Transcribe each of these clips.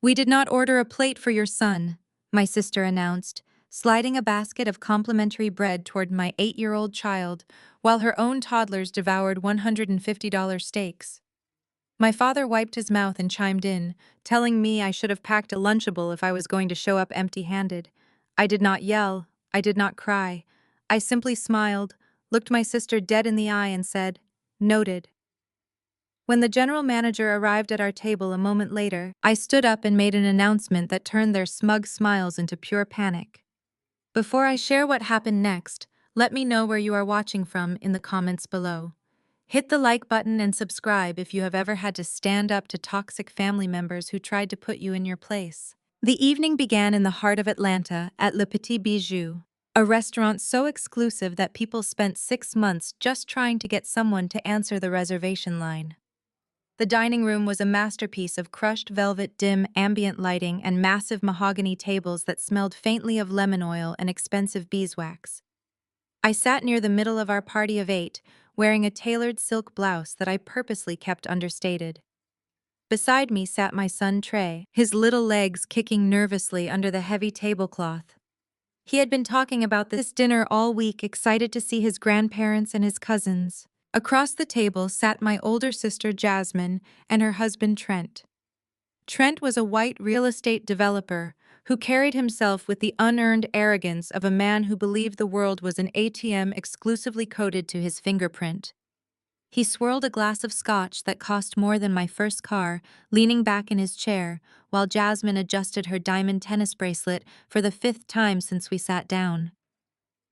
"We did not order a plate for your son," my sister announced, sliding a basket of complimentary bread toward my 8-year-old child, while her own toddlers devoured $150 steaks. My father wiped his mouth and chimed in, telling me I should have packed a lunchable if I was going to show up empty-handed. I did not yell. I did not cry. I simply smiled, looked my sister dead in the eye and said, "Noted." When the general manager arrived at our table a moment later, I stood up and made an announcement that turned their smug smiles into pure panic. Before I share what happened next, let me know where you are watching from in the comments below. Hit the like button and subscribe if you have ever had to stand up to toxic family members who tried to put you in your place. The evening began in the heart of Atlanta at Le Petit Bijou, a restaurant so exclusive that people spent 6 months just trying to get someone to answer the reservation line. The dining room was a masterpiece of crushed velvet dim ambient lighting and massive mahogany tables that smelled faintly of lemon oil and expensive beeswax. I sat near the middle of our party of 8, wearing a tailored silk blouse that I purposely kept understated. Beside me sat my son Trey, his little legs kicking nervously under the heavy tablecloth. He had been talking about this dinner all week, excited to see his grandparents and his cousins. Across the table sat my older sister Jasmine and her husband Trent. Trent was a white real estate developer who carried himself with the unearned arrogance of a man who believed the world was an ATM exclusively coded to his fingerprint. He swirled a glass of scotch that cost more than my first car, leaning back in his chair, while Jasmine adjusted her diamond tennis bracelet for the 5th time since we sat down.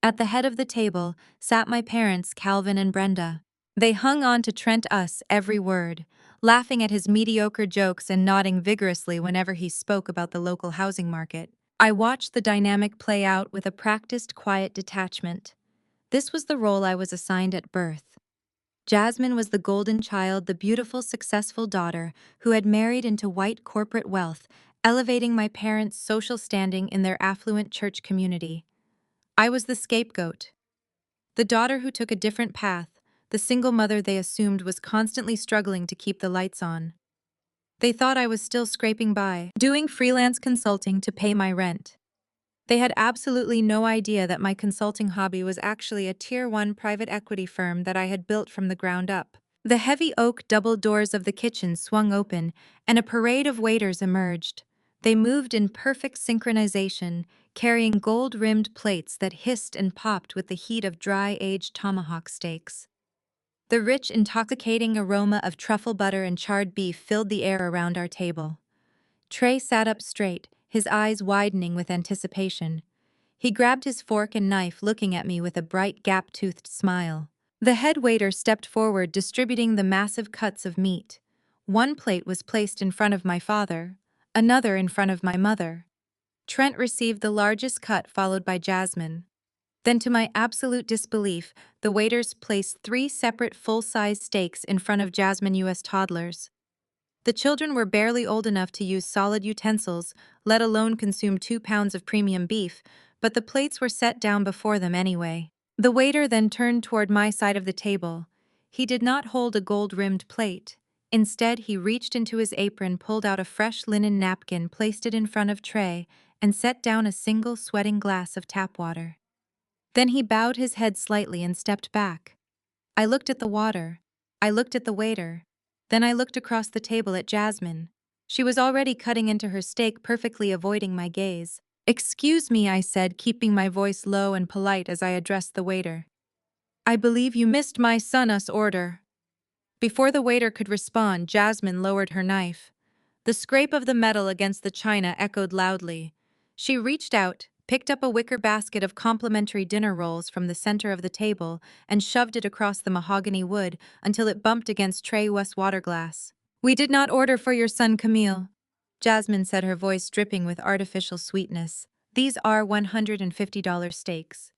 At the head of the table sat my parents, Calvin and Brenda. They hung on to Trent us every word, laughing at his mediocre jokes and nodding vigorously whenever he spoke about the local housing market. I watched the dynamic play out with a practiced, quiet detachment. This was the role I was assigned at birth. Jasmine was the golden child, the beautiful, successful daughter who had married into white corporate wealth, elevating my parents' social standing in their affluent church community. I was the scapegoat, the daughter who took a different path, the single mother they assumed was constantly struggling to keep the lights on. They thought I was still scraping by, doing freelance consulting to pay my rent. They had absolutely no idea that my consulting hobby was actually a Tier 1 private equity firm that I had built from the ground up. The heavy oak double doors of the kitchen swung open, and a parade of waiters emerged. They moved in perfect synchronization, carrying gold-rimmed plates that hissed and popped with the heat of dry-aged tomahawk steaks. The rich, intoxicating aroma of truffle butter and charred beef filled the air around our table. Trey sat up straight, his eyes widening with anticipation. He grabbed his fork and knife, looking at me with a bright, gap-toothed smile. The head waiter stepped forward, distributing the massive cuts of meat. One plate was placed in front of my father, another in front of my mother. Trent received the largest cut, followed by Jasmine. Then, to my absolute disbelief, the waiters placed 3 separate full-size steaks in front of Jasmine U.S. toddlers. The children were barely old enough to use solid utensils, let alone consume 2 pounds of premium beef, but the plates were set down before them anyway. The waiter then turned toward my side of the table. He did not hold a gold-rimmed plate. Instead, he reached into his apron, pulled out a fresh linen napkin, placed it in front of Trey, and set down a single sweating glass of tap water. Then he bowed his head slightly and stepped back. I looked at the water. I looked at the waiter. Then I looked across the table at Jasmine. She was already cutting into her steak, perfectly avoiding my gaze. "Excuse me," I said, keeping my voice low and polite as I addressed the waiter. "I believe you missed my son's order." Before the waiter could respond, Jasmine lowered her knife. The scrape of the metal against the china echoed loudly. She reached out, picked up a wicker basket of complimentary dinner rolls from the center of the table, and shoved it across the mahogany wood until it bumped against Trey West's water glass. "We did not order for your son, Camille," Jasmine said, her voice dripping with artificial sweetness. "These are $150 steaks.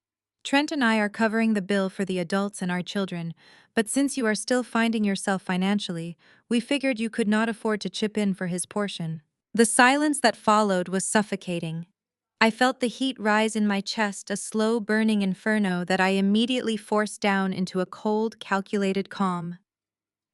Trent and I are covering the bill for the adults and our children, but since you are still finding yourself financially, we figured you could not afford to chip in for his portion." The silence that followed was suffocating. I felt the heat rise in my chest, a slow burning inferno that I immediately forced down into a cold, calculated calm.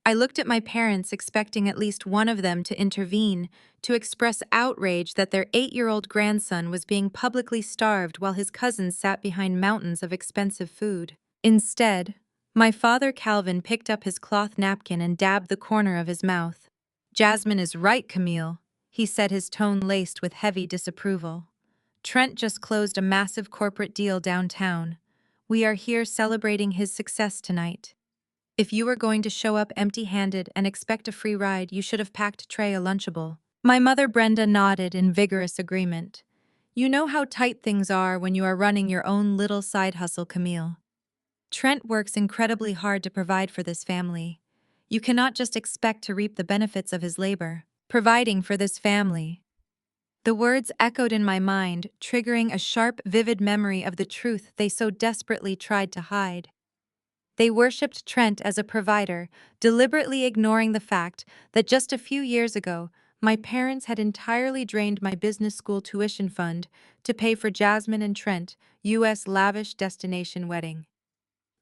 I looked at my parents, expecting at least one of them to intervene, to express outrage that their 8-year-old grandson was being publicly starved while his cousins sat behind mountains of expensive food. Instead, my father Calvin picked up his cloth napkin and dabbed the corner of his mouth. "Jasmine is right, Camille," he said, his tone laced with heavy disapproval. "Trent just closed a massive corporate deal downtown. We are here celebrating his success tonight. If you were going to show up empty-handed and expect a free ride, you should have packed Trey a Lunchable." My mother Brenda nodded in vigorous agreement. "You know how tight things are when you are running your own little side hustle, Camille. Trent works incredibly hard to provide for this family. You cannot just expect to reap the benefits of his labor. Providing for this family." The words echoed in my mind, triggering a sharp, vivid memory of the truth they so desperately tried to hide. They worshipped Trent as a provider, deliberately ignoring the fact that just a few years ago, my parents had entirely drained my business school tuition fund to pay for Jasmine and Trent, U.S. lavish destination wedding.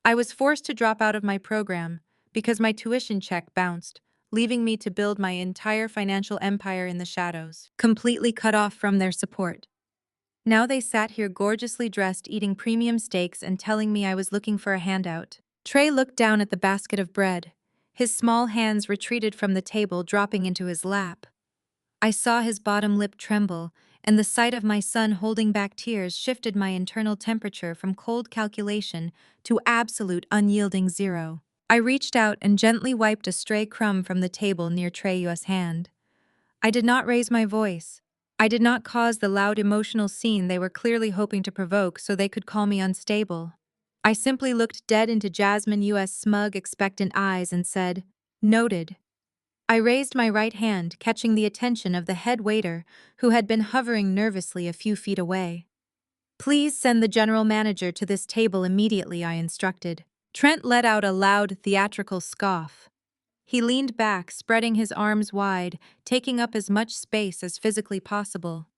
I was forced to drop out of my program because my tuition check bounced, leaving me to build my entire financial empire in the shadows, completely cut off from their support. Now they sat here gorgeously dressed, eating premium steaks and telling me I was looking for a handout. Trey looked down at the basket of bread. His small hands retreated from the table, dropping into his lap. I saw his bottom lip tremble, and the sight of my son holding back tears shifted my internal temperature from cold calculation to absolute unyielding zero. I reached out and gently wiped a stray crumb from the table near Trey's hand. I did not raise my voice. I did not cause the loud emotional scene they were clearly hoping to provoke so they could call me unstable. I simply looked dead into Jasmine U.S. smug, expectant eyes and said, "Noted." I raised my right hand, catching the attention of the head waiter, who had been hovering nervously a few feet away. "Please send the general manager to this table immediately," I instructed. Trent let out a loud, theatrical scoff. He leaned back, spreading his arms wide, taking up as much space as physically possible.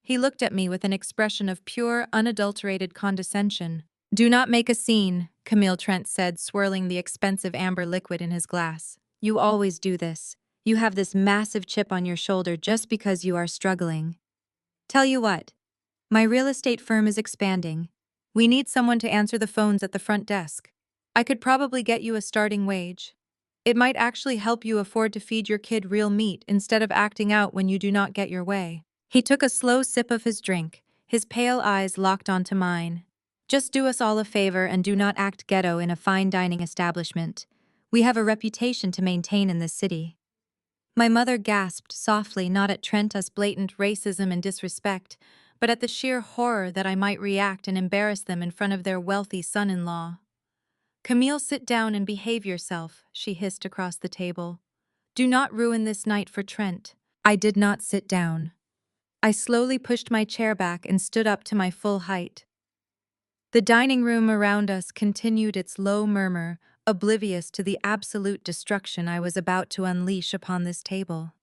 He looked at me with an expression of pure, unadulterated condescension. "Do not make a scene," Camille Trent said, swirling the expensive amber liquid in his glass. "You always do this. You have this massive chip on your shoulder just because you are struggling. Tell you what, my real estate firm is expanding. We need someone to answer the phones at the front desk. I could probably get you a starting wage. It might actually help you afford to feed your kid real meat instead of acting out when you do not get your way." He took a slow sip of his drink, his pale eyes locked onto mine. "Just do us all a favor and do not act ghetto in a fine dining establishment. We have a reputation to maintain in this city." My mother gasped softly, not at Trent's blatant racism and disrespect, but at the sheer horror that I might react and embarrass them in front of their wealthy son-in-law. "Camille, sit down and behave yourself," she hissed across the table. "Do not ruin this night for Trent." I did not sit down. I slowly pushed my chair back and stood up to my full height. The dining room around us continued its low murmur, oblivious to the absolute destruction I was about to unleash upon this table.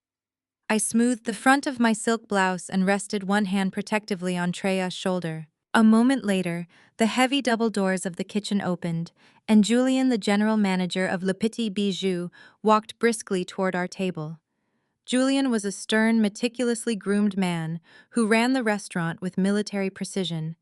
I smoothed the front of my silk blouse and rested one hand protectively on Treya's shoulder. A moment later, the heavy double doors of the kitchen opened, and Julien, the general manager of Le Petit Bijou, walked briskly toward our table. Julien was a stern, meticulously groomed man who ran the restaurant with military precision.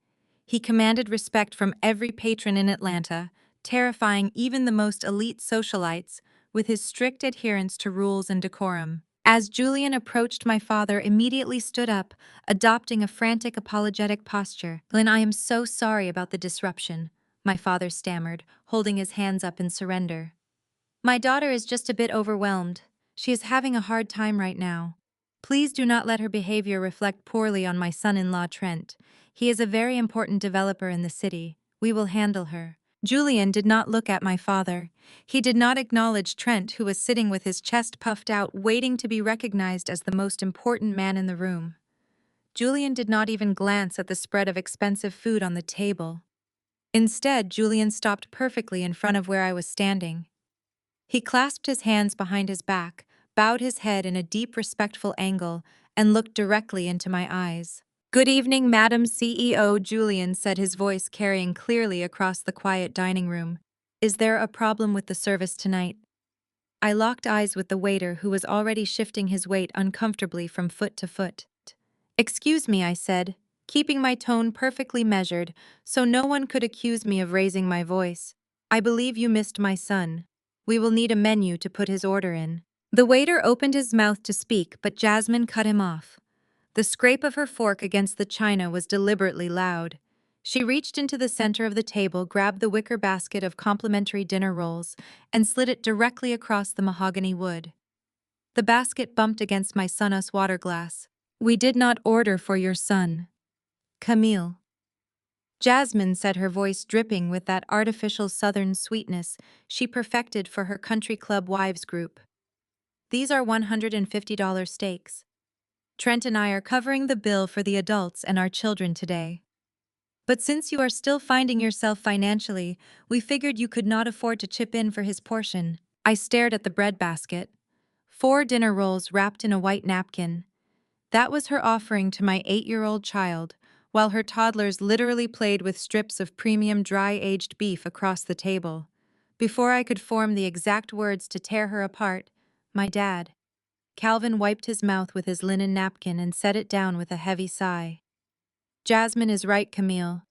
He commanded respect from every patron in Atlanta, terrifying even the most elite socialites with his strict adherence to rules and decorum. As Julien approached, my father immediately stood up, adopting a frantic, apologetic posture. "Lynn, I am so sorry about the disruption," my father stammered, holding his hands up in surrender. "My daughter is just a bit overwhelmed. She is having a hard time right now. Please do not let her behavior reflect poorly on my son-in-law Trent. He is a very important developer in the city. We will handle her." Julien did not look at my father. He did not acknowledge Trent, who was sitting with his chest puffed out, waiting to be recognized as the most important man in the room. Julien did not even glance at the spread of expensive food on the table. Instead, Julien stopped perfectly in front of where I was standing. He clasped his hands behind his back, bowed his head in a deep, respectful angle, and looked directly into my eyes. "Good evening, Madam CEO," Julien said, his voice carrying clearly across the quiet dining room. "Is there a problem with the service tonight?" I locked eyes with the waiter who was already shifting his weight uncomfortably from foot to foot. "Excuse me," I said, keeping my tone perfectly measured so no one could accuse me of raising my voice. "I believe you missed my son. We will need a menu to put his order in." The waiter opened his mouth to speak, but Jasmine cut him off. The scrape of her fork against the china was deliberately loud. She reached into the center of the table, grabbed the wicker basket of complimentary dinner rolls, and slid it directly across the mahogany wood. The basket bumped against my sun's water glass. "We did not order for your son, Camille," Jasmine said, her voice dripping with that artificial southern sweetness she perfected for her country club wives group. "These are $150 steaks. Trent and I are covering the bill for the adults and our children today. But since you are still finding yourself financially, we figured you could not afford to chip in for his portion." I stared at the bread basket. 4 dinner rolls wrapped in a white napkin. That was her offering to my 8-year-old child, while her toddlers literally played with strips of premium dry-aged beef across the table. Before I could form the exact words to tear her apart, my dad, Calvin, wiped his mouth with his linen napkin and set it down with a heavy sigh. "Jasmine is right, Camille.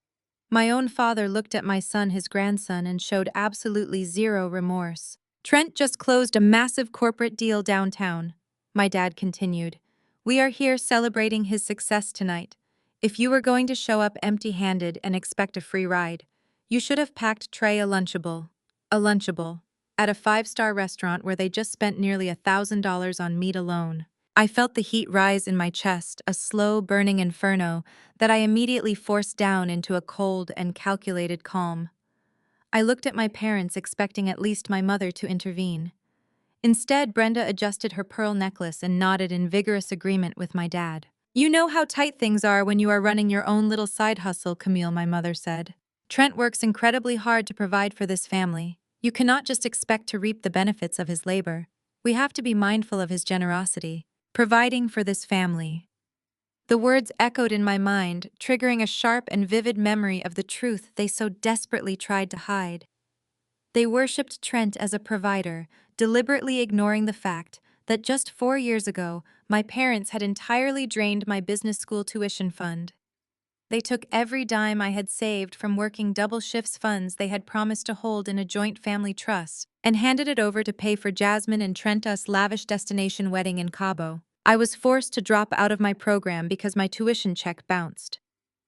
My own father looked at my son, his grandson, and showed absolutely zero remorse. Trent just closed a massive corporate deal downtown," my dad continued. "We are here celebrating his success tonight. If you were going to show up empty-handed and expect a free ride, you should have packed Trey a lunchable. A lunchable. At a 5-star restaurant where they just spent nearly $1,000 on meat alone." I felt the heat rise in my chest, a slow, burning inferno that I immediately forced down into a cold and calculated calm. I looked at my parents, expecting at least my mother to intervene. Instead, Brenda adjusted her pearl necklace and nodded in vigorous agreement with my dad. "You know how tight things are when you are running your own little side hustle, Camille," my mother said. "Trent works incredibly hard to provide for this family. You cannot just expect to reap the benefits of his labor. We have to be mindful of his generosity. Providing for this family." The words echoed in my mind, triggering a sharp and vivid memory of the truth they so desperately tried to hide. They worshipped Trent as a provider, deliberately ignoring the fact that just 4 years ago, my parents had entirely drained my business school tuition fund. They took every dime I had saved from working double shifts, funds they had promised to hold in a joint family trust, and handed it over to pay for Jasmine and Trent's lavish destination wedding in Cabo. I was forced to drop out of my program because my tuition check bounced.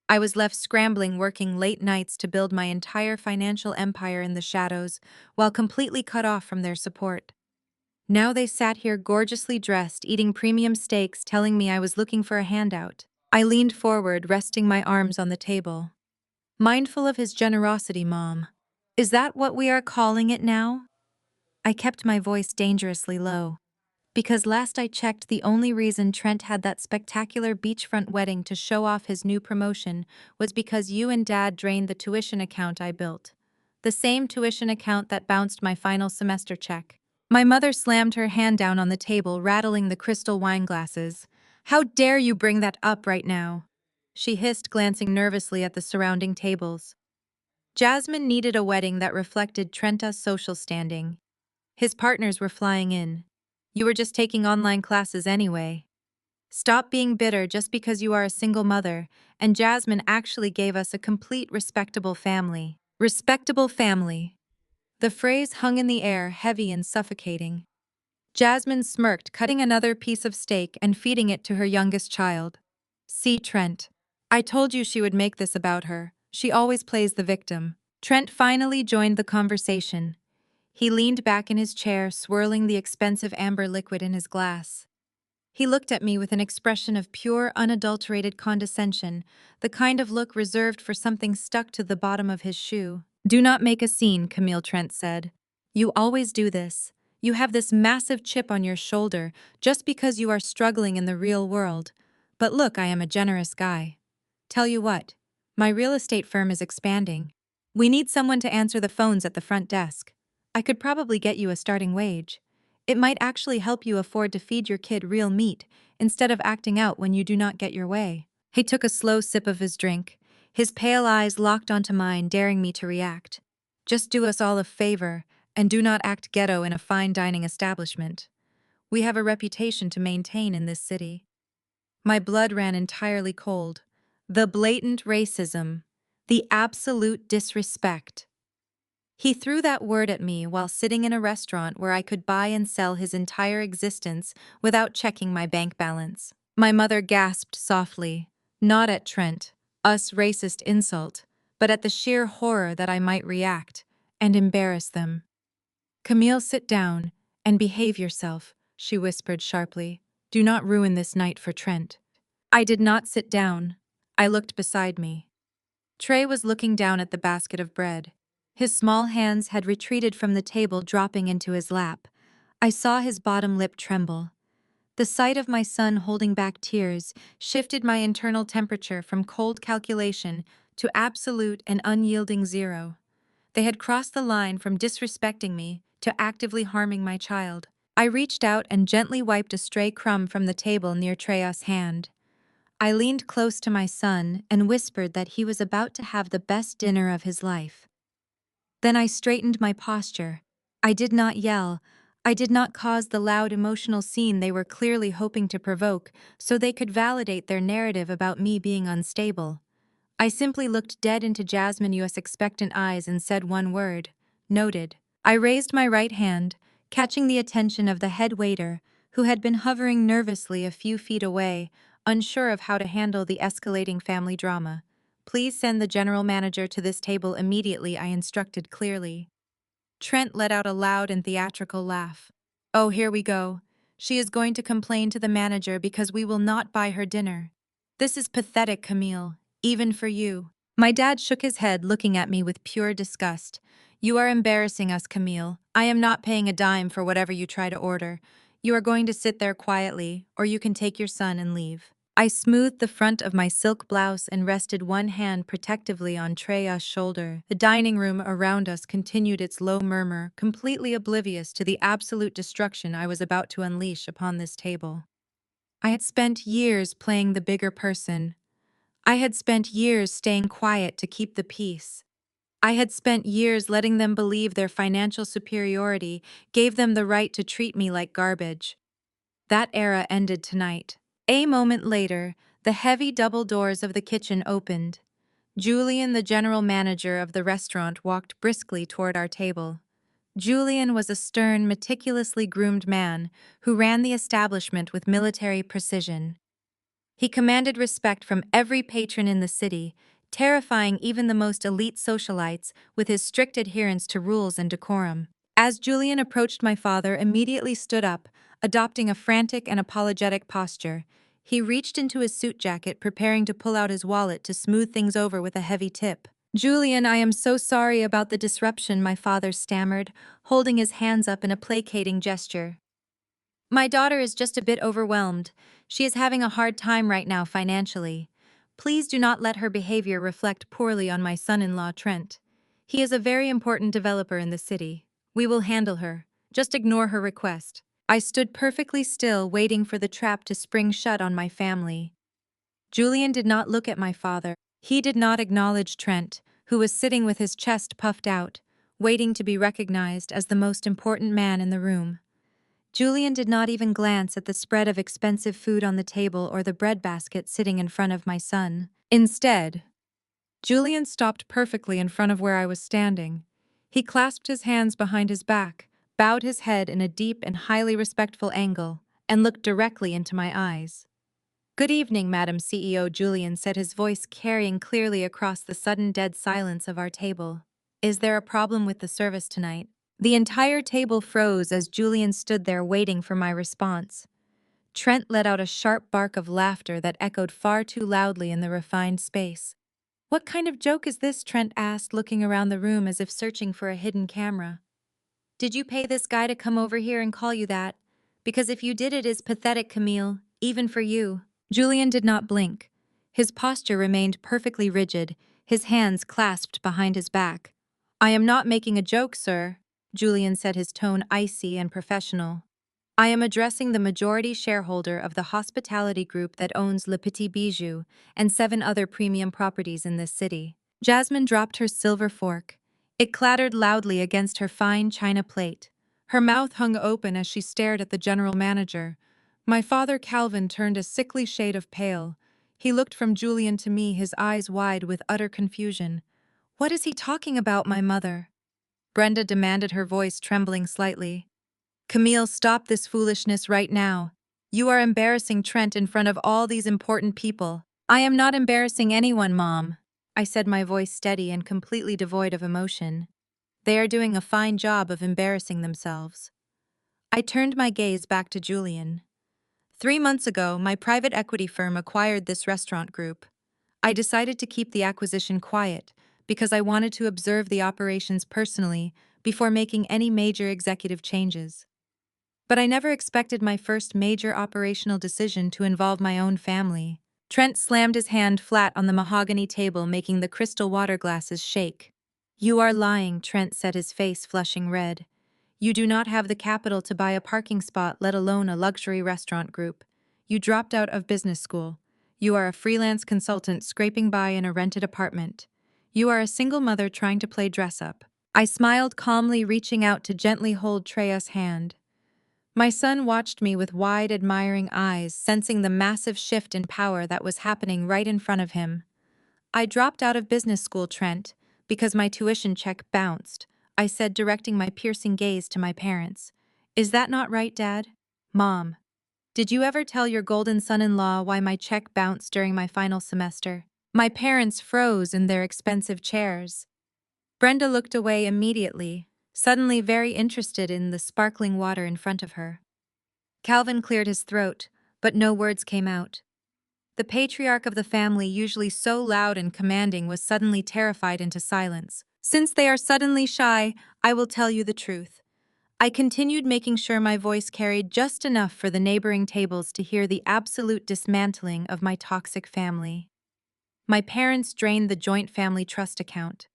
I was left scrambling, working late nights to build my entire financial empire in the shadows, while completely cut off from their support. Now they sat here gorgeously dressed, eating premium steaks, telling me I was looking for a handout. I leaned forward, resting my arms on the table. "Mindful of his generosity, Mom. Is that what we are calling it now?" I kept my voice dangerously low. "Because last I checked, the only reason Trent had that spectacular beachfront wedding to show off his new promotion was because you and Dad drained the tuition account I built. The same tuition account that bounced my final semester check." My mother slammed her hand down on the table, rattling the crystal wine glasses. "How dare you bring that up right now?" she hissed, glancing nervously at the surrounding tables. Jasmine needed a wedding that reflected Trenta's social standing. His partners were flying in. You were just taking online classes anyway. Stop being bitter just because you are a single mother, and Jasmine actually gave us a complete respectable family. Respectable family. The phrase hung in the air, heavy and suffocating. Jasmine smirked, cutting another piece of steak and feeding it to her youngest child. "See, Trent. I told you she would make this about her. She always plays the victim." Trent finally joined the conversation. He leaned back in his chair, swirling the expensive amber liquid in his glass. He looked at me with an expression of pure, unadulterated condescension, the kind of look reserved for something stuck to the bottom of his shoe. "Do not make a scene," Camille, Trent said. "You always do this. You have this massive chip on your shoulder just because you are struggling in the real world. But look, I am a generous guy. Tell you what, my real estate firm is expanding. We need someone to answer the phones at the front desk. I could probably get you a starting wage. It might actually help you afford to feed your kid real meat instead of acting out when you do not get your way." He took a slow sip of his drink, his pale eyes locked onto mine, daring me to react. "Just do us all a favor. And do not act ghetto in a fine dining establishment. We have a reputation to maintain in this city. My blood ran entirely cold. The blatant racism. The absolute disrespect. He threw that word at me while sitting in a restaurant where I could buy and sell his entire existence without checking my bank balance. My mother gasped softly, not at Trent, us racist insult, but at the sheer horror that I might react and embarrass them. Camille, sit down and behave yourself, she whispered sharply. Do not ruin this night for Trent. I did not sit down. I looked beside me. Trey was looking down at the basket of bread. His small hands had retreated from the table, dropping into his lap. I saw his bottom lip tremble. The sight of my son holding back tears shifted my internal temperature from cold calculation to absolute and unyielding zero. They had crossed the line from disrespecting me to actively harming my child. I reached out and gently wiped a stray crumb from the table near Treya's hand. I leaned close to my son and whispered that he was about to have the best dinner of his life. Then I straightened my posture. I did not yell. I did not cause the loud emotional scene they were clearly hoping to provoke so they could validate their narrative about me being unstable. I simply looked dead into Jasmine's expectant eyes and said one word, noted. I raised my right hand, catching the attention of the head waiter, who had been hovering nervously a few feet away, unsure of how to handle the escalating family drama. Please send the general manager to this table immediately, I instructed clearly. Trent let out a loud and theatrical laugh. Oh, here we go. She is going to complain to the manager because we will not buy her dinner. This is pathetic, Camille, even for you. My dad shook his head, looking at me with pure disgust. You are embarrassing us, Camille. I am not paying a dime for whatever you try to order. You are going to sit there quietly, or you can take your son and leave. I smoothed the front of my silk blouse and rested one hand protectively on Treya's shoulder. The dining room around us continued its low murmur, completely oblivious to the absolute destruction I was about to unleash upon this table. I had spent years playing the bigger person. I had spent years staying quiet to keep the peace. I had spent years letting them believe their financial superiority gave them the right to treat me like garbage. That era ended tonight. A moment later, the heavy double doors of the kitchen opened. Julian, the general manager of the restaurant, walked briskly toward our table. Julian was a stern, meticulously groomed man who ran the establishment with military precision. He commanded respect from every patron in the city, terrifying even the most elite socialites with his strict adherence to rules and decorum. As Julian approached, my father immediately stood up, adopting a frantic and apologetic posture. He reached into his suit jacket, preparing to pull out his wallet to smooth things over with a heavy tip. Julian, I am so sorry about the disruption, my father stammered, holding his hands up in a placating gesture. My daughter is just a bit overwhelmed. She is having a hard time right now financially. Please do not let her behavior reflect poorly on my son-in-law, Trent. He is a very important developer in the city. We will handle her. Just ignore her request. I stood perfectly still, waiting for the trap to spring shut on my family. Julian did not look at my father. He did not acknowledge Trent, who was sitting with his chest puffed out, waiting to be recognized as the most important man in the room. Julian did not even glance at the spread of expensive food on the table or the breadbasket sitting in front of my son. Instead, Julian stopped perfectly in front of where I was standing. He clasped his hands behind his back, bowed his head in a deep and highly respectful angle, and looked directly into my eyes. Good evening, Madam CEO, Julian said, his voice carrying clearly across the sudden dead silence of our table. Is there a problem with the service tonight? The entire table froze as Julian stood there waiting for my response. Trent let out a sharp bark of laughter that echoed far too loudly in the refined space. What kind of joke is this? Trent asked, looking around the room as if searching for a hidden camera. Did you pay this guy to come over here and call you that? Because if you did, it is pathetic, Camille, even for you. Julian did not blink. His posture remained perfectly rigid, his hands clasped behind his back. I am not making a joke, sir, Julian said, his tone icy and professional. I am addressing the majority shareholder of the hospitality group that owns Le Petit Bijou and 7 other premium properties in this city. Jasmine dropped her silver fork. It clattered loudly against her fine china plate. Her mouth hung open as she stared at the general manager. My father Calvin turned a sickly shade of pale. He looked from Julian to me, his eyes wide with utter confusion. "What is he talking about, my mother?" Brenda demanded, her voice trembling slightly. "Camille, stop this foolishness right now. You are embarrassing Trent in front of all these important people." "I am not embarrassing anyone, Mom," I said, my voice steady and completely devoid of emotion. "They are doing a fine job of embarrassing themselves." I turned my gaze back to Julian. 3 months ago, my private equity firm acquired this restaurant group. I decided to keep the acquisition quiet because I wanted to observe the operations personally before making any major executive changes. But I never expected my first major operational decision to involve my own family. Trent slammed his hand flat on the mahogany table, making the crystal water glasses shake. "You are lying," Trent said, his face flushing red. "You do not have the capital to buy a parking spot, let alone a luxury restaurant group. You dropped out of business school. You are a freelance consultant scraping by in a rented apartment. You are a single mother trying to play dress-up." I smiled calmly, reaching out to gently hold Treya's hand. My son watched me with wide, admiring eyes, sensing the massive shift in power that was happening right in front of him. "I dropped out of business school, Trent, because my tuition check bounced," I said, directing my piercing gaze to my parents. "Is that not right, Dad?" "Mom, did you ever tell your golden son-in-law why my check bounced during my final semester?" My parents froze in their expensive chairs. Brenda looked away immediately, suddenly very interested in the sparkling water in front of her. Calvin cleared his throat, but no words came out. The patriarch of the family, usually so loud and commanding, was suddenly terrified into silence. "Since they are suddenly shy, I will tell you the truth." I continued, making sure my voice carried just enough for the neighboring tables to hear the absolute dismantling of my toxic family. My parents drained the joint family trust account,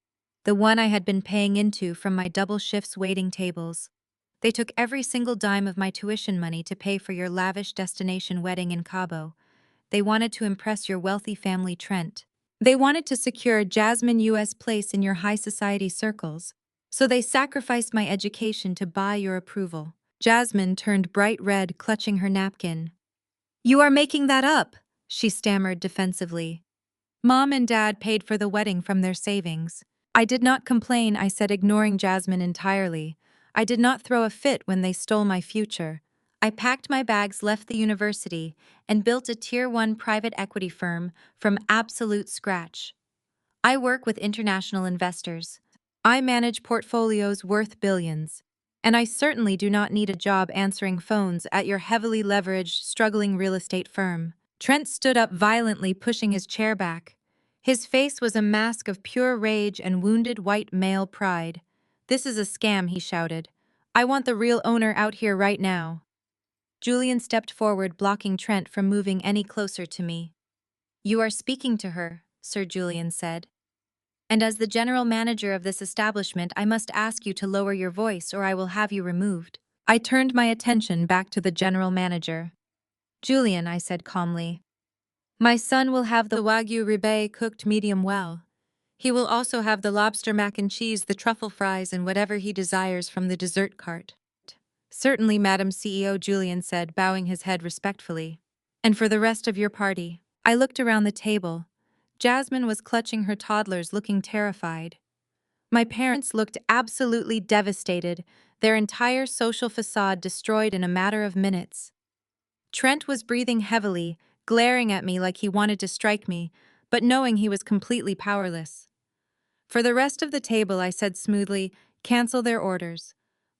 the one I had been paying into from my double shifts waiting tables. They took every single dime of my tuition money to pay for your lavish destination wedding in Cabo. They wanted to impress your wealthy family, Trent. They wanted to secure Jasmine U.S. place in your high society circles. So they sacrificed my education to buy your approval. Jasmine turned bright red, clutching her napkin. "You are making that up," she stammered defensively. "Mom and Dad paid for the wedding from their savings." I did not complain, I said, ignoring Jasmine entirely. I did not throw a fit when they stole my future. I packed my bags, left the university, and built a Tier 1 private equity firm from absolute scratch. I work with international investors. I manage portfolios worth billions. And I certainly do not need a job answering phones at your heavily leveraged, struggling real estate firm. Trent stood up violently, pushing his chair back. His face was a mask of pure rage and wounded white male pride. "This is a scam," he shouted. "I want the real owner out here right now." Julian stepped forward, blocking Trent from moving any closer to me. "You are speaking to her," Sir Julian said. "And as the general manager of this establishment, I must ask you to lower your voice or I will have you removed." I turned my attention back to the general manager. "Julian," I said calmly, "my son will have the Wagyu ribeye cooked medium well. He will also have the lobster mac and cheese, the truffle fries, and whatever he desires from the dessert cart." "Certainly, Madam CEO," Julian said, bowing his head respectfully. "And for the rest of your party." I looked around the table. Jasmine was clutching her toddlers, looking terrified. My parents looked absolutely devastated, their entire social facade destroyed in a matter of minutes. Trent was breathing heavily, glaring at me like he wanted to strike me, but knowing he was completely powerless. For the rest of the table, I said smoothly, "Cancel their orders.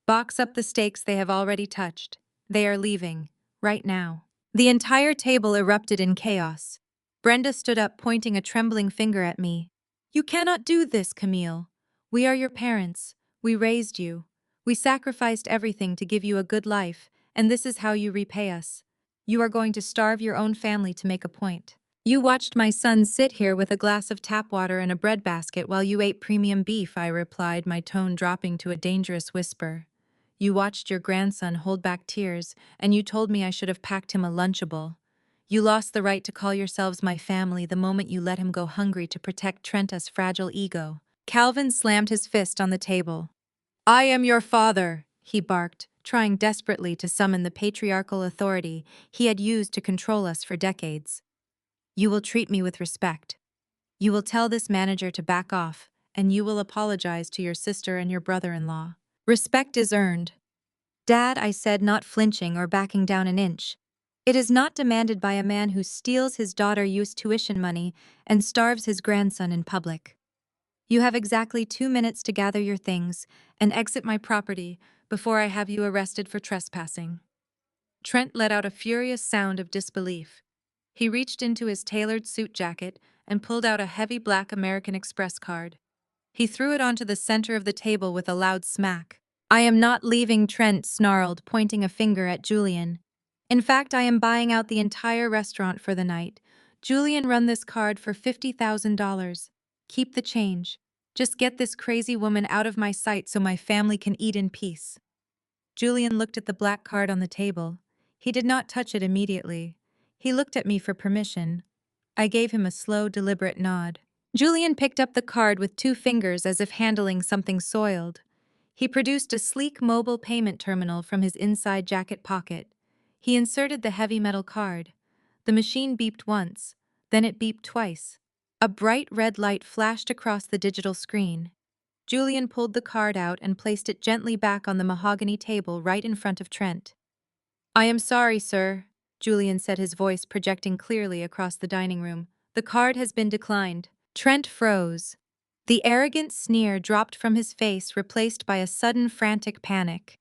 Box up the steaks they have already touched. They are leaving. Right now." The entire table erupted in chaos. Brenda stood up, pointing a trembling finger at me. "You cannot do this, Camille. We are your parents. We raised you. We sacrificed everything to give you a good life, and this is how you repay us. You are going to starve your own family to make a point. You watched my son sit here with a glass of tap water and a breadbasket while you ate premium beef," I replied, my tone dropping to a dangerous whisper. "You watched your grandson hold back tears, and you told me I should have packed him a Lunchable. You lost the right to call yourselves my family the moment you let him go hungry to protect Trenta's fragile ego." Calvin slammed his fist on the table. "I am your father," he barked, trying desperately to summon the patriarchal authority he had used to control us for decades. "You will treat me with respect. You will tell this manager to back off, and you will apologize to your sister and your brother-in-law. Respect is earned." "Dad," I said, not flinching or backing down an inch. "It is not demanded by a man who steals his daughter's tuition money and starves his grandson in public. You have exactly 2 minutes to gather your things and exit my property before I have you arrested for trespassing." Trent let out a furious sound of disbelief. He reached into his tailored suit jacket and pulled out a heavy black American Express card. He threw it onto the center of the table with a loud smack. "I am not leaving," Trent snarled, pointing a finger at Julian. "In fact, I am buying out the entire restaurant for the night. Julian, run this card for $50,000. Keep the change. Just get this crazy woman out of my sight so my family can eat in peace." Julian looked at the black card on the table. He did not touch it immediately. He looked at me for permission. I gave him a slow, deliberate nod. Julian picked up the card with 2 fingers as if handling something soiled. He produced a sleek mobile payment terminal from his inside jacket pocket. He inserted the heavy metal card. The machine beeped once, then it beeped twice. A bright red light flashed across the digital screen. Julian pulled the card out and placed it gently back on the mahogany table right in front of Trent. "I am sorry, sir," Julian said, his voice projecting clearly across the dining room. "The card has been declined." Trent froze. The arrogant sneer dropped from his face, replaced by a sudden frantic panic.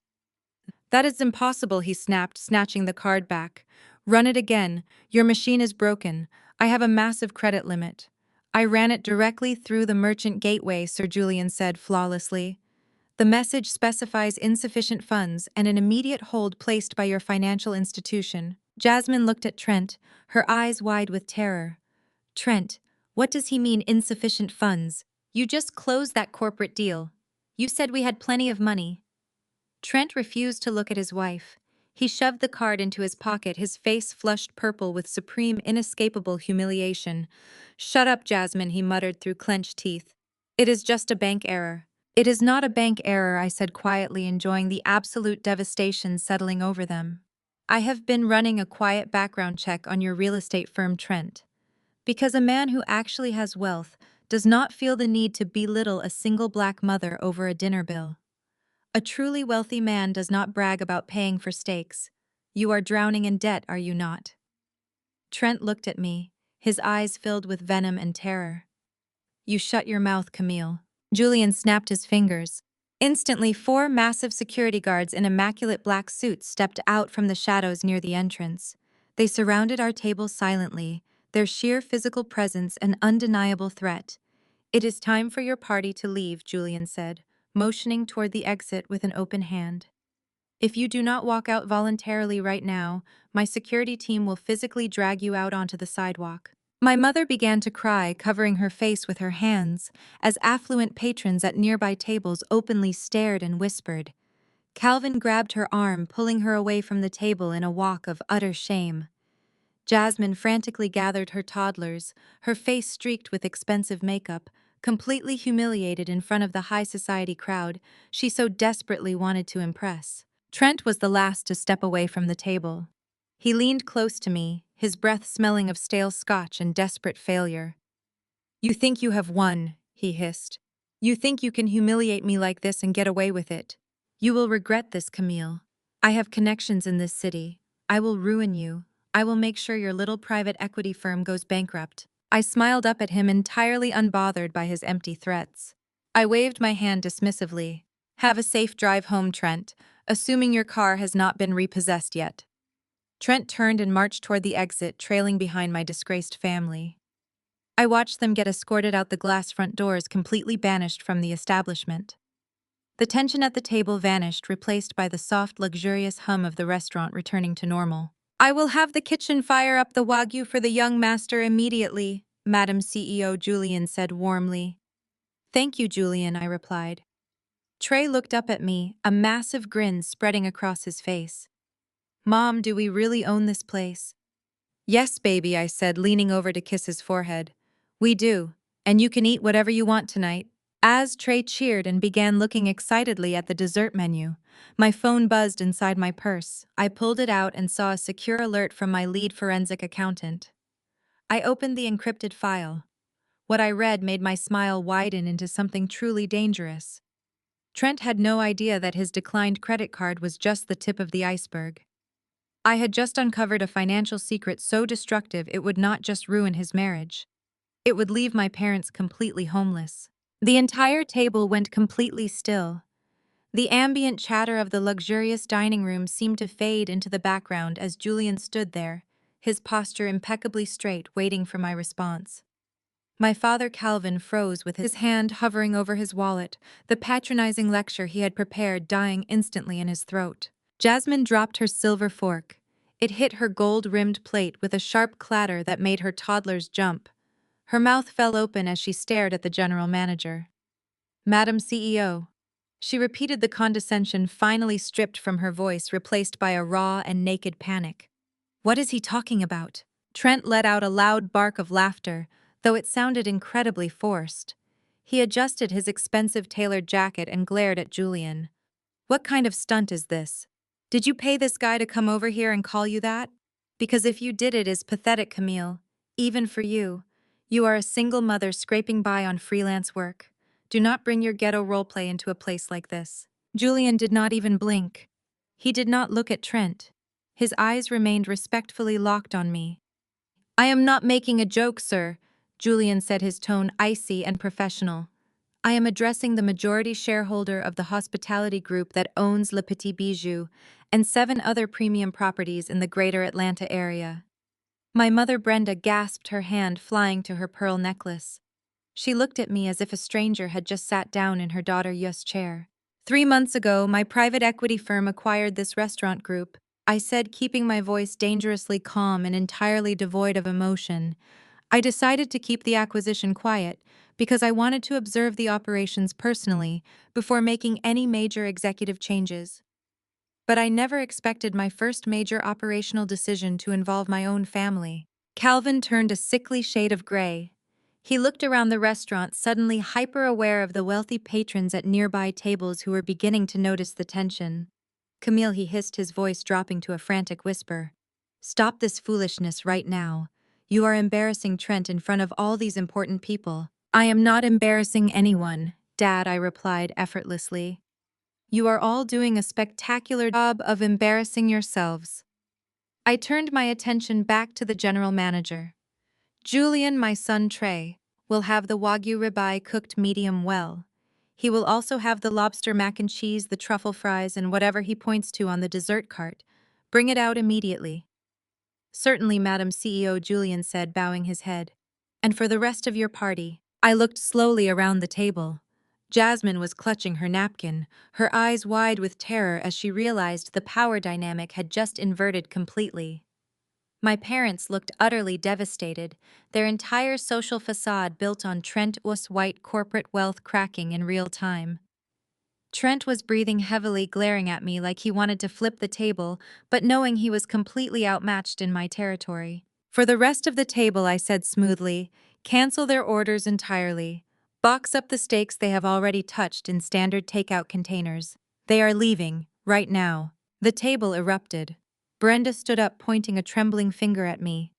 "That is impossible," he snapped, snatching the card back. "Run it again. Your machine is broken. I have a massive credit limit." "I ran it directly through the merchant gateway," Sir Julian said flawlessly. "The message specifies insufficient funds and an immediate hold placed by your financial institution." Jasmine looked at Trent, her eyes wide with terror. "Trent, what does he mean, insufficient funds? You just closed that corporate deal. You said we had plenty of money." Trent refused to look at his wife. He shoved the card into his pocket, his face flushed purple with supreme, inescapable humiliation. "Shut up, Jasmine," he muttered through clenched teeth. "It is just a bank error." "It is not a bank error," I said quietly, enjoying the absolute devastation settling over them. "I have been running a quiet background check on your real estate firm, Trent. Because a man who actually has wealth does not feel the need to belittle a single black mother over a dinner bill. A truly wealthy man does not brag about paying for steaks. You are drowning in debt, are you not?" Trent looked at me, his eyes filled with venom and terror. "You shut your mouth, Camille." Julian snapped his fingers. Instantly, 4 massive security guards in immaculate black suits stepped out from the shadows near the entrance. They surrounded our table silently, their sheer physical presence an undeniable threat. "It is time for your party to leave," Julian said, motioning toward the exit with an open hand. "If you do not walk out voluntarily right now, my security team will physically drag you out onto the sidewalk." My mother began to cry, covering her face with her hands, as affluent patrons at nearby tables openly stared and whispered. Calvin grabbed her arm, pulling her away from the table in a walk of utter shame. Jasmine frantically gathered her toddlers, her face streaked with expensive makeup, completely humiliated in front of the high society crowd she so desperately wanted to impress. Trent was the last to step away from the table. He leaned close to me, his breath smelling of stale scotch and desperate failure. "You think you have won," he hissed. "You think you can humiliate me like this and get away with it. You will regret this, Camille. I have connections in this city. I will ruin you. I will make sure your little private equity firm goes bankrupt." I smiled up at him, entirely unbothered by his empty threats. I waved my hand dismissively. "Have a safe drive home, Trent, assuming your car has not been repossessed yet." Trent turned and marched toward the exit, trailing behind my disgraced family. I watched them get escorted out the glass front doors, completely banished from the establishment. The tension at the table vanished, replaced by the soft, luxurious hum of the restaurant returning to normal. "I will have the kitchen fire up the Wagyu for the young master immediately," Madam CEO Julian said warmly. "Thank you, Julian," I replied. Trey looked up at me, a massive grin spreading across his face. "Mom, do we really own this place?" "Yes, baby," I said, leaning over to kiss his forehead. "We do, and you can eat whatever you want tonight." As Trey cheered and began looking excitedly at the dessert menu, my phone buzzed inside my purse. I pulled it out and saw a secure alert from my lead forensic accountant. I opened the encrypted file. What I read made my smile widen into something truly dangerous. Trent had no idea that his declined credit card was just the tip of the iceberg. I had just uncovered a financial secret so destructive it would not just ruin his marriage. It would leave my parents completely homeless. The entire table went completely still. The ambient chatter of the luxurious dining room seemed to fade into the background as Julian stood there, his posture impeccably straight, waiting for my response. My father Calvin froze with his hand hovering over his wallet, the patronizing lecture he had prepared dying instantly in his throat. Jasmine dropped her silver fork. It hit her gold-rimmed plate with a sharp clatter that made her toddlers jump. Her mouth fell open as she stared at the general manager. "Madam CEO." She repeated, the condescension finally stripped from her voice, replaced by a raw and naked panic. "What is he talking about?" Trent let out a loud bark of laughter, though it sounded incredibly forced. He adjusted his expensive tailored jacket and glared at Julian. "What kind of stunt is this? Did you pay this guy to come over here and call you that? Because if you did, it is pathetic, Camille. Even for you. You are a single mother scraping by on freelance work. Do not bring your ghetto roleplay into a place like this." Julian did not even blink. He did not look at Trent. His eyes remained respectfully locked on me. "I am not making a joke, sir," Julian said, his tone icy and professional. "I am addressing the majority shareholder of the hospitality group that owns Le Petit Bijou and 7 other premium properties in the greater Atlanta area." My mother Brenda gasped, her hand flying to her pearl necklace. She looked at me as if a stranger had just sat down in her daughter Yu's chair. "3 months ago, my private equity firm acquired this restaurant group," I said, keeping my voice dangerously calm and entirely devoid of emotion. "I decided to keep the acquisition quiet because I wanted to observe the operations personally before making any major executive changes. But I never expected my first major operational decision to involve my own family." Calvin turned a sickly shade of gray. He looked around the restaurant, suddenly hyper-aware of the wealthy patrons at nearby tables who were beginning to notice the tension. "Camille," he hissed, his voice dropping to a frantic whisper. "Stop this foolishness right now. You are embarrassing Trent in front of all these important people." "I am not embarrassing anyone, Dad," I replied effortlessly. "You are all doing a spectacular job of embarrassing yourselves." I turned my attention back to the general manager. "Julian, my son Trey, will have the Wagyu ribeye cooked medium well. He will also have the lobster mac and cheese, the truffle fries, and whatever he points to on the dessert cart. Bring it out immediately." "Certainly, Madam CEO," Julian said, bowing his head. "And for the rest of your party." I looked slowly around the table. Jasmine was clutching her napkin, her eyes wide with terror as she realized the power dynamic had just inverted completely. My parents looked utterly devastated, their entire social facade built on Trent-us white corporate wealth cracking in real time. Trent was breathing heavily, glaring at me like he wanted to flip the table, but knowing he was completely outmatched in my territory. "For the rest of the table," I said smoothly, "cancel their orders entirely. Box up the steaks they have already touched in standard takeout containers. They are leaving, right now." The table erupted. Brenda stood up, pointing a trembling finger at me.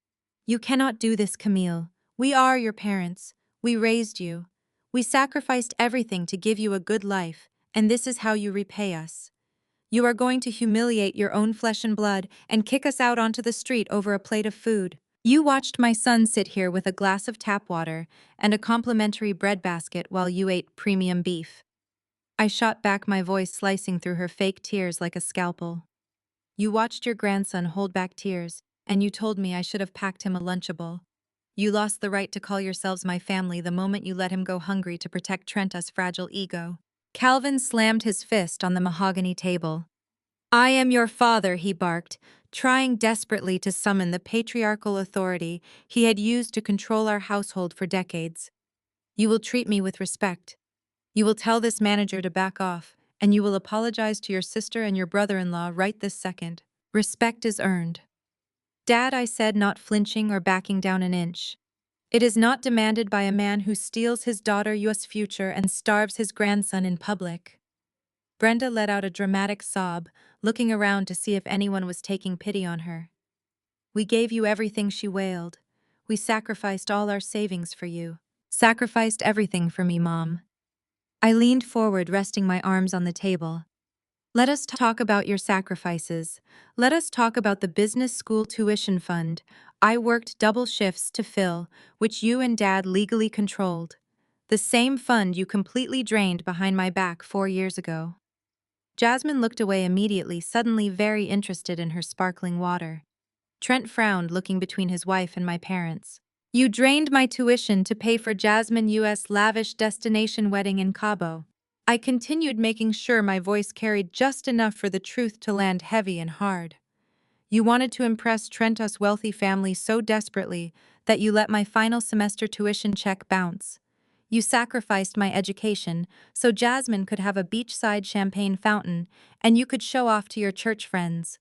"You cannot do this, Camille. We are your parents. We raised you. We sacrificed everything to give you a good life, and this is how you repay us. You are going to humiliate your own flesh and blood and kick us out onto the street over a plate of food. You watched my son sit here with a glass of tap water and a complimentary bread basket while you ate premium beef." I shot back, my voice slicing through her fake tears like a scalpel. "You watched your grandson hold back tears, and you told me I should have packed him a lunchable. You lost the right to call yourselves my family the moment you let him go hungry to protect Trenta's fragile ego." Calvin slammed his fist on the mahogany table. "I am your father," he barked, trying desperately to summon the patriarchal authority he had used to control our household for decades. "You will treat me with respect. You will tell this manager to back off, and you will apologize to your sister and your brother-in-law right this second. Respect is earned." "Dad," I said, not flinching or backing down an inch. It is not demanded by a man who steals his daughter's future and starves his grandson in public. Brenda let out a dramatic sob, looking around to see if anyone was taking pity on her. We gave you everything, she wailed. We sacrificed all our savings for you. Sacrificed everything for me, Mom. I leaned forward, resting my arms on the table. Let us talk about your sacrifices. Let us talk about the business school tuition fund I worked double shifts to fill, which you and Dad legally controlled. The same fund you completely drained behind my back 4 years ago. Jasmine looked away immediately, suddenly very interested in her sparkling water. Trent frowned, looking between his wife and my parents. You drained my tuition to pay for Jasmine's lavish destination wedding in Cabo. I continued, making sure my voice carried just enough for the truth to land heavy and hard. You wanted to impress Trent's wealthy family so desperately that you let my final semester tuition check bounce. You sacrificed my education so Jasmine could have a beachside champagne fountain and you could show off to your church friends.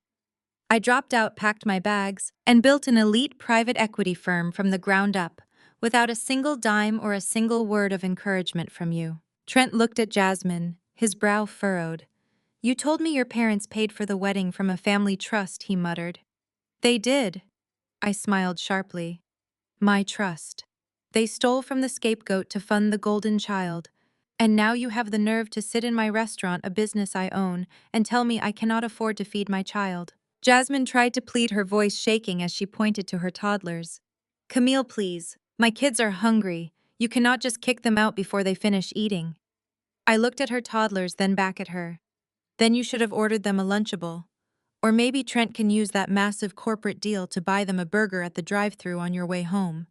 I dropped out, packed my bags, and built an elite private equity firm from the ground up, without a single dime or a single word of encouragement from you. Trent looked at Jasmine, his brow furrowed. You told me your parents paid for the wedding from a family trust, he muttered. They did. I smiled sharply. My trust. They stole from the scapegoat to fund the golden child. And now you have the nerve to sit in my restaurant, a business I own, and tell me I cannot afford to feed my child. Jasmine tried to plead, her voice shaking as she pointed to her toddlers. Camille, please. My kids are hungry. You cannot just kick them out before they finish eating. I looked at her toddlers, then back at her. Then you should have ordered them a Lunchable. Or maybe Trent can use that massive corporate deal to buy them a burger at the drive-thru on your way home.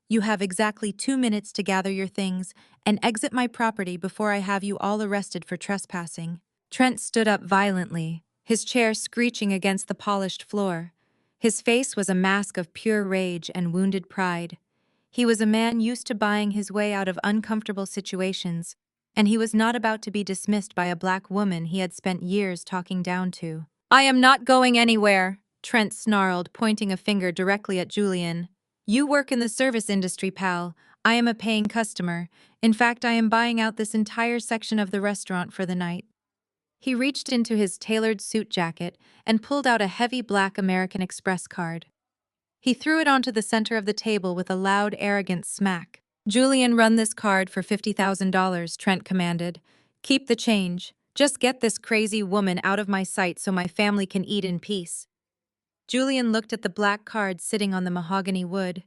You have exactly 2 minutes to gather your things and exit my property before I have you all arrested for trespassing. Trent stood up violently, his chair screeching against the polished floor. His face was a mask of pure rage and wounded pride. He was a man used to buying his way out of uncomfortable situations, and he was not about to be dismissed by a black woman he had spent years talking down to. I am not going anywhere, Trent snarled, pointing a finger directly at Julian. You work in the service industry, pal. I am a paying customer. In fact, I am buying out this entire section of the restaurant for the night. He reached into his tailored suit jacket and pulled out a heavy black American Express card. He threw it onto the center of the table with a loud, arrogant smack. Julian, run this card for $50,000, Trent commanded. Keep the change. Just get this crazy woman out of my sight so my family can eat in peace. Julian looked at the black card sitting on the mahogany wood.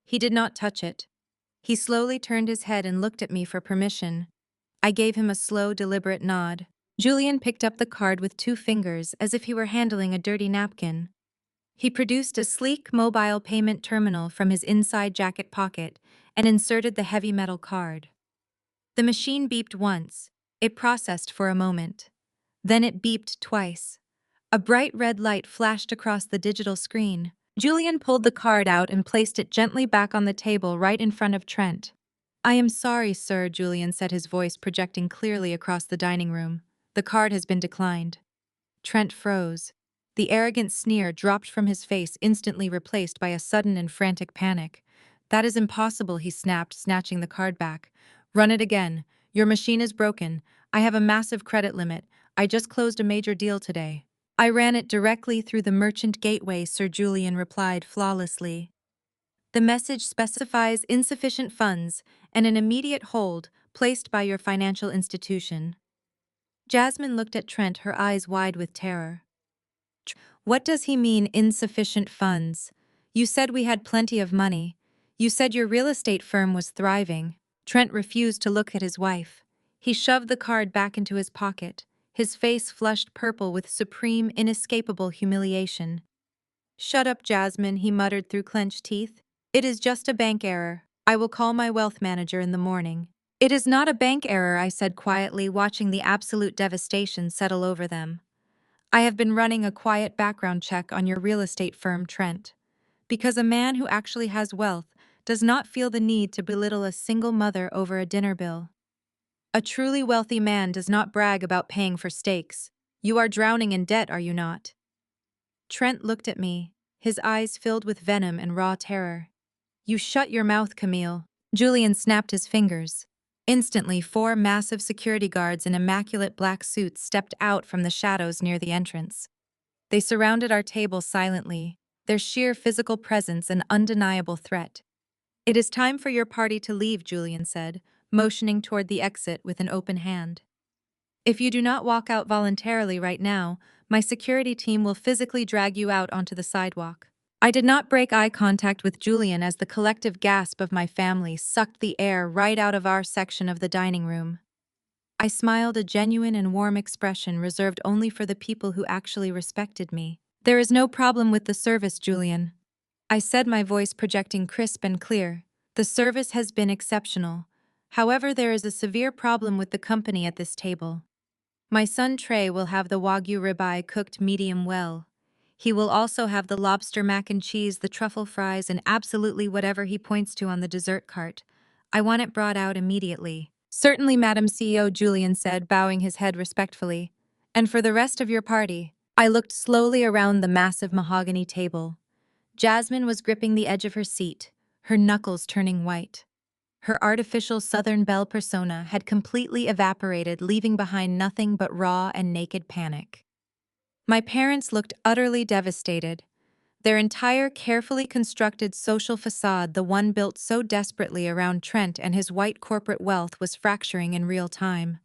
He did not touch it. He slowly turned his head and looked at me for permission. I gave him a slow, deliberate nod. Julian picked up the card with 2 fingers as if he were handling a dirty napkin. He produced a sleek mobile payment terminal from his inside jacket pocket and inserted the heavy metal card. The machine beeped once. It processed for a moment. Then it beeped twice. A bright red light flashed across the digital screen. Julian pulled the card out and placed it gently back on the table right in front of Trent. I am sorry, sir, Julian said, his voice projecting clearly across the dining room. The card has been declined. Trent froze. The arrogant sneer dropped from his face, instantly replaced by a sudden and frantic panic. That is impossible, he snapped, snatching the card back. Run it again. Your machine is broken. I have a massive credit limit. I just closed a major deal today. I ran it directly through the merchant gateway, Sir Julian replied flawlessly. The message specifies insufficient funds and an immediate hold placed by your financial institution. Jasmine looked at Trent, her eyes wide with terror. What does he mean, insufficient funds? You said we had plenty of money. You said your real estate firm was thriving. Trent refused to look at his wife. He shoved the card back into his pocket, his face flushed purple with supreme, inescapable humiliation. Shut up, Jasmine, he muttered through clenched teeth. It is just a bank error. I will call my wealth manager in the morning. It is not a bank error, I said quietly, watching the absolute devastation settle over them. I have been running a quiet background check on your real estate firm, Trent. Because a man who actually has wealth does not feel the need to belittle a single mother over a dinner bill. A truly wealthy man does not brag about paying for steaks. You are drowning in debt, are you not? Trent looked at me, his eyes filled with venom and raw terror. You shut your mouth, Camille. Julian snapped his fingers. Instantly, 4 massive security guards in immaculate black suits stepped out from the shadows near the entrance. They surrounded our table silently, their sheer physical presence an undeniable threat. "It is time for your party to leave," Julian said, motioning toward the exit with an open hand. "If you do not walk out voluntarily right now, my security team will physically drag you out onto the sidewalk." I did not break eye contact with Julian as the collective gasp of my family sucked the air right out of our section of the dining room. I smiled, a genuine and warm expression reserved only for the people who actually respected me. "There is no problem with the service, Julian," I said, my voice projecting crisp and clear. "The service has been exceptional. However, there is a severe problem with the company at this table. My son Trey will have the Wagyu ribeye cooked medium well. He will also have the lobster mac and cheese, the truffle fries, and absolutely whatever he points to on the dessert cart. I want it brought out immediately." "Certainly, Madam CEO," Julian said, bowing his head respectfully. "And for the rest of your party." I looked slowly around the massive mahogany table. Jasmine was gripping the edge of her seat, her knuckles turning white. Her artificial Southern Belle persona had completely evaporated, leaving behind nothing but raw and naked panic. My parents looked utterly devastated. Their entire carefully constructed social facade, the one built so desperately around Trent and his white corporate wealth, was fracturing in real time.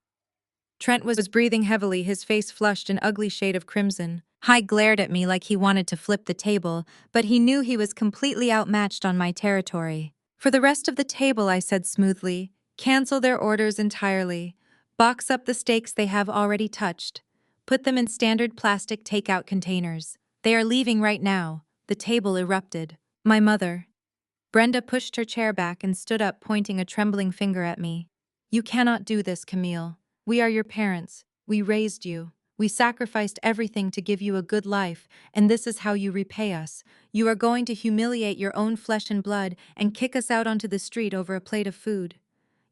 Trent was breathing heavily, his face flushed an ugly shade of crimson. He glared at me like he wanted to flip the table, but he knew he was completely outmatched on my territory. "For the rest of the table," I said smoothly, "cancel their orders entirely. Box up the steaks they have already touched. Put them in standard plastic takeout containers. They are leaving right now." The table erupted. "My mother." Brenda pushed her chair back and stood up, pointing a trembling finger at me. "You cannot do this, Camille. We are your parents. We raised you. We sacrificed everything to give you a good life, and this is how you repay us. You are going to humiliate your own flesh and blood and kick us out onto the street over a plate of food.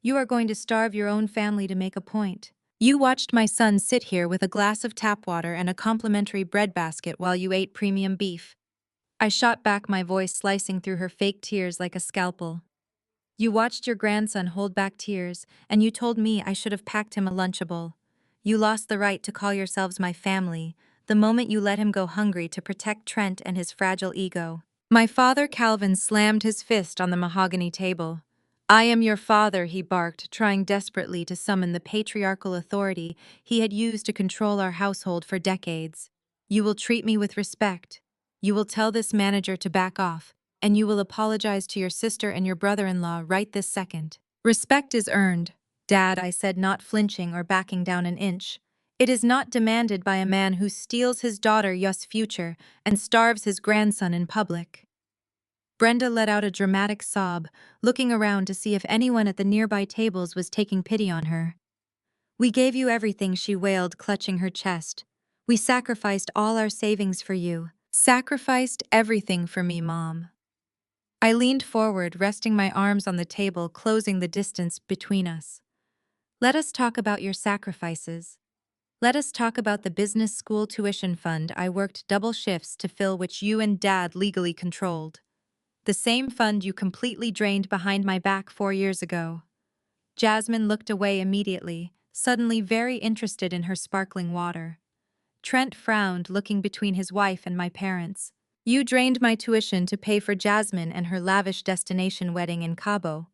You are going to starve your own family to make a point. You watched my son sit here with a glass of tap water and a complimentary bread basket while you ate premium beef." I shot back, my voice slicing through her fake tears like a scalpel. "You watched your grandson hold back tears, and you told me I should have packed him a Lunchable. You lost the right to call yourselves my family the moment you let him go hungry to protect Trent and his fragile ego." My father Calvin slammed his fist on the mahogany table. "I am your father," he barked, trying desperately to summon the patriarchal authority he had used to control our household for decades. "You will treat me with respect. You will tell this manager to back off, and you will apologize to your sister and your brother-in-law right this second." "Respect is earned, Dad," I said, not flinching or backing down an inch. "It is not demanded by a man who steals his daughter's future and starves his grandson in public." Brenda let out a dramatic sob, looking around to see if anyone at the nearby tables was taking pity on her. "We gave you everything," she wailed, clutching her chest. "We sacrificed all our savings for you." "Sacrificed everything for me, Mom." I leaned forward, resting my arms on the table, closing the distance between us. "Let us talk about your sacrifices. Let us talk about the business school tuition fund I worked double shifts to fill, which you and Dad legally controlled. The same fund you completely drained behind my back 4 years ago." Jasmine looked away immediately, suddenly very interested in her sparkling water. Trent frowned, looking between his wife and my parents. "You drained my tuition to pay for Jasmine and her lavish destination wedding in Cabo."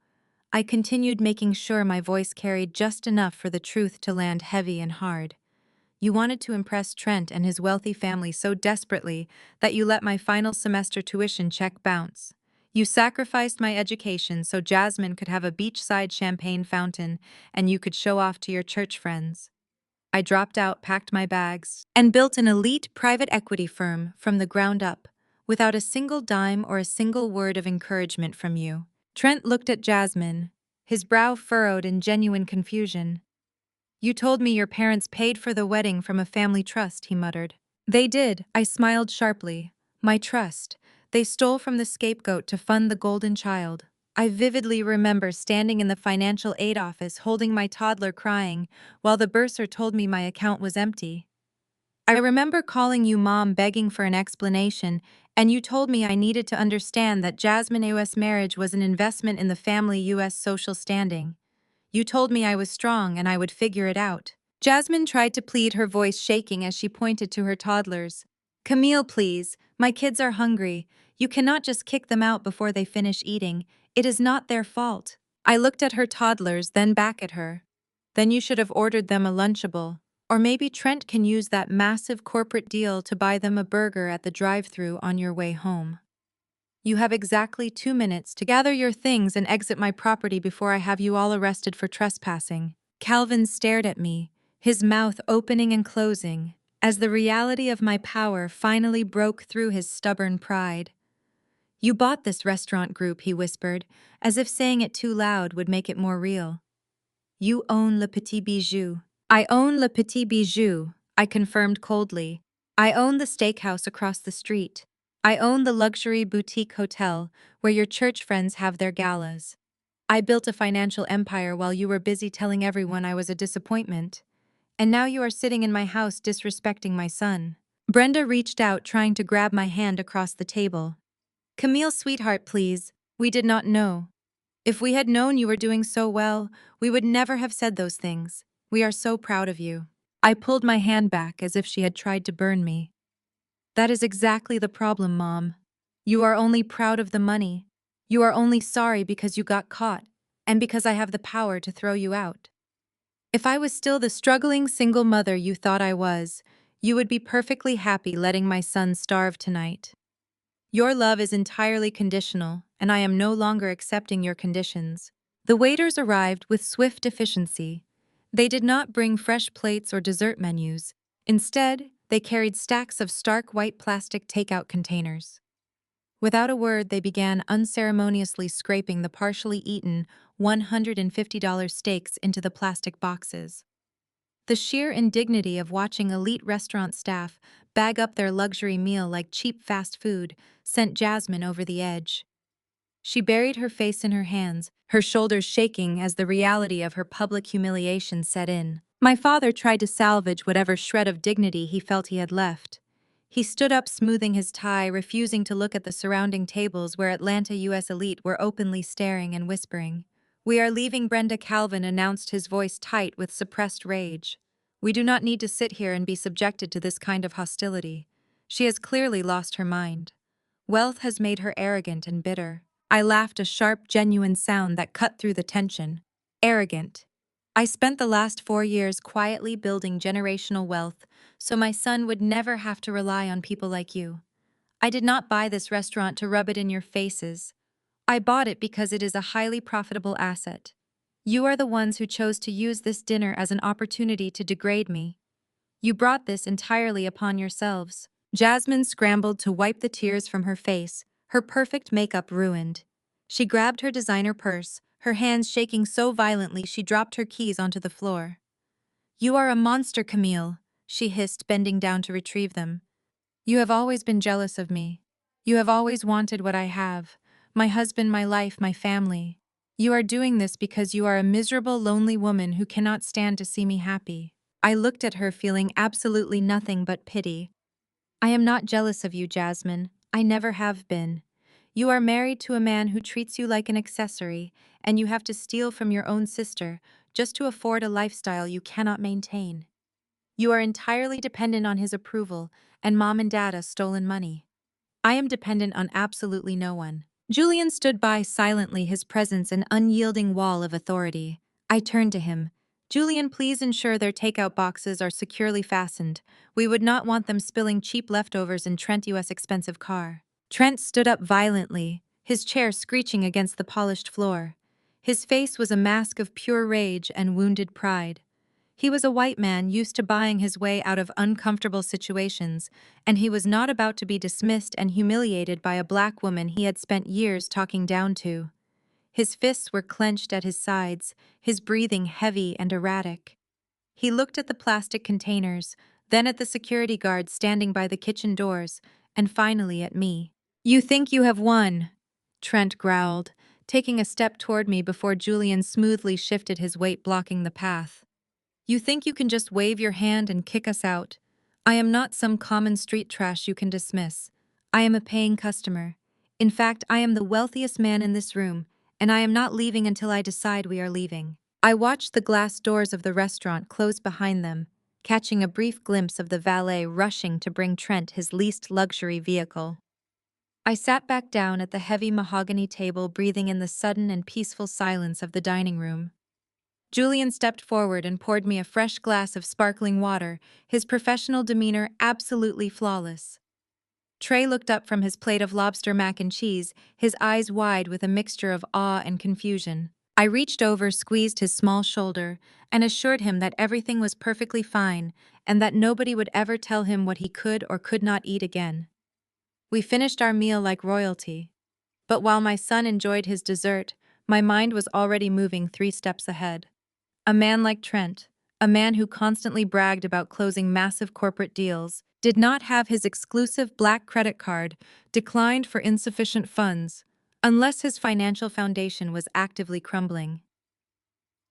I continued, making sure my voice carried just enough for the truth to land heavy and hard. "You wanted to impress Trent and his wealthy family so desperately that you let my final semester tuition check bounce. You sacrificed my education so Jasmine could have a beachside champagne fountain and you could show off to your church friends. I dropped out, packed my bags, and built an elite private equity firm from the ground up, without a single dime or a single word of encouragement from you." Trent looked at Jasmine, his brow furrowed in genuine confusion. "You told me your parents paid for the wedding from a family trust," he muttered. "They did," I smiled sharply. "My trust. They stole from the scapegoat to fund the golden child." I vividly remember standing in the financial aid office holding my toddler crying while the bursar told me my account was empty. I remember calling you Mom, begging for an explanation And you told me I needed to understand that Jasmine U.S. marriage was an investment in the family U.S. social standing. You told me I was strong and I would figure it out. Jasmine tried to plead, her voice shaking as she pointed to her toddlers. Camille, please. My kids are hungry. You cannot just kick them out before they finish eating. It is not their fault. I looked at her toddlers, then back at her. Then you should have ordered them a Lunchable. Or maybe Trent can use that massive corporate deal to buy them a burger at the drive-thru on your way home. You have exactly 2 minutes to gather your things and exit my property before I have you all arrested for trespassing. Calvin stared at me, his mouth opening and closing, as the reality of my power finally broke through his stubborn pride. You bought this restaurant group, he whispered, as if saying it too loud would make it more real. You own Le Petit Bijou. I own Le Petit Bijou, I confirmed coldly. I own the steakhouse across the street. I own the luxury boutique hotel where your church friends have their galas. I built a financial empire while you were busy telling everyone I was a disappointment. And now you are sitting in my house disrespecting my son. Brenda reached out, trying to grab my hand across the table. Camille, sweetheart, please. We did not know. If we had known you were doing so well, we would never have said those things. We are so proud of you. I pulled my hand back as if she had tried to burn me. That is exactly the problem, Mom. You are only proud of the money. You are only sorry because you got caught, and because I have the power to throw you out. If I was still the struggling single mother you thought I was, you would be perfectly happy letting my son starve tonight. Your love is entirely conditional, and I am no longer accepting your conditions. The waiters arrived with swift efficiency. They did not bring fresh plates or dessert menus. Instead, they carried stacks of stark white plastic takeout containers. Without a word, they began unceremoniously scraping the partially eaten $150 steaks into the plastic boxes. The sheer indignity of watching elite restaurant staff bag up their luxury meal like cheap fast food sent Jasmine over the edge. She buried her face in her hands, her shoulders shaking as the reality of her public humiliation set in. My father tried to salvage whatever shred of dignity he felt he had left. He stood up, smoothing his tie, refusing to look at the surrounding tables where Atlanta U.S. elite were openly staring and whispering. We are leaving, Brenda. Calvin announced, his voice tight with suppressed rage. We do not need to sit here and be subjected to this kind of hostility. She has clearly lost her mind. Wealth has made her arrogant and bitter. I laughed, a sharp, genuine sound that cut through the tension. Arrogant. I spent the last 4 years quietly building generational wealth so my son would never have to rely on people like you. I did not buy this restaurant to rub it in your faces. I bought it because it is a highly profitable asset. You are the ones who chose to use this dinner as an opportunity to degrade me. You brought this entirely upon yourselves. Jasmine scrambled to wipe the tears from her face, her perfect makeup ruined. She grabbed her designer purse, her hands shaking so violently she dropped her keys onto the floor. You are a monster, Camille, she hissed, bending down to retrieve them. You have always been jealous of me. You have always wanted what I have. My husband, my life, my family. You are doing this because you are a miserable, lonely woman who cannot stand to see me happy. I looked at her, feeling absolutely nothing but pity. I am not jealous of you, Jasmine. I never have been. You are married to a man who treats you like an accessory, and you have to steal from your own sister just to afford a lifestyle you cannot maintain. You are entirely dependent on his approval, and Mom and Dad stolen money. I am dependent on absolutely no one. Julian stood by silently, his presence an unyielding wall of authority. I turned to him. Julian, please ensure their takeout boxes are securely fastened. We would not want them spilling cheap leftovers in Trent U.S. expensive car. Trent stood up violently, his chair screeching against the polished floor. His face was a mask of pure rage and wounded pride. He was a white man used to buying his way out of uncomfortable situations, and he was not about to be dismissed and humiliated by a black woman he had spent years talking down to. His fists were clenched at his sides, his breathing heavy and erratic. He looked at the plastic containers, then at the security guard standing by the kitchen doors, and finally at me. You think you have won, Trent growled, taking a step toward me before Julian smoothly shifted his weight, blocking the path. You think you can just wave your hand and kick us out? I am not some common street trash you can dismiss. I am a paying customer. In fact, I am the wealthiest man in this room, and I am not leaving until I decide we are leaving. I watched the glass doors of the restaurant close behind them, catching a brief glimpse of the valet rushing to bring Trent his least luxury vehicle. I sat back down at the heavy mahogany table, breathing in the sudden and peaceful silence of the dining room. Julian stepped forward and poured me a fresh glass of sparkling water, his professional demeanor absolutely flawless. Trey looked up from his plate of lobster mac and cheese, his eyes wide with a mixture of awe and confusion. I reached over, squeezed his small shoulder, and assured him that everything was perfectly fine and that nobody would ever tell him what he could or could not eat again. We finished our meal like royalty. But while my son enjoyed his dessert, my mind was already moving 3 steps ahead. A man like Trent, a man who constantly bragged about closing massive corporate deals, did not have his exclusive black credit card declined for insufficient funds, unless his financial foundation was actively crumbling.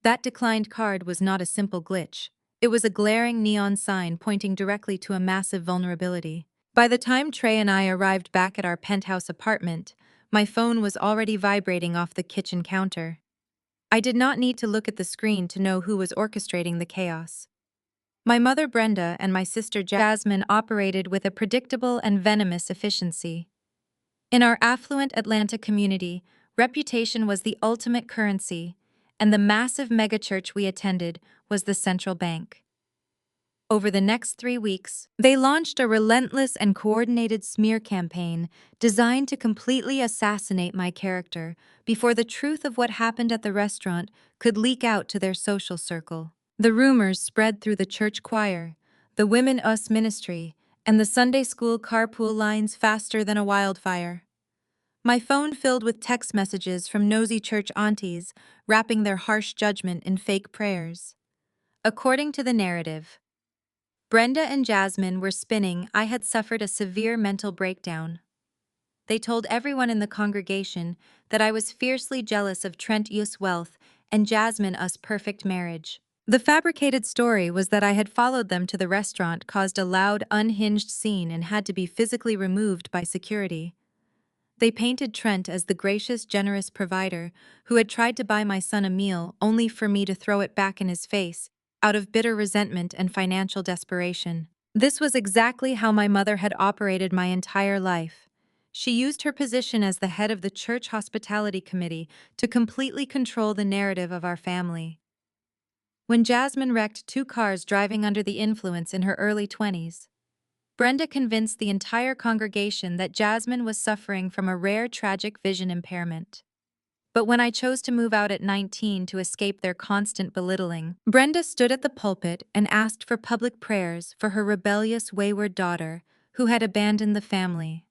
That declined card was not a simple glitch. It was a glaring neon sign pointing directly to a massive vulnerability. By the time Trey and I arrived back at our penthouse apartment, my phone was already vibrating off the kitchen counter. I did not need to look at the screen to know who was orchestrating the chaos. My mother Brenda and my sister Jasmine operated with a predictable and venomous efficiency. In our affluent Atlanta community, reputation was the ultimate currency, and the massive megachurch we attended was the central bank. Over the next 3 weeks, they launched a relentless and coordinated smear campaign designed to completely assassinate my character before the truth of what happened at the restaurant could leak out to their social circle. The rumors spread through the church choir, the Women Us ministry, and the Sunday school carpool lines faster than a wildfire. My phone filled with text messages from nosy church aunties wrapping their harsh judgment in fake prayers. According to the narrative, Brenda and Jasmine were spinning I had suffered a severe mental breakdown. They told everyone in the congregation that I was fiercely jealous of Trent Yu's wealth and Jasmine Us' perfect marriage. The fabricated story was that I had followed them to the restaurant, caused a loud, unhinged scene, and had to be physically removed by security. They painted Trent as the gracious, generous provider who had tried to buy my son a meal only for me to throw it back in his face, out of bitter resentment and financial desperation. This was exactly how my mother had operated my entire life. She used her position as the head of the church hospitality committee to completely control the narrative of our family. When Jasmine wrecked 2 cars driving under the influence in her early 20s, Brenda convinced the entire congregation that Jasmine was suffering from a rare tragic vision impairment. But when I chose to move out at 19 to escape their constant belittling, Brenda stood at the pulpit and asked for public prayers for her rebellious, wayward daughter who had abandoned the family.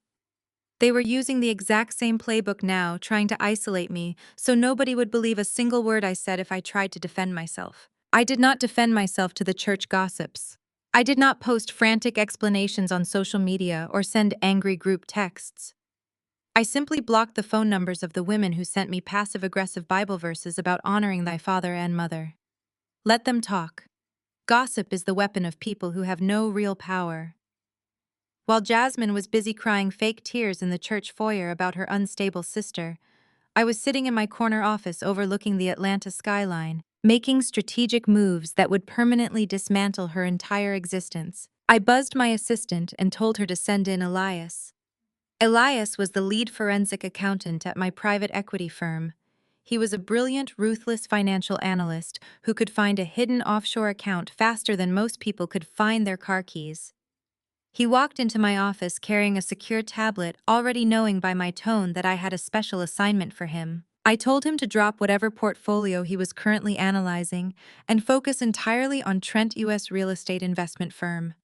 They were using the exact same playbook now, trying to isolate me so nobody would believe a single word I said if I tried to defend myself. I did not defend myself to the church gossips. I did not post frantic explanations on social media or send angry group texts. I simply blocked the phone numbers of the women who sent me passive-aggressive Bible verses about honoring thy father and mother. Let them talk. Gossip is the weapon of people who have no real power. While Jasmine was busy crying fake tears in the church foyer about her unstable sister, I was sitting in my corner office overlooking the Atlanta skyline, making strategic moves that would permanently dismantle her entire existence. I buzzed my assistant and told her to send in Elias. Elias was the lead forensic accountant at my private equity firm. He was a brilliant, ruthless financial analyst who could find a hidden offshore account faster than most people could find their car keys. He walked into my office carrying a secure tablet, already knowing by my tone that I had a special assignment for him. I told him to drop whatever portfolio he was currently analyzing and focus entirely on Trent U.S. real estate investment firm.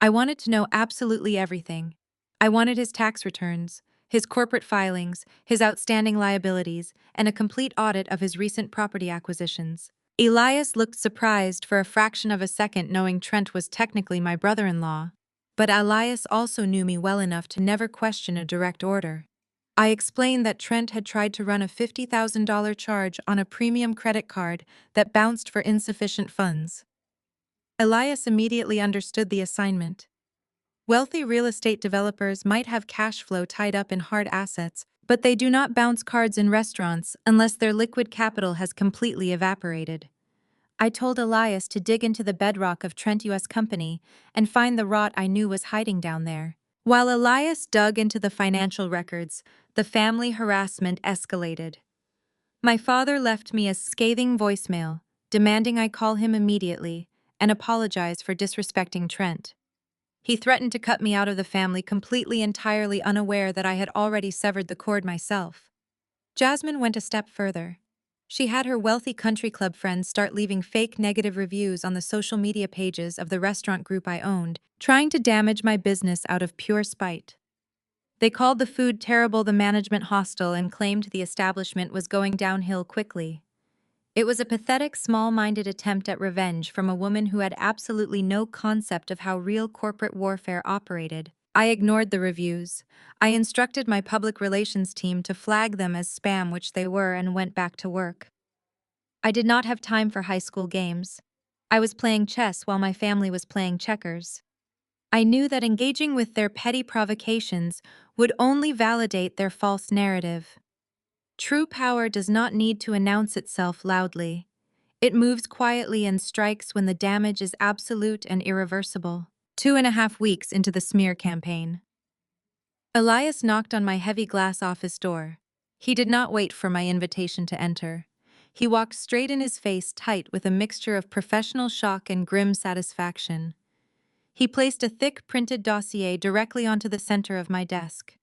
I wanted to know absolutely everything. I wanted his tax returns, his corporate filings, his outstanding liabilities, and a complete audit of his recent property acquisitions. Elias looked surprised for a fraction of a second, knowing Trent was technically my brother-in-law. But Elias also knew me well enough to never question a direct order. I explained that Trent had tried to run a $50,000 charge on a premium credit card that bounced for insufficient funds. Elias immediately understood the assignment. Wealthy real estate developers might have cash flow tied up in hard assets, but they do not bounce cards in restaurants unless their liquid capital has completely evaporated. I told Elias to dig into the bedrock of Trent U.S. Company and find the rot I knew was hiding down there. While Elias dug into the financial records, the family harassment escalated. My father left me a scathing voicemail, demanding I call him immediately and apologize for disrespecting Trent. He threatened to cut me out of the family completely entirely unaware that I had already severed the cord myself. Jasmine went a step further. She had her wealthy country club friends start leaving fake negative reviews on the social media pages of the restaurant group I owned, trying to damage my business out of pure spite. They called the food terrible, the management hostile, and claimed the establishment was going downhill quickly. It was a pathetic, small-minded attempt at revenge from a woman who had absolutely no concept of how real corporate warfare operated. I ignored the reviews. I instructed my public relations team to flag them as spam, which they were, and went back to work. I did not have time for high school games. I was playing chess while my family was playing checkers. I knew that engaging with their petty provocations would only validate their false narrative. True power does not need to announce itself loudly. It moves quietly and strikes when the damage is absolute and irreversible. 2.5 weeks into the smear campaign. Elias knocked on my heavy glass office door. He did not wait for my invitation to enter. He walked straight in, his face tight with a mixture of professional shock and grim satisfaction. He placed a thick printed dossier directly onto the center of my desk.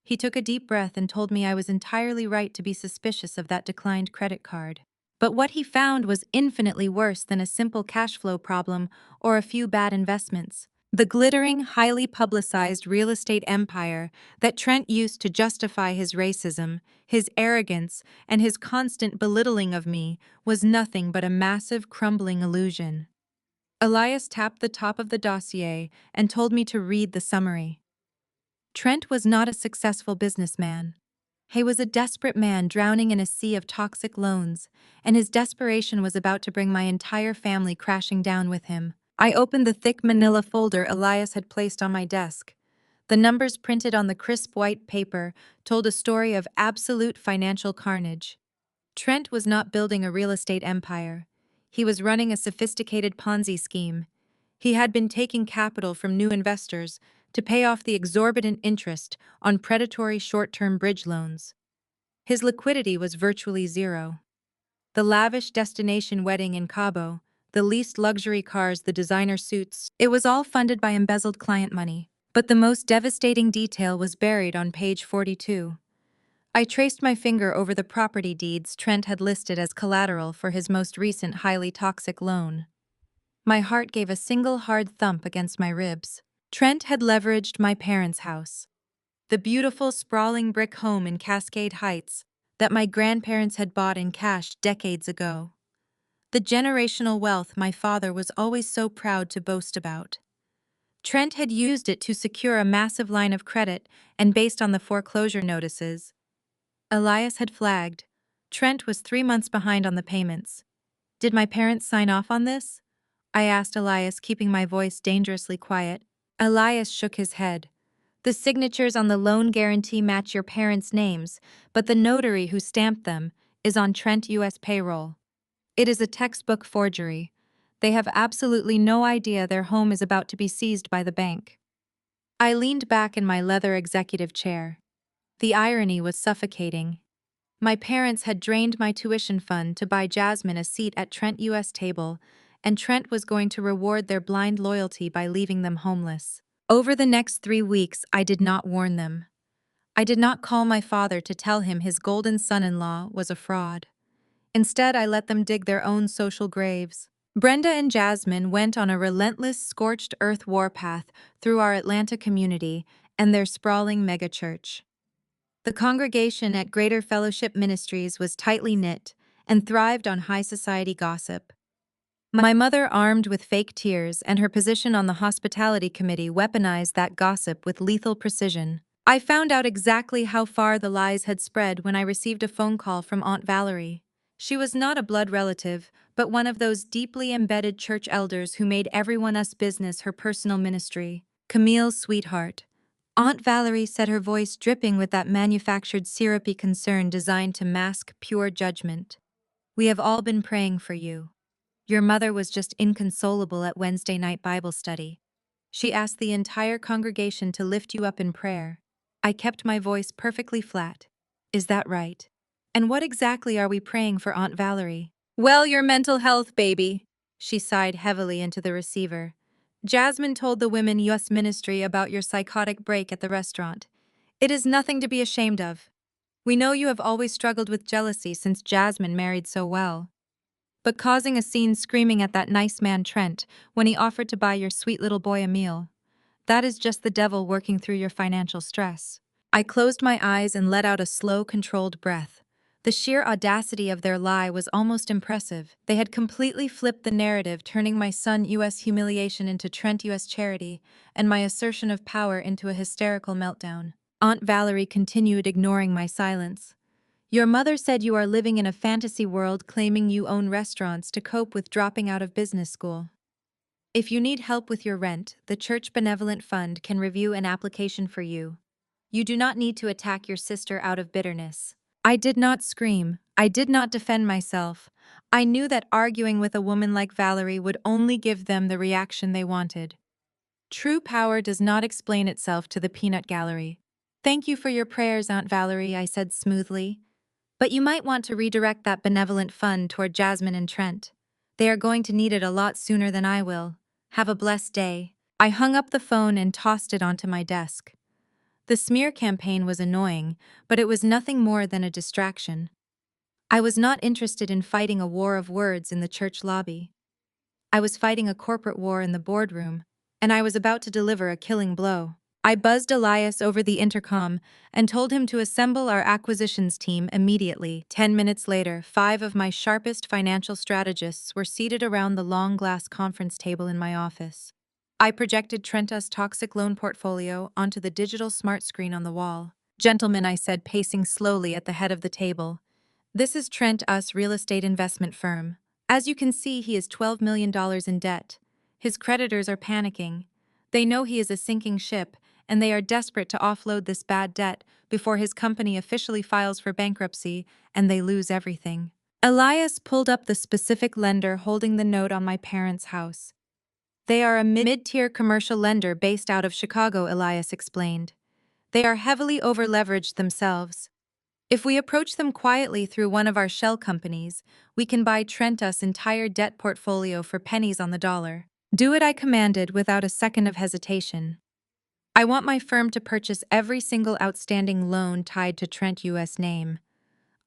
He took a deep breath and told me I was entirely right to be suspicious of that declined credit card. But what he found was infinitely worse than a simple cash flow problem or a few bad investments. The glittering, highly publicized real estate empire that Trent used to justify his racism, his arrogance, and his constant belittling of me was nothing but a massive, crumbling illusion. Elias tapped the top of the dossier and told me to read the summary. Trent was not a successful businessman. He was a desperate man drowning in a sea of toxic loans, and his desperation was about to bring my entire family crashing down with him. I opened the thick manila folder Elias had placed on my desk. The numbers printed on the crisp white paper told a story of absolute financial carnage. Trent was not building a real estate empire. He was running a sophisticated Ponzi scheme. He had been taking capital from new investors to pay off the exorbitant interest on predatory short-term bridge loans. His liquidity was virtually zero. The lavish destination wedding in Cabo, the leased luxury cars, the designer suits, it was all funded by embezzled client money. But the most devastating detail was buried on page 42. I traced my finger over the property deeds Trent had listed as collateral for his most recent highly toxic loan. My heart gave a single hard thump against my ribs. Trent had leveraged my parents' house, the beautiful sprawling brick home in Cascade Heights that my grandparents had bought in cash decades ago. The generational wealth my father was always so proud to boast about. Trent had used it to secure a massive line of credit, and based on the foreclosure notices Elias had flagged, Trent was 3 months behind on the payments. Did my parents sign off on this? I asked Elias, keeping my voice dangerously quiet. Elias shook his head. The signatures on the loan guarantee match your parents' names, but the notary who stamped them is on Trent U.S. payroll. It is a textbook forgery. They have absolutely no idea their home is about to be seized by the bank. I leaned back in my leather executive chair. The irony was suffocating. My parents had drained my tuition fund to buy Jasmine a seat at Trent U.S. table, and Trent was going to reward their blind loyalty by leaving them homeless. Over the next 3 weeks, I did not warn them. I did not call my father to tell him his golden son-in-law was a fraud. Instead, I let them dig their own social graves. Brenda and Jasmine went on a relentless scorched earth warpath through our Atlanta community and their sprawling megachurch. The congregation at Greater Fellowship Ministries was tightly knit and thrived on high society gossip. My mother, armed with fake tears, and her position on the hospitality committee weaponized that gossip with lethal precision. I found out exactly how far the lies had spread when I received a phone call from Aunt Valerie. She was not a blood relative, but one of those deeply embedded church elders who made everyone else's business her personal ministry. Camille's sweetheart. Aunt Valerie said, her voice dripping with that manufactured syrupy concern designed to mask pure judgment. We have all been praying for you. Your mother was just inconsolable at Wednesday night Bible study. She asked the entire congregation to lift you up in prayer. I kept my voice perfectly flat. Is that right? And what exactly are we praying for, Aunt Valerie? Well, your mental health, baby. She sighed heavily into the receiver. Jasmine told the Women US Ministry about your psychotic break at the restaurant. It is nothing to be ashamed of. We know you have always struggled with jealousy since Jasmine married so well. But causing a scene screaming at that nice man Trent when he offered to buy your sweet little boy a meal, that is just the devil working through your financial stress. I closed my eyes and let out a slow, controlled breath. The sheer audacity of their lie was almost impressive. They had completely flipped the narrative, turning my son US humiliation into Trent US charity, and my assertion of power into a hysterical meltdown. Aunt Valerie continued, ignoring my silence. Your mother said you are living in a fantasy world, claiming you own restaurants to cope with dropping out of business school. If you need help with your rent, the Church Benevolent Fund can review an application for you. You do not need to attack your sister out of bitterness. I did not scream. I did not defend myself. I knew that arguing with a woman like Valerie would only give them the reaction they wanted. True power does not explain itself to the peanut gallery. Thank you for your prayers, Aunt Valerie, I said smoothly. But you might want to redirect that benevolent fund toward Jasmine and Trent. They are going to need it a lot sooner than I will. Have a blessed day. I hung up the phone and tossed it onto my desk. The smear campaign was annoying, but it was nothing more than a distraction. I was not interested in fighting a war of words in the church lobby. I was fighting a corporate war in the boardroom, and I was about to deliver a killing blow. I buzzed Elias over the intercom and told him to assemble our acquisitions team immediately. 10 minutes later, 5 of my sharpest financial strategists were seated around the long glass conference table in my office. I projected Trenta's toxic loan portfolio onto the digital smart screen on the wall. Gentlemen, I said, pacing slowly at the head of the table. This is Trent Us Real Estate Investment Firm. As you can see, he is $12 million in debt. His creditors are panicking. They know he is a sinking ship, and they are desperate to offload this bad debt before his company officially files for bankruptcy and they lose everything. Elias pulled up the specific lender holding the note on my parents' house. They are a mid-tier commercial lender based out of Chicago, Elias explained. They are heavily over-leveraged themselves. If we approach them quietly through one of our shell companies, we can buy Trenta's entire debt portfolio for pennies on the dollar. Do it, I commanded without a second of hesitation. I want my firm to purchase every single outstanding loan tied to Trent US name.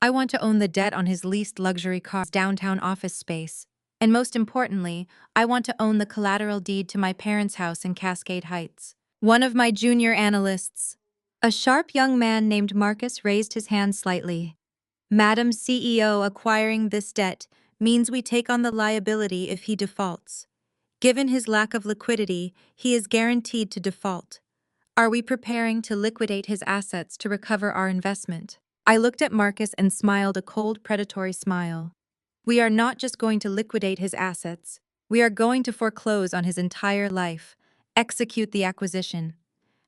I want to own the debt on his leased luxury car's downtown office space. And most importantly, I want to own the collateral deed to my parents' house in Cascade Heights. One of my junior analysts, a sharp young man named Marcus, raised his hand slightly. Madam CEO, acquiring this debt means we take on the liability if he defaults. Given his lack of liquidity, he is guaranteed to default. Are we preparing to liquidate his assets to recover our investment? I looked at Marcus and smiled a cold, predatory smile. We are not just going to liquidate his assets. We are going to foreclose on his entire life, execute the acquisition,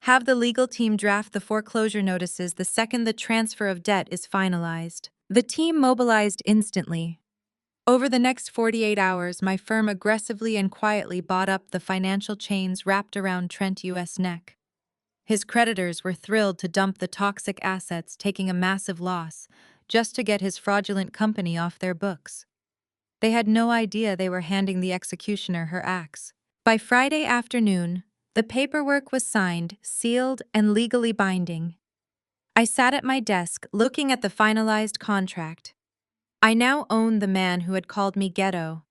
have the legal team draft the foreclosure notices the second the transfer of debt is finalized. The team mobilized instantly. Over the next 48 hours, my firm aggressively and quietly bought up the financial chains wrapped around Trent US' neck. His creditors were thrilled to dump the toxic assets, taking a massive loss, just to get his fraudulent company off their books. They had no idea they were handing the executioner her axe. By Friday afternoon, the paperwork was signed, sealed, and legally binding. I sat at my desk, looking at the finalized contract. I now owned the man who had called me ghetto.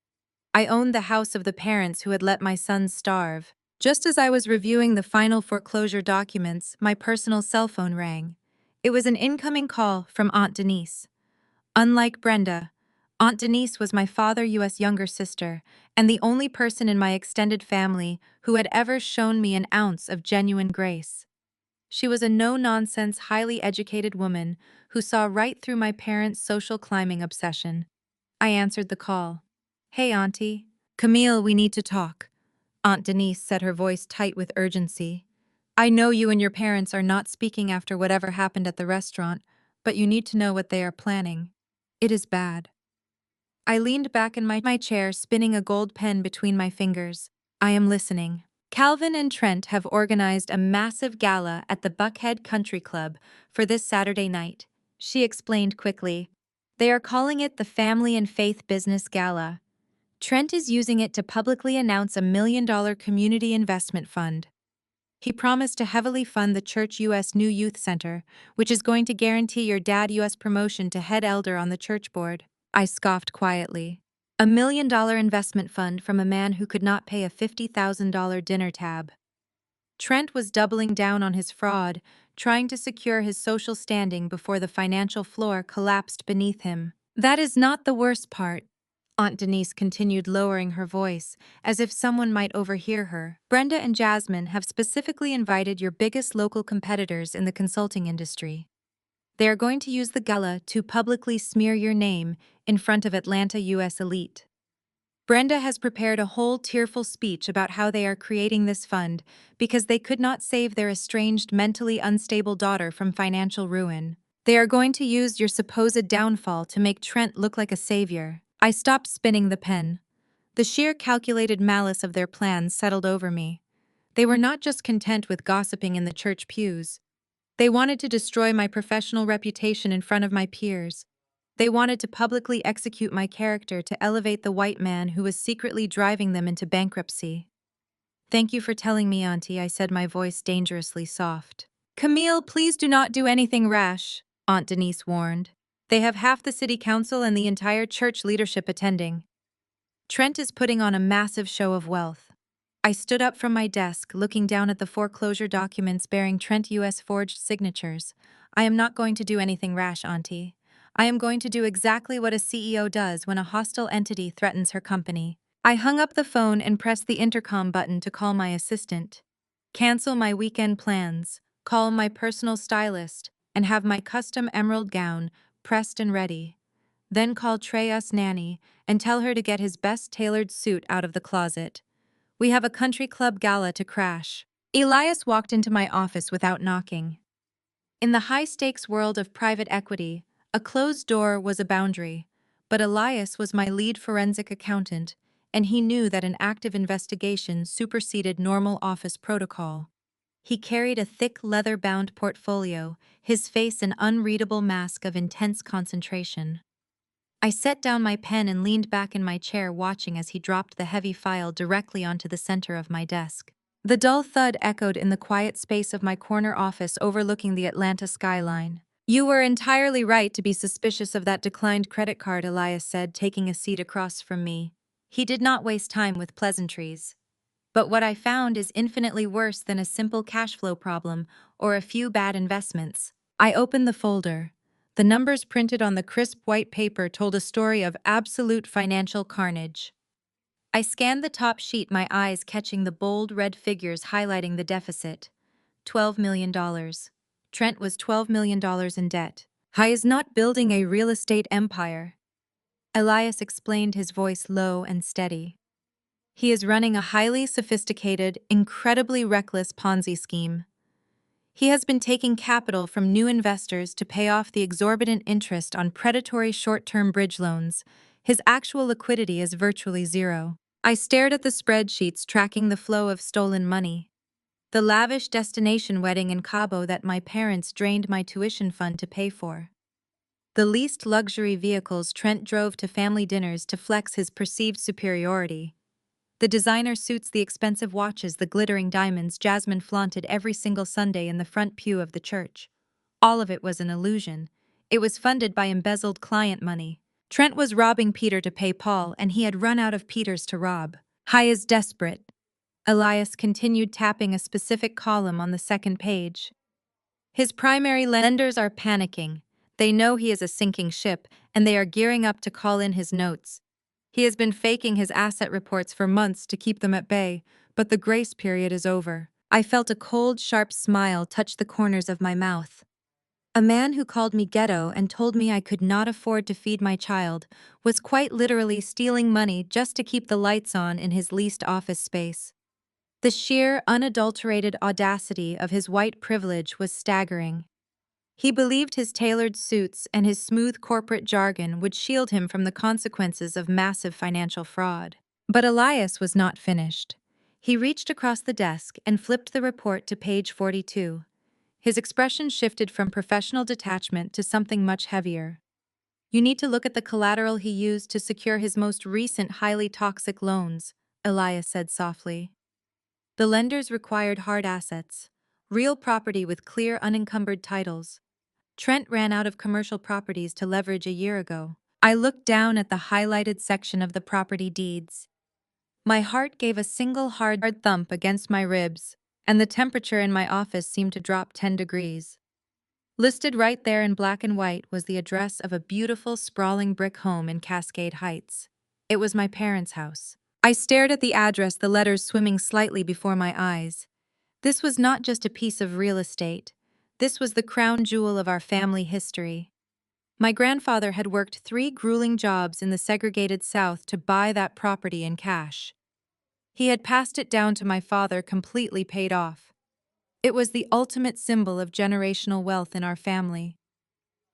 I owned the house of the parents who had let my sons starve. Just as I was reviewing the final foreclosure documents, my personal cell phone rang. It was an incoming call from Aunt Denise. Unlike Brenda, Aunt Denise was my father US younger sister, and the only person in my extended family who had ever shown me an ounce of genuine grace. She was a no-nonsense, highly educated woman who saw right through my parents' social climbing obsession. I answered the call. Hey, Auntie. Camille, we need to talk. Aunt Denise said, her voice tight with urgency. I know you and your parents are not speaking after whatever happened at the restaurant, but you need to know what they are planning. It is bad. I leaned back in my chair, spinning a gold pen between my fingers. I am listening. Calvin and Trent have organized a massive gala at the Buckhead Country Club for this Saturday night, she explained quickly. They are calling it the Family and Faith Business Gala. Trent is using it to publicly announce a $1 million community investment fund. He promised to heavily fund the church U.S. new youth center, which is going to guarantee your dad U.S. promotion to head elder on the church board. I scoffed quietly. $1 million investment fund from a man who could not pay a $50,000 dinner tab. Trent was doubling down on his fraud, trying to secure his social standing before the financial floor collapsed beneath him. That is not the worst part. Aunt Denise continued, lowering her voice, as if someone might overhear her. Brenda and Jasmine have specifically invited your biggest local competitors in the consulting industry. They are going to use the gala to publicly smear your name in front of Atlanta U.S. elite. Brenda has prepared a whole tearful speech about how they are creating this fund because they could not save their estranged, mentally unstable daughter from financial ruin. They are going to use your supposed downfall to make Trent look like a savior. I stopped spinning the pen. The sheer calculated malice of their plans settled over me. They were not just content with gossiping in the church pews. They wanted to destroy my professional reputation in front of my peers. They wanted to publicly execute my character to elevate the white man who was secretly driving them into bankruptcy. Thank you for telling me, Auntie, I said, my voice dangerously soft. Camille, please do not do anything rash, Aunt Denise warned. They have half the city council and the entire church leadership attending. Trent is putting on a massive show of wealth. I stood up from my desk, looking down at the foreclosure documents bearing Trent U.S. forged signatures. I am not going to do anything rash, Auntie. I am going to do exactly what a CEO does when a hostile entity threatens her company. I hung up the phone and pressed the intercom button to call my assistant. Cancel my weekend plans, call my personal stylist, and have my custom emerald gown pressed and ready. Then call Trey's nanny and tell her to get his best tailored suit out of the closet. We have a country club gala to crash. Elias walked into my office without knocking. In the high-stakes world of private equity, a closed door was a boundary, but Elias was my lead forensic accountant, and he knew that an active investigation superseded normal office protocol. He carried a thick leather-bound portfolio, his face an unreadable mask of intense concentration. I set down my pen and leaned back in my chair, watching as he dropped the heavy file directly onto the center of my desk. The dull thud echoed in the quiet space of my corner office overlooking the Atlanta skyline. You were entirely right to be suspicious of that declined credit card, Elias said, taking a seat across from me. He did not waste time with pleasantries. But what I found is infinitely worse than a simple cash flow problem or a few bad investments. I opened the folder. The numbers printed on the crisp white paper told a story of absolute financial carnage. I scanned the top sheet, my eyes catching the bold red figures highlighting the deficit. $12 million. Trent was $12 million in debt. He is not building a real estate empire. Elias explained, his voice low and steady. He is running a highly sophisticated, incredibly reckless Ponzi scheme. He has been taking capital from new investors to pay off the exorbitant interest on predatory short-term bridge loans. His actual liquidity is virtually zero. I stared at the spreadsheets tracking the flow of stolen money. The lavish destination wedding in Cabo that my parents drained my tuition fund to pay for. The leased luxury vehicles Trent drove to family dinners to flex his perceived superiority. The designer suits, the expensive watches, the glittering diamonds Jasmine flaunted every single Sunday in the front pew of the church. All of it was an illusion. It was funded by embezzled client money. Trent was robbing Peter to pay Paul, and he had run out of Peters to rob. He is desperate. Elias continued, tapping a specific column on the second page. His primary lenders are panicking. They know he is a sinking ship, and they are gearing up to call in his notes. He has been faking his asset reports for months to keep them at bay, but the grace period is over. I felt a cold, sharp smile touch the corners of my mouth. A man who called me ghetto and told me I could not afford to feed my child was quite literally stealing money just to keep the lights on in his leased office space. The sheer, unadulterated audacity of his white privilege was staggering. He believed his tailored suits and his smooth corporate jargon would shield him from the consequences of massive financial fraud. But Elias was not finished. He reached across the desk and flipped the report to page 42. His expression shifted from professional detachment to something much heavier. "You need to look at the collateral he used to secure his most recent highly toxic loans," Elias said softly. "The lenders required hard assets, real property with clear unencumbered titles. Trent ran out of commercial properties to leverage a year ago." I looked down at the highlighted section of the property deeds. My heart gave a single hard thump against my ribs, and the temperature in my office seemed to drop 10 degrees. Listed right there in black and white was the address of a beautiful, sprawling brick home in Cascade Heights. It was my parents' house. I stared at the address, the letters swimming slightly before my eyes. This was not just a piece of real estate. This was the crown jewel of our family history. My grandfather had worked 3 grueling jobs in the segregated South to buy that property in cash. He had passed it down to my father completely paid off. It was the ultimate symbol of generational wealth in our family.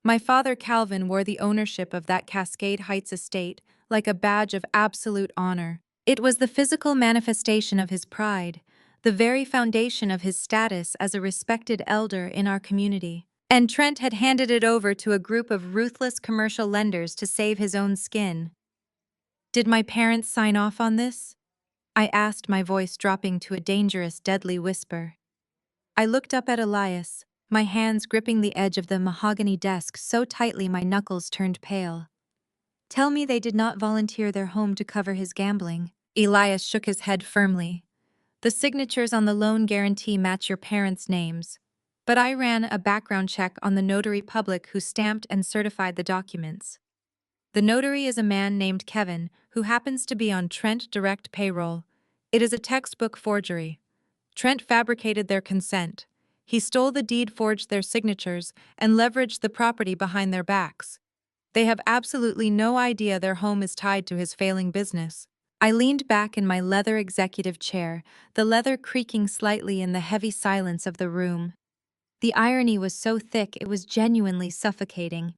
My father, Calvin, wore the ownership of that Cascade Heights estate like a badge of absolute honor. It was the physical manifestation of his pride, the very foundation of his status as a respected elder in our community. And Trent had handed it over to a group of ruthless commercial lenders to save his own skin. Did my parents sign off on this? I asked, my voice dropping to a dangerous, deadly whisper. I looked up at Elias, my hands gripping the edge of the mahogany desk so tightly my knuckles turned pale. "Tell me they did not volunteer their home to cover his gambling." Elias shook his head firmly. "The signatures on the loan guarantee match your parents' names. But I ran a background check on the notary public who stamped and certified the documents. The notary is a man named Kevin who happens to be on Trent Direct payroll. It is a textbook forgery. Trent fabricated their consent. He stole the deed, forged their signatures, and leveraged the property behind their backs. They have absolutely no idea their home is tied to his failing business." I leaned back in my leather executive chair, the leather creaking slightly in the heavy silence of the room. The irony was so thick it was genuinely suffocating.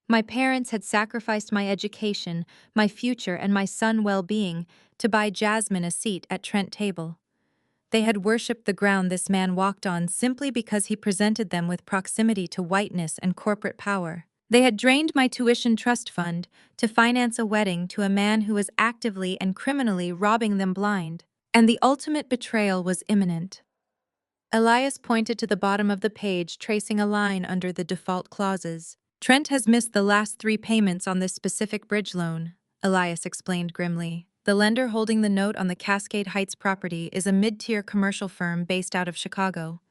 My parents had sacrificed my education, my future, and my son's well-being to buy Jasmine a seat at Trent's table. They had worshipped the ground this man walked on simply because he presented them with proximity to whiteness and corporate power. They had drained my tuition trust fund to finance a wedding to a man who was actively and criminally robbing them blind. And the ultimate betrayal was imminent. Elias pointed to the bottom of the page, tracing a line under the default clauses. "Trent has missed the last 3 payments on this specific bridge loan," Elias explained grimly. "The lender holding the note on the Cascade Heights property is a mid-tier commercial firm based out of Chicago.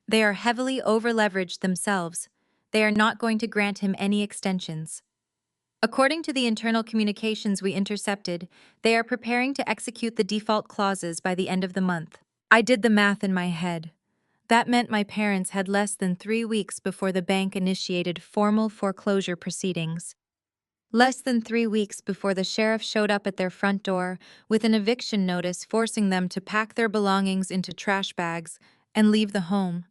They are heavily over-leveraged themselves. They are not going to grant him any extensions. According to the internal communications we intercepted, they are preparing to execute the default clauses by the end of the month." I did the math in my head. That meant my parents had less than 3 weeks before the bank initiated formal foreclosure proceedings. Less than 3 weeks before the sheriff showed up at their front door with an eviction notice forcing them to pack their belongings into trash bags and leave the home.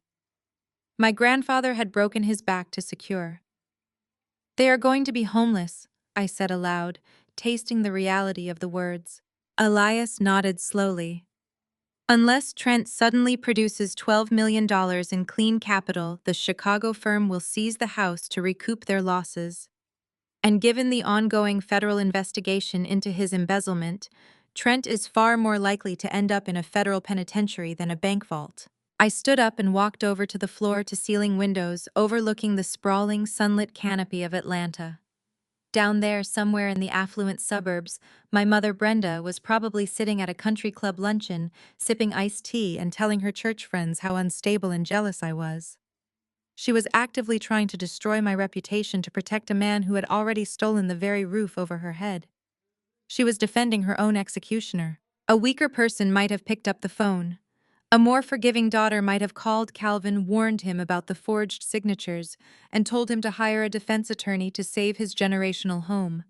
My grandfather had broken his back to secure. "They are going to be homeless," I said aloud, tasting the reality of the words. Elias nodded slowly. "Unless Trent suddenly produces $12 million in clean capital, the Chicago firm will seize the house to recoup their losses. And given the ongoing federal investigation into his embezzlement, Trent is far more likely to end up in a federal penitentiary than a bank vault." I stood up and walked over to the floor-to-ceiling windows overlooking the sprawling, sunlit canopy of Atlanta. Down there, somewhere in the affluent suburbs, my mother Brenda was probably sitting at a country club luncheon, sipping iced tea and telling her church friends how unstable and jealous I was. She was actively trying to destroy my reputation to protect a man who had already stolen the very roof over her head. She was defending her own executioner. A weaker person might have picked up the phone. A more forgiving daughter might have called Calvin, warned him about the forged signatures, and told him to hire a defense attorney to save his generational home.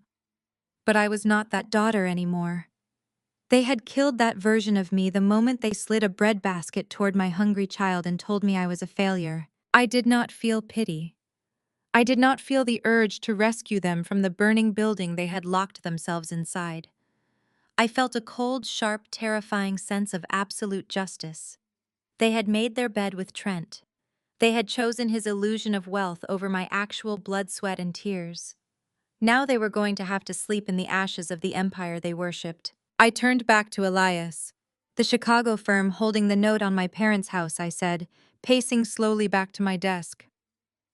But I was not that daughter anymore. They had killed that version of me the moment they slid a breadbasket toward my hungry child and told me I was a failure. I did not feel pity. I did not feel the urge to rescue them from the burning building they had locked themselves inside. I felt a cold, sharp, terrifying sense of absolute justice. They had made their bed with Trent. They had chosen his illusion of wealth over my actual blood, sweat, and tears. Now they were going to have to sleep in the ashes of the empire they worshipped. I turned back to Elias. The Chicago firm holding the note on my parents' house, I said, pacing slowly back to my desk.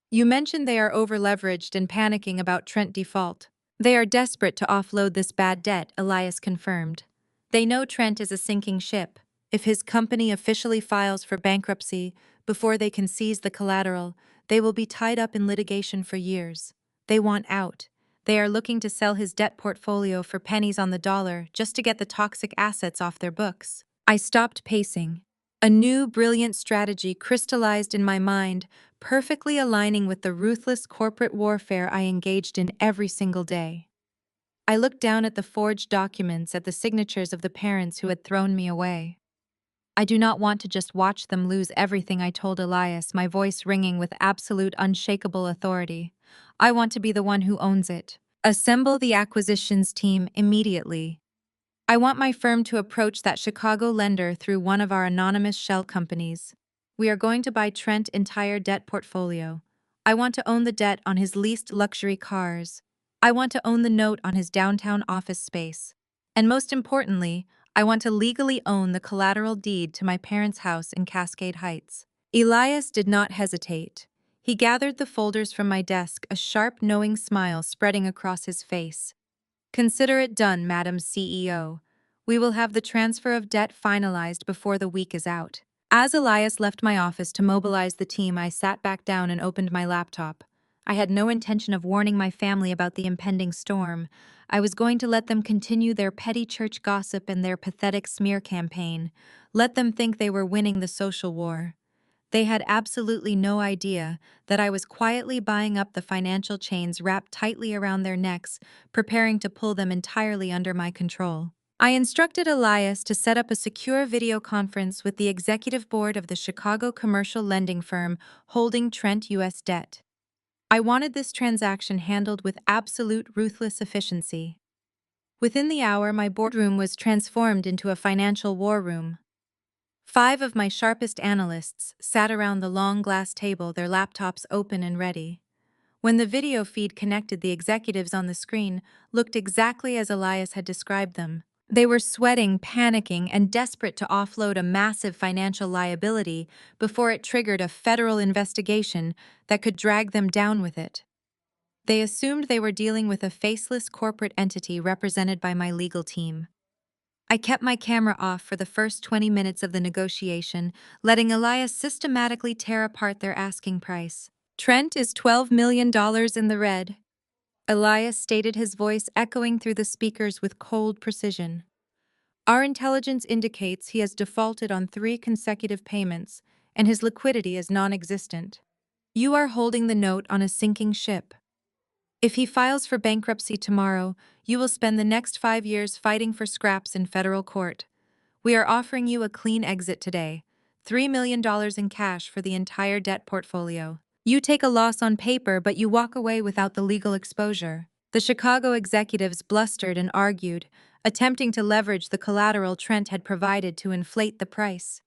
You mentioned they are over-leveraged and panicking about Trent default. They are desperate to offload this bad debt, Elias confirmed. They know Trent is a sinking ship. If his company officially files for bankruptcy before they can seize the collateral, they will be tied up in litigation for years. They want out. They are looking to sell his debt portfolio for pennies on the dollar just to get the toxic assets off their books. I stopped pacing. A new, brilliant strategy crystallized in my mind, perfectly aligning with the ruthless corporate warfare I engaged in every single day. I looked down at the forged documents, at the signatures of the parents who had thrown me away. I do not want to just watch them lose everything, I told Elias, my voice ringing with absolute, unshakable authority. I want to be the one who owns it. Assemble the acquisitions team immediately. I want my firm to approach that Chicago lender through one of our anonymous shell companies. We are going to buy Trent's entire debt portfolio. I want to own the debt on his leased luxury cars. I want to own the note on his downtown office space. And most importantly, I want to legally own the collateral deed to my parents' house in Cascade Heights. Elias did not hesitate. He gathered the folders from my desk, a sharp, knowing smile spreading across his face. Consider it done, Madam CEO. We will have the transfer of debt finalized before the week is out. As Elias left my office to mobilize the team, I sat back down and opened my laptop. I had no intention of warning my family about the impending storm. I was going to let them continue their petty church gossip and their pathetic smear campaign. Let them think they were winning the social war. They had absolutely no idea that I was quietly buying up the financial chains wrapped tightly around their necks, preparing to pull them entirely under my control. I instructed Elias to set up a secure video conference with the executive board of the Chicago commercial lending firm holding Trent U.S. debt. I wanted this transaction handled with absolute ruthless efficiency. Within the hour, my boardroom was transformed into a financial war room. 5 of my sharpest analysts sat around the long glass table, their laptops open and ready. When the video feed connected, the executives on the screen looked exactly as Elias had described them. They were sweating, panicking, and desperate to offload a massive financial liability before it triggered a federal investigation that could drag them down with it. They assumed they were dealing with a faceless corporate entity represented by my legal team. I kept my camera off for the first 20 minutes of the negotiation, letting Elias systematically tear apart their asking price. Trent is $12 million in the red. Elias stated, his voice echoing through the speakers with cold precision. Our intelligence indicates he has defaulted on 3 consecutive payments, and his liquidity is non-existent. You are holding the note on a sinking ship. If he files for bankruptcy tomorrow, you will spend the next 5 years fighting for scraps in federal court. We are offering you a clean exit today, $3 million in cash for the entire debt portfolio. You take a loss on paper, but you walk away without the legal exposure. The Chicago executives blustered and argued, attempting to leverage the collateral Trent had provided to inflate the price.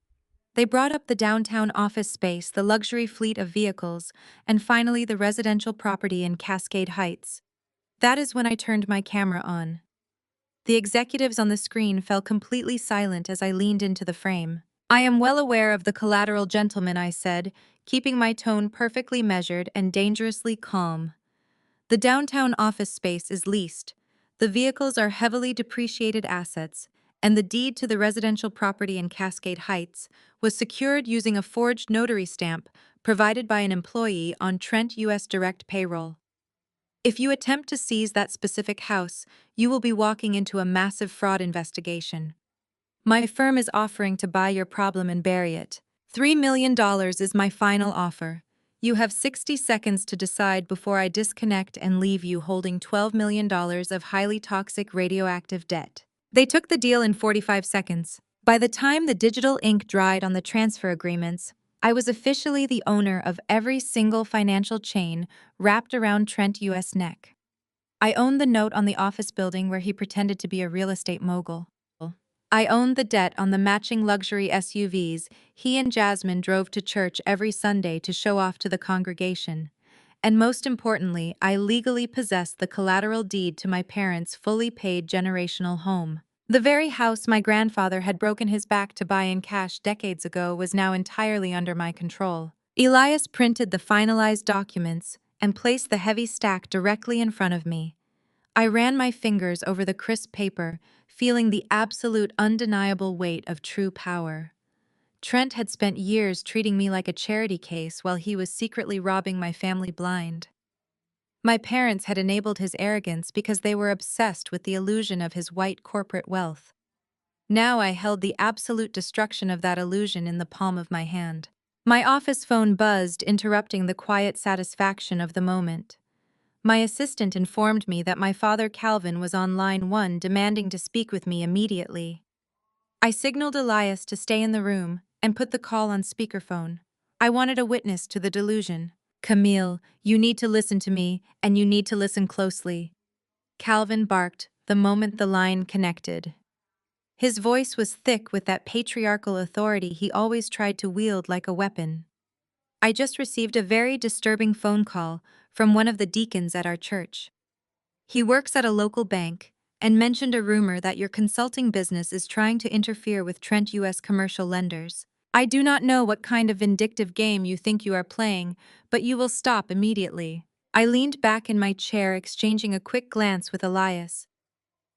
They brought up the downtown office space, the luxury fleet of vehicles, and finally the residential property in Cascade Heights. That is when I turned my camera on. The executives on the screen fell completely silent as I leaned into the frame. I am well aware of the collateral, gentlemen, I said, keeping my tone perfectly measured and dangerously calm. The downtown office space is leased. The vehicles are heavily depreciated assets, and the deed to the residential property in Cascade Heights was secured using a forged notary stamp provided by an employee on Trent U.S. Direct payroll. If you attempt to seize that specific house, you will be walking into a massive fraud investigation. My firm is offering to buy your problem and bury it. $3 million is my final offer. You have 60 seconds to decide before I disconnect and leave you holding $12 million of highly toxic radioactive debt. They took the deal in 45 seconds. By the time the digital ink dried on the transfer agreements, I was officially the owner of every single financial chain wrapped around Trent U.S. neck. I owned the note on the office building where he pretended to be a real estate mogul. I owned the debt on the matching luxury SUVs he and Jasmine drove to church every Sunday to show off to the congregation. And most importantly, I legally possessed the collateral deed to my parents' fully paid generational home. The very house my grandfather had broken his back to buy in cash decades ago was now entirely under my control. Elias printed the finalized documents and placed the heavy stack directly in front of me. I ran my fingers over the crisp paper, feeling the absolute undeniable weight of true power. Trent had spent years treating me like a charity case while he was secretly robbing my family blind. My parents had enabled his arrogance because they were obsessed with the illusion of his white corporate wealth. Now I held the absolute destruction of that illusion in the palm of my hand. My office phone buzzed, interrupting the quiet satisfaction of the moment. My assistant informed me that my father Calvin was on line 1 demanding to speak with me immediately. I signaled Elias to stay in the room and put the call on speakerphone. I wanted a witness to the delusion. "Camille, you need to listen to me, and you need to listen closely," Calvin barked the moment the line connected. His voice was thick with that patriarchal authority he always tried to wield like a weapon. "I just received a very disturbing phone call from one of the deacons at our church. He works at a local bank and mentioned a rumor that your consulting business is trying to interfere with Trent U.S. commercial lenders. I do not know what kind of vindictive game you think you are playing, but you will stop immediately." I leaned back in my chair, exchanging a quick glance with Elias.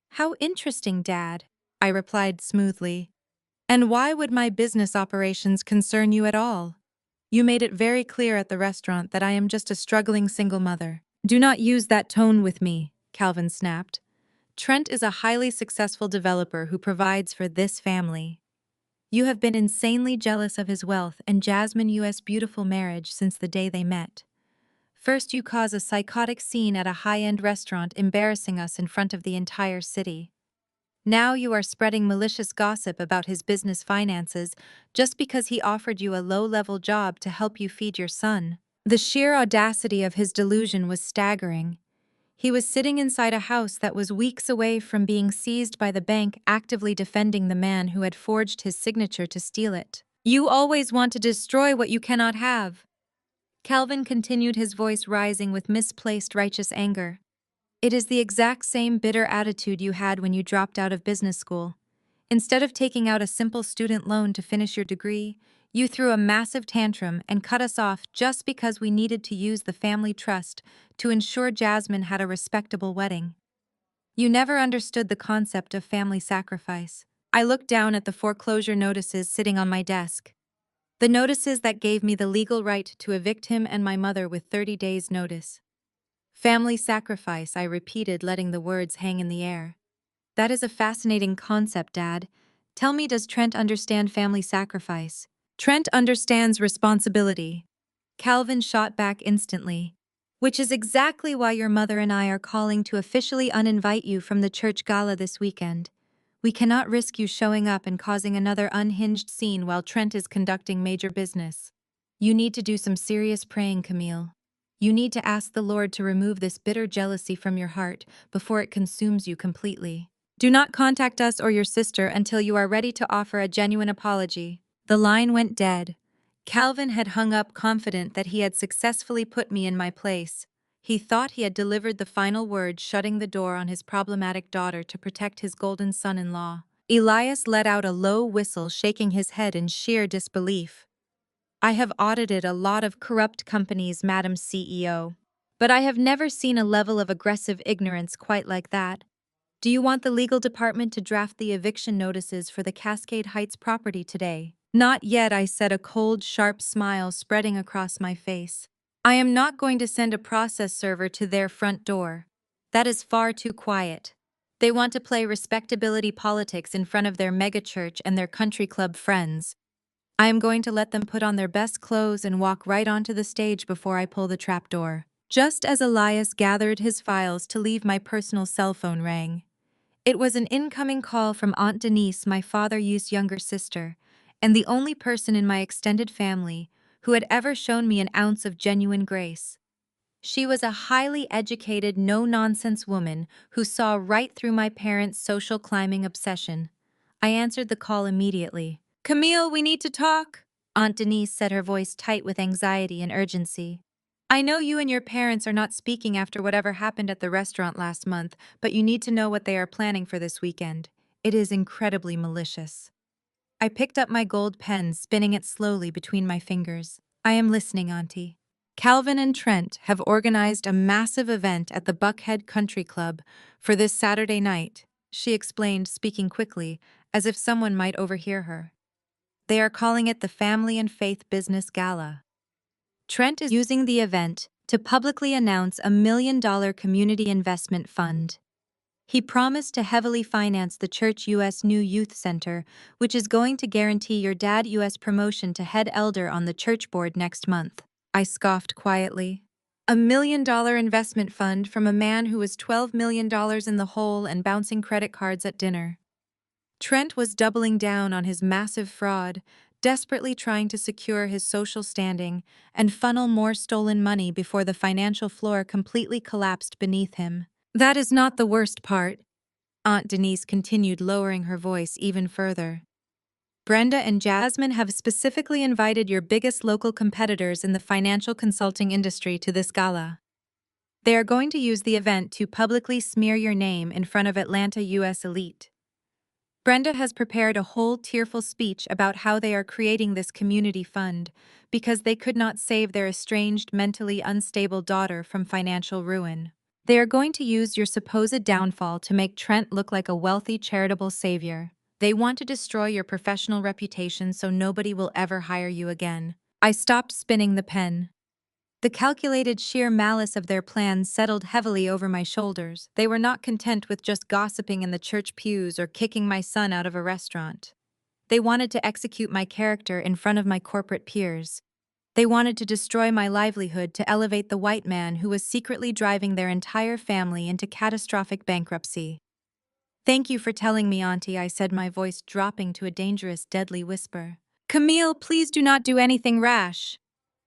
"How interesting, Dad," I replied smoothly. "And why would my business operations concern you at all? You made it very clear at the restaurant that I am just a struggling single mother." "Do not use that tone with me," Calvin snapped. "Trent is a highly successful developer who provides for this family. You have been insanely jealous of his wealth and Jasmine U.S. beautiful marriage since the day they met. First, you cause a psychotic scene at a high-end restaurant, embarrassing us in front of the entire city. Now you are spreading malicious gossip about his business finances just because he offered you a low-level job to help you feed your son." The sheer audacity of his delusion was staggering. He was sitting inside a house that was weeks away from being seized by the bank, actively defending the man who had forged his signature to steal it. "You always want to destroy what you cannot have," Calvin continued, his voice rising with misplaced righteous anger. "It is the exact same bitter attitude you had when you dropped out of business school. Instead of taking out a simple student loan to finish your degree, you threw a massive tantrum and cut us off just because we needed to use the family trust to ensure Jasmine had a respectable wedding. You never understood the concept of family sacrifice." I looked down at the foreclosure notices sitting on my desk. The notices that gave me the legal right to evict him and my mother with 30 days' notice. "Family sacrifice," I repeated, letting the words hang in the air. "That is a fascinating concept, Dad. Tell me, does Trent understand family sacrifice?" "Trent understands responsibility," Calvin shot back instantly. "Which is exactly why your mother and I are calling to officially uninvite you from the church gala this weekend. We cannot risk you showing up and causing another unhinged scene while Trent is conducting major business. You need to do some serious praying, Camille. You need to ask the Lord to remove this bitter jealousy from your heart before it consumes you completely. Do not contact us or your sister until you are ready to offer a genuine apology." The line went dead. Calvin had hung up, confident that he had successfully put me in my place. He thought he had delivered the final word, shutting the door on his problematic daughter to protect his golden son-in-law. Elias let out a low whistle, shaking his head in sheer disbelief. "I have audited a lot of corrupt companies, Madam CEO. But I have never seen a level of aggressive ignorance quite like that. Do you want the legal department to draft the eviction notices for the Cascade Heights property today?" "Not yet," I said, a cold, sharp smile spreading across my face. "I am not going to send a process server to their front door. That is far too quiet. They want to play respectability politics in front of their megachurch and their country club friends. I am going to let them put on their best clothes and walk right onto the stage before I pull the trapdoor." Just as Elias gathered his files to leave, my personal cell phone rang. It was an incoming call from Aunt Denise, my father's younger sister, and the only person in my extended family who had ever shown me an ounce of genuine grace. She was a highly educated, no-nonsense woman who saw right through my parents' social climbing obsession. I answered the call immediately. "Camille, we need to talk," Aunt Denise said, her voice tight with anxiety and urgency. "I know you and your parents are not speaking after whatever happened at the restaurant last month, but you need to know what they are planning for this weekend. It is incredibly malicious." I picked up my gold pen, spinning it slowly between my fingers. "I am listening, Auntie." "Calvin and Trent have organized a massive event at the Buckhead Country Club for this Saturday night," she explained, speaking quickly, as if someone might overhear her. "They are calling it the Family and Faith Business Gala. Trent is using the event to publicly announce a $1 million community investment fund. He promised to heavily finance the church U.S. new youth center, which is going to guarantee your dad U.S. promotion to head elder on the church board next month." I scoffed quietly. $1 million investment fund from a man who was $12 million in the hole and bouncing credit cards at dinner. Trent was doubling down on his massive fraud, desperately trying to secure his social standing and funnel more stolen money before the financial floor completely collapsed beneath him. "That is not the worst part," Aunt Denise continued, lowering her voice even further. "Brenda and Jasmine have specifically invited your biggest local competitors in the financial consulting industry to this gala. They are going to use the event to publicly smear your name in front of Atlanta U.S. elite. Brenda has prepared a whole tearful speech about how they are creating this community fund because they could not save their estranged, mentally unstable daughter from financial ruin. They are going to use your supposed downfall to make Trent look like a wealthy, charitable savior. They want to destroy your professional reputation so nobody will ever hire you again." I stopped spinning the pen. The calculated sheer malice of their plans settled heavily over my shoulders. They were not content with just gossiping in the church pews or kicking my son out of a restaurant. They wanted to execute my character in front of my corporate peers. They wanted to destroy my livelihood to elevate the white man who was secretly driving their entire family into catastrophic bankruptcy. "Thank you for telling me, Auntie," I said, my voice dropping to a dangerous, deadly whisper. "Camille, please do not do anything rash,"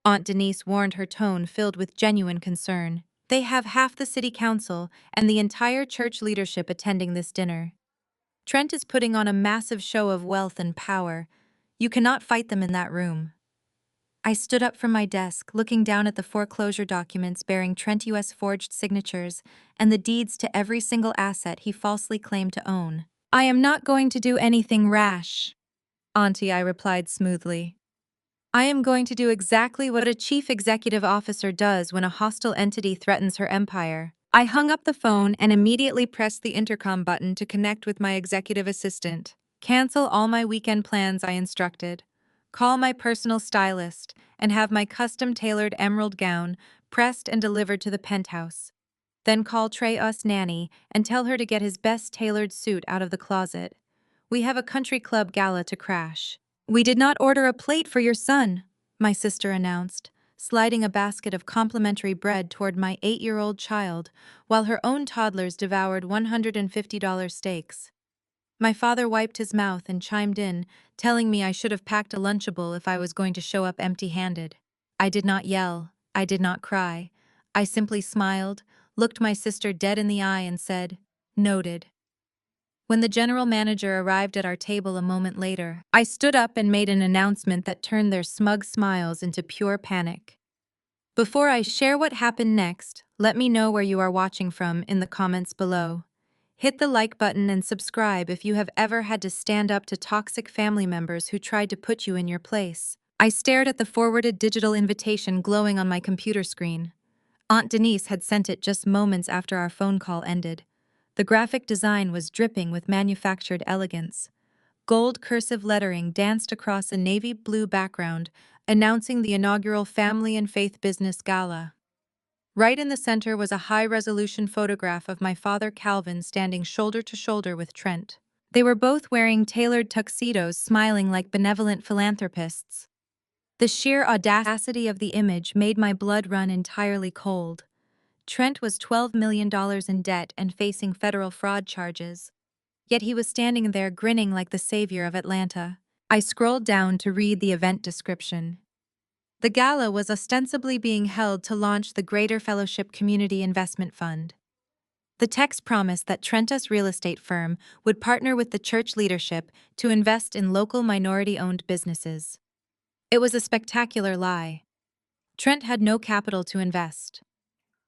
Aunt Denise warned, her tone filled with genuine concern. "They have half the city council and the entire church leadership attending this dinner. Trent is putting on a massive show of wealth and power. You cannot fight them in that room." I stood up from my desk, looking down at the foreclosure documents bearing Trent U.S. forged signatures and the deeds to every single asset he falsely claimed to own. "I am not going to do anything rash, Auntie," I replied smoothly. "I am going to do exactly what a chief executive officer does when a hostile entity threatens her empire." I hung up the phone and immediately pressed the intercom button to connect with my executive assistant. "Cancel all my weekend plans," I instructed. "Call my personal stylist and have my custom-tailored emerald gown pressed and delivered to the penthouse. Then call Trey Us nanny and tell her to get his best tailored suit out of the closet. We have a country club gala to crash." "We did not order a plate for your son," my sister announced, sliding a basket of complimentary bread toward my 8-year-old child, while her own toddlers devoured $150 steaks. My father wiped his mouth and chimed in, telling me I should have packed a lunchable if I was going to show up empty-handed. I did not yell. I did not cry. I simply smiled, looked my sister dead in the eye, and said, "Noted." When the general manager arrived at our table a moment later, I stood up and made an announcement that turned their smug smiles into pure panic. Before I share what happened next, let me know where you are watching from in the comments below. Hit the like button and subscribe if you have ever had to stand up to toxic family members who tried to put you in your place. I stared at the forwarded digital invitation glowing on my computer screen. Aunt Denise had sent it just moments after our phone call ended. The graphic design was dripping with manufactured elegance. Gold cursive lettering danced across a navy blue background, announcing the inaugural Family and Faith Business Gala. Right in the center was a high-resolution photograph of my father Calvin standing shoulder to shoulder with Trent. They were both wearing tailored tuxedos, smiling like benevolent philanthropists. The sheer audacity of the image made my blood run entirely cold. Trent was $12 million in debt and facing federal fraud charges. yet he was standing there grinning like the savior of Atlanta. I scrolled down to read the event description. The gala was ostensibly being held to launch the Greater Fellowship Community Investment Fund. The text promised that Trenta's real estate firm would partner with the church leadership to invest in local minority-owned businesses. It was a spectacular lie. Trent had no capital to invest.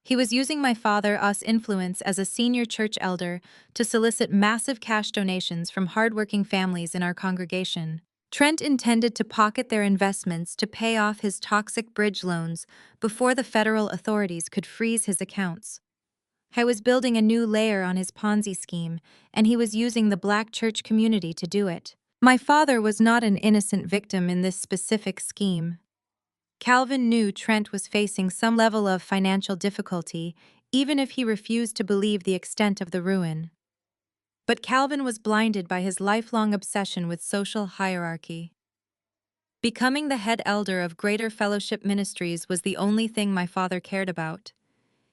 He was using my father's influence as a senior church elder to solicit massive cash donations from hardworking families in our congregation. Trent intended to pocket their investments to pay off his toxic bridge loans before the federal authorities could freeze his accounts. I was building a new layer on his Ponzi scheme, and he was using the black church community to do it. My father was not an innocent victim in this specific scheme. Calvin knew Trent was facing some level of financial difficulty, even if he refused to believe the extent of the ruin. But Calvin was blinded by his lifelong obsession with social hierarchy. Becoming the head elder of Greater Fellowship Ministries was the only thing my father cared about.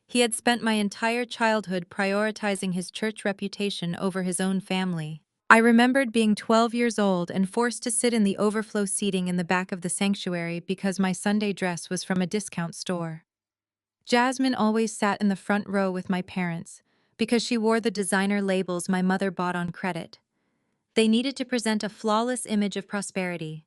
He had spent my entire childhood prioritizing his church reputation over his own family. I remembered being 12 years old and forced to sit in the overflow seating in the back of the sanctuary because my Sunday dress was from a discount store. Jasmine always sat in the front row with my parents because she wore the designer labels my mother bought on credit. They needed to present a flawless image of prosperity.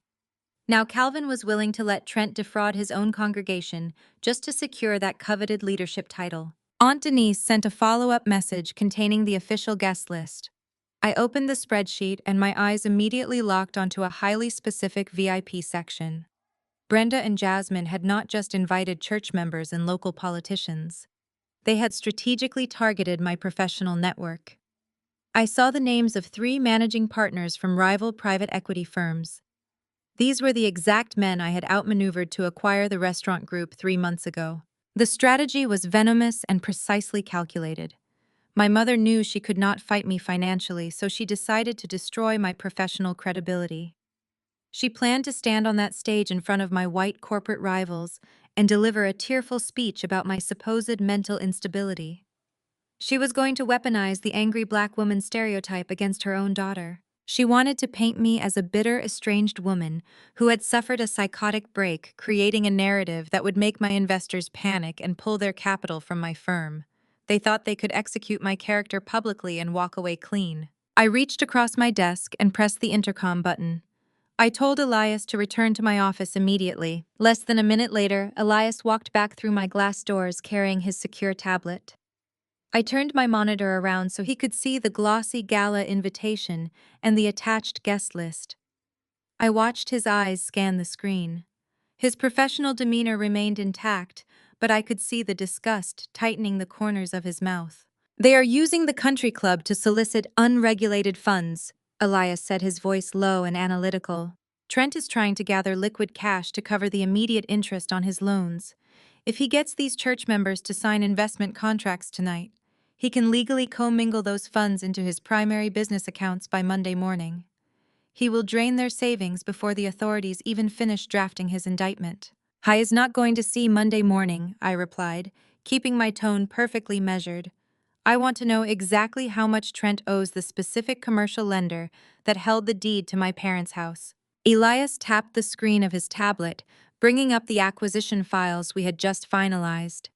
Now Calvin was willing to let Trent defraud his own congregation just to secure that coveted leadership title. Aunt Denise sent a follow-up message containing the official guest list. I opened the spreadsheet and my eyes immediately locked onto a highly specific VIP section. Brenda and Jasmine had not just invited church members and local politicians. They had strategically targeted my professional network. I saw the names of 3 managing partners from rival private equity firms. These were the exact men I had outmaneuvered to acquire the restaurant group 3 months ago. The strategy was venomous and precisely calculated. My mother knew she could not fight me financially, so she decided to destroy my professional credibility. She planned to stand on that stage in front of my white corporate rivals and deliver a tearful speech about my supposed mental instability. She was going to weaponize the angry black woman stereotype against her own daughter. She wanted to paint me as a bitter, estranged woman who had suffered a psychotic break, creating a narrative that would make my investors panic and pull their capital from my firm. They thought they could execute my character publicly and walk away clean. I reached across my desk and pressed the intercom button. I told Elias to return to my office immediately. Less than a minute later, Elias walked back through my glass doors carrying his secure tablet. I turned my monitor around so he could see the glossy gala invitation and the attached guest list. I watched his eyes scan the screen. His professional demeanor remained intact, but I could see the disgust tightening the corners of his mouth. "They are using the country club to solicit unregulated funds," Elias said, his voice low and analytical. "Trent is trying to gather liquid cash to cover the immediate interest on his loans. If he gets these church members to sign investment contracts tonight, he can legally commingle those funds into his primary business accounts by Monday morning. He will drain their savings before the authorities even finish drafting his indictment." "I is not going to see Monday morning," I replied, keeping my tone perfectly measured. "I want to know exactly how much Trent owes the specific commercial lender that held the deed to my parents' house." Elias tapped the screen of his tablet, bringing up the acquisition files we had just finalized.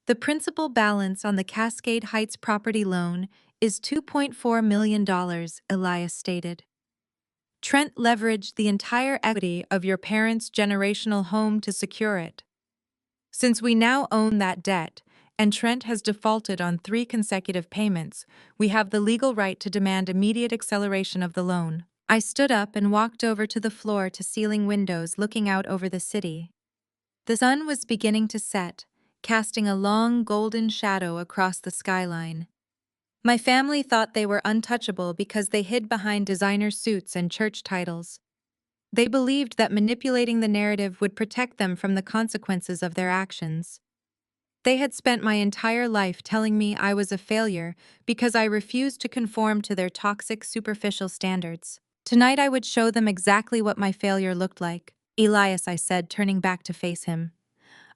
"The principal balance on the Cascade Heights property loan is $2.4 million, Elias stated. "Trent leveraged the entire equity of your parents' generational home to secure it. Since we now own that debt, and Trent has defaulted on 3 consecutive payments, we have the legal right to demand immediate acceleration of the loan." I stood up and walked over to the floor-to-ceiling windows looking out over the city. The sun was beginning to set, casting a long golden shadow across the skyline. My family thought they were untouchable because they hid behind designer suits and church titles. They believed that manipulating the narrative would protect them from the consequences of their actions. They had spent my entire life telling me I was a failure because I refused to conform to their toxic, superficial standards. Tonight I would show them exactly what my failure looked like. "Elias," I said, turning back to face him,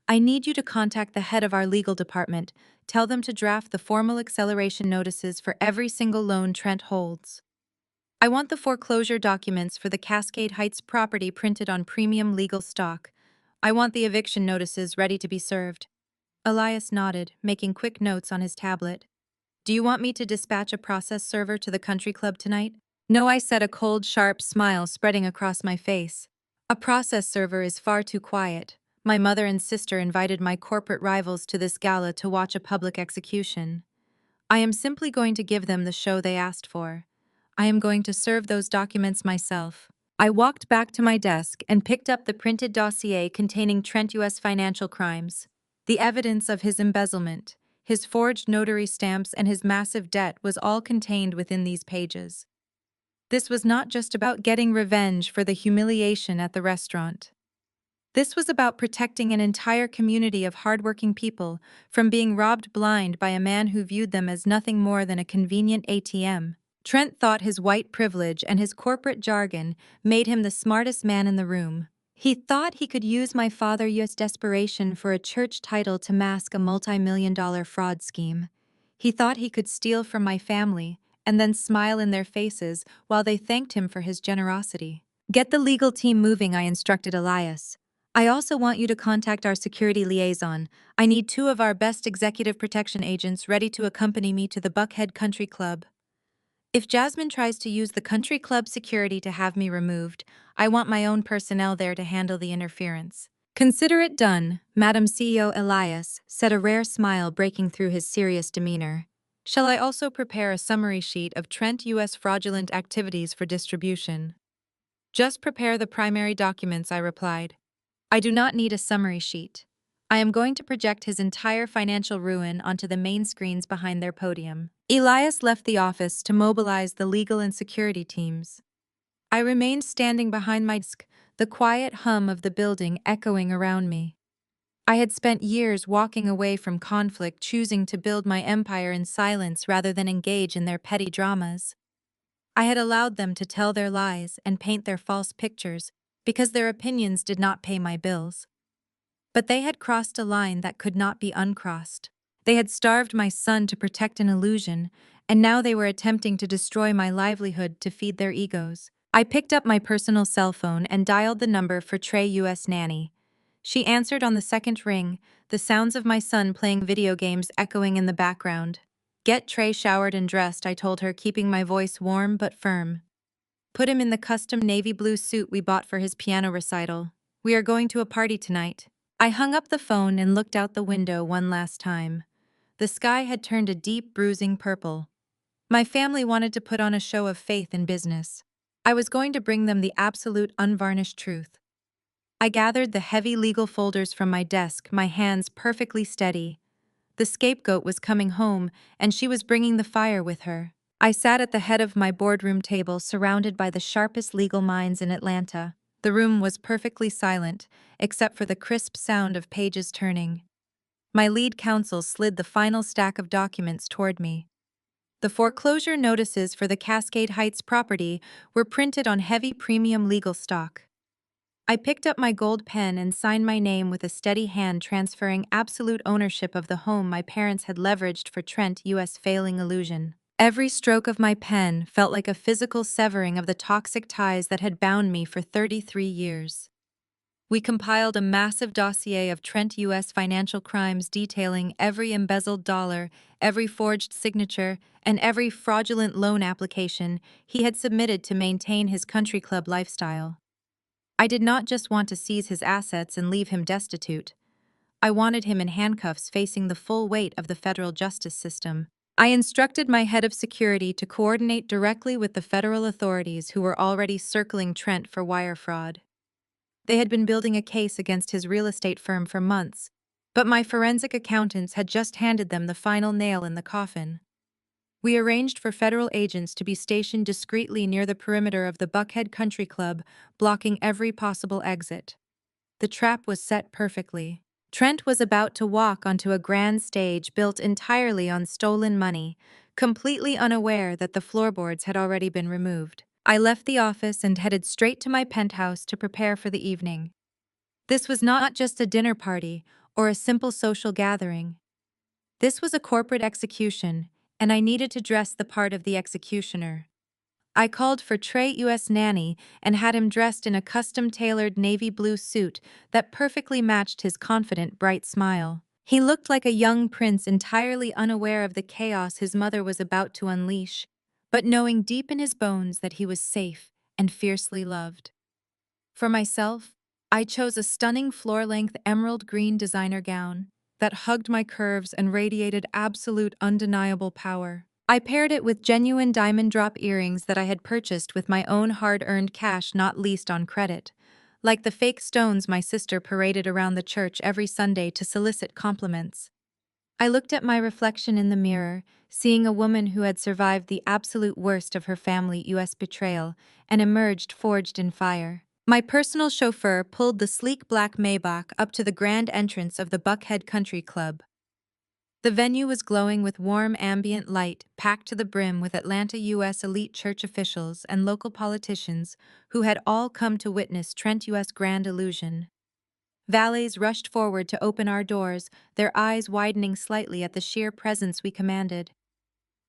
"I need you to contact the head of our legal department. Tell them to draft the formal acceleration notices for every single loan Trent holds. I want the foreclosure documents for the Cascade Heights property printed on premium legal stock. I want the eviction notices ready to be served." Elias nodded, making quick notes on his tablet. "Do you want me to dispatch a process server to the country club tonight?" "No," I said, a cold, sharp smile spreading across my face. "A process server is far too quiet. My mother and sister invited my corporate rivals to this gala to watch a public execution. I am simply going to give them the show they asked for. I am going to serve those documents myself." I walked back to my desk and picked up the printed dossier containing Trent U.S. financial crimes. The evidence of his embezzlement, his forged notary stamps, and his massive debt was all contained within these pages. This was not just about getting revenge for the humiliation at the restaurant. This was about protecting an entire community of hardworking people from being robbed blind by a man who viewed them as nothing more than a convenient ATM. Trent thought his white privilege and his corporate jargon made him the smartest man in the room. He thought he could use my father's desperation for a church title to mask a multi-million-dollar fraud scheme. He thought he could steal from my family and then smile in their faces while they thanked him for his generosity. "Get the legal team moving," I instructed Elias. "I also want you to contact our security liaison. I need 2 of our best executive protection agents ready to accompany me to the Buckhead Country Club. If Jasmine tries to use the country club security to have me removed, I want my own personnel there to handle the interference." "Consider it done," Madam CEO Elias said, a rare smile breaking through his serious demeanor. "Shall I also prepare a summary sheet of Trent U.S. fraudulent activities for distribution?" "Just prepare the primary documents," I replied. "I do not need a summary sheet. I am going to project his entire financial ruin onto the main screens behind their podium." Elias left the office to mobilize the legal and security teams. I remained standing behind my desk, the quiet hum of the building echoing around me. I had spent years walking away from conflict, choosing to build my empire in silence rather than engage in their petty dramas. I had allowed them to tell their lies and paint their false pictures because their opinions did not pay my bills. But they had crossed a line that could not be uncrossed. They had starved my son to protect an illusion, and now they were attempting to destroy my livelihood to feed their egos. I picked up my personal cell phone and dialed the number for Trey U.S. nanny. She answered on the second ring, the sounds of my son playing video games echoing in the background. "Get Trey showered and dressed," I told her, keeping my voice warm but firm. "Put him in the custom navy blue suit we bought for his piano recital. We are going to a party tonight." I hung up the phone and looked out the window one last time. The sky had turned a deep, bruising purple. My family wanted to put on a show of faith in business. I was going to bring them the absolute, unvarnished truth. I gathered the heavy legal folders from my desk, my hands perfectly steady. The scapegoat was coming home, and she was bringing the fire with her. I sat at the head of my boardroom table, surrounded by the sharpest legal minds in Atlanta. The room was perfectly silent, except for the crisp sound of pages turning. My lead counsel slid the final stack of documents toward me. The foreclosure notices for the Cascade Heights property were printed on heavy premium legal stock. I picked up my gold pen and signed my name with a steady hand, transferring absolute ownership of the home my parents had leveraged for Trent U.S. failing illusion. Every stroke of my pen felt like a physical severing of the toxic ties that had bound me for 33 years. We compiled a massive dossier of Trent U.S. financial crimes detailing every embezzled dollar, every forged signature, and every fraudulent loan application he had submitted to maintain his country club lifestyle. I did not just want to seize his assets and leave him destitute. I wanted him in handcuffs facing the full weight of the federal justice system. I instructed my head of security to coordinate directly with the federal authorities who were already circling Trent for wire fraud. They had been building a case against his real estate firm for months, but my forensic accountants had just handed them the final nail in the coffin. We arranged for federal agents to be stationed discreetly near the perimeter of the Buckhead Country Club, blocking every possible exit. The trap was set perfectly. Trent was about to walk onto a grand stage built entirely on stolen money, completely unaware that the floorboards had already been removed. I left the office and headed straight to my penthouse to prepare for the evening. This was not just a dinner party or a simple social gathering. This was a corporate execution, and I needed to dress the part of the executioner. I called for Trey U.S. Nanny and had him dressed in a custom-tailored navy blue suit that perfectly matched his confident, bright smile. He looked like a young prince entirely unaware of the chaos his mother was about to unleash, but knowing deep in his bones that he was safe and fiercely loved. For myself, I chose a stunning floor-length emerald green designer gown that hugged my curves and radiated absolute undeniable power. I paired it with genuine diamond drop earrings that I had purchased with my own hard-earned cash not leased on credit, like the fake stones my sister paraded around the church every Sunday to solicit compliments. I looked at my reflection in the mirror, seeing a woman who had survived the absolute worst of her family U.S. betrayal and emerged forged in fire. My personal chauffeur pulled the sleek black Maybach up to the grand entrance of the Buckhead Country Club. The venue was glowing with warm ambient light, packed to the brim with Atlanta U.S. elite church officials and local politicians who had all come to witness Trent U.S. grand illusion. Valets rushed forward to open our doors, their eyes widening slightly at the sheer presence we commanded.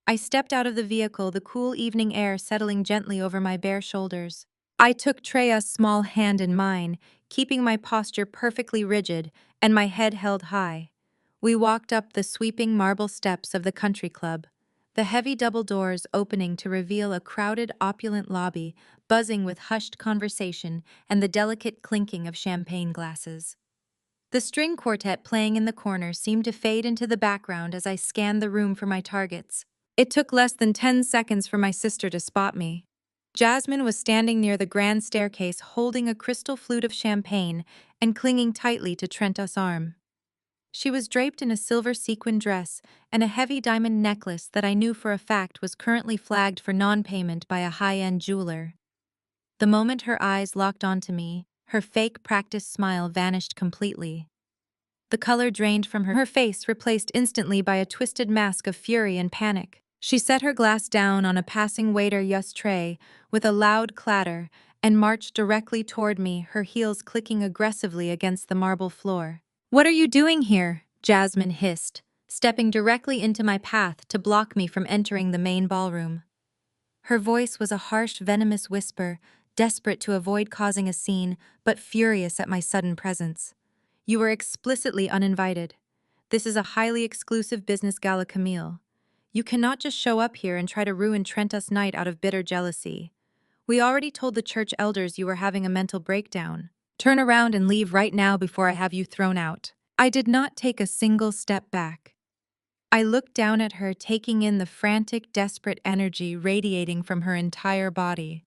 I stepped out of the vehicle, the cool evening air settling gently over my bare shoulders. I took Treya's small hand in mine, keeping my posture perfectly rigid and my head held high. We walked up the sweeping marble steps of the country club, the heavy double doors opening to reveal a crowded, opulent lobby, buzzing with hushed conversation and the delicate clinking of champagne glasses. The string quartet playing in the corner seemed to fade into the background as I scanned the room for my targets. It took less than 10 seconds for my sister to spot me. Jasmine was standing near the grand staircase holding a crystal flute of champagne and clinging tightly to Trenta's arm. She was draped in a silver sequin dress and a heavy diamond necklace that I knew for a fact was currently flagged for non-payment by a high-end jeweler. The moment her eyes locked onto me, her fake practice smile vanished completely. The color drained from her face, replaced instantly by a twisted mask of fury and panic. She set her glass down on a passing waiter's tray with a loud clatter and marched directly toward me, her heels clicking aggressively against the marble floor. "What are you doing here?" Jasmine hissed, stepping directly into my path to block me from entering the main ballroom. Her voice was a harsh, venomous whisper, desperate to avoid causing a scene, but furious at my sudden presence. "You were explicitly uninvited. This is a highly exclusive business gala, Camille. You cannot just show up here and try to ruin Trenta's night out of bitter jealousy. We already told the church elders you were having a mental breakdown. Turn around and leave right now before I have you thrown out." I did not take a single step back. I looked down at her, taking in the frantic, desperate energy radiating from her entire body.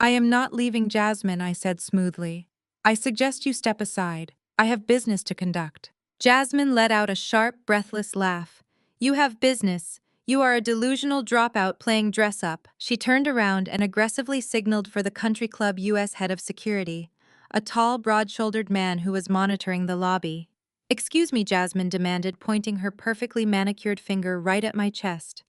"I am not leaving, Jasmine," I said smoothly. "I suggest you step aside. I have business to conduct." Jasmine let out a sharp, breathless laugh. "You have business. You are a delusional dropout playing dress-up." She turned around and aggressively signaled for the country club U.S. head of security, a tall, broad-shouldered man who was monitoring the lobby. "Excuse me," Jasmine demanded, pointing her perfectly manicured finger right at my chest.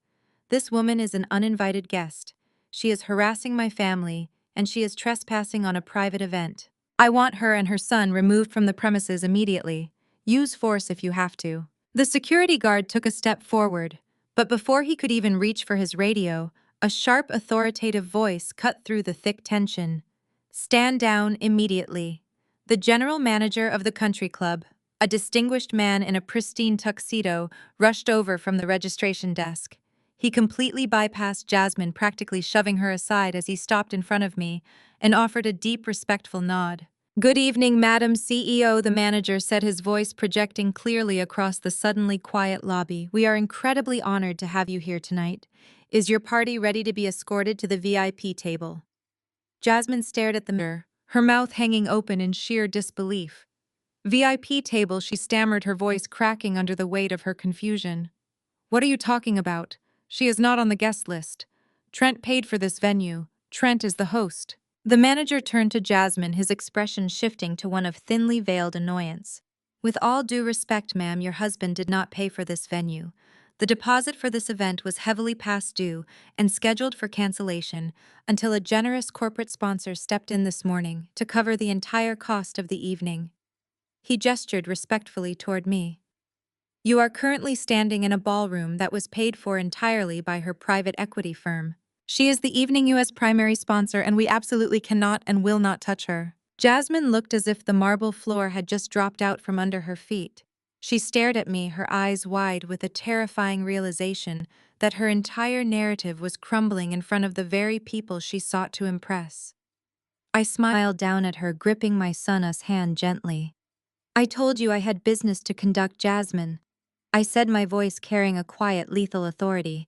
"This woman is an uninvited guest. She is harassing my family, and she is trespassing on a private event. I want her and her son removed from the premises immediately. Use force if you have to." The security guard took a step forward, but before he could even reach for his radio, a sharp, authoritative voice cut through the thick tension. "Stand down immediately." The general manager of the country club, a distinguished man in a pristine tuxedo, rushed over from the registration desk. He completely bypassed Jasmine, practically shoving her aside as he stopped in front of me and offered a deep, respectful nod. "Good evening, Madam CEO," the manager said, his voice projecting clearly across the suddenly quiet lobby. "We are incredibly honored to have you here tonight. Is your party ready to be escorted to the VIP table?" Jasmine stared at the mirror, her mouth hanging open in sheer disbelief. "VIP table," she stammered, her voice cracking under the weight of her confusion. "What are you talking about? She is not on the guest list. Trent paid for this venue. Trent is the host." The manager turned to Jasmine, his expression shifting to one of thinly veiled annoyance. "With all due respect, ma'am, your husband did not pay for this venue. The deposit for this event was heavily past due and scheduled for cancellation until a generous corporate sponsor stepped in this morning to cover the entire cost of the evening." He gestured respectfully toward me. You are currently standing in a ballroom that was paid for entirely by her private equity firm. She is the evening U.S. primary sponsor, and we absolutely cannot and will not touch her. Jasmine looked as if the marble floor had just dropped out from under her feet. She stared at me, her eyes wide with a terrifying realization that her entire narrative was crumbling in front of the very people she sought to impress. I smiled down at her, gripping my son's hand gently. I told you I had business to conduct, Jasmine. I said, my voice carrying a quiet, lethal authority.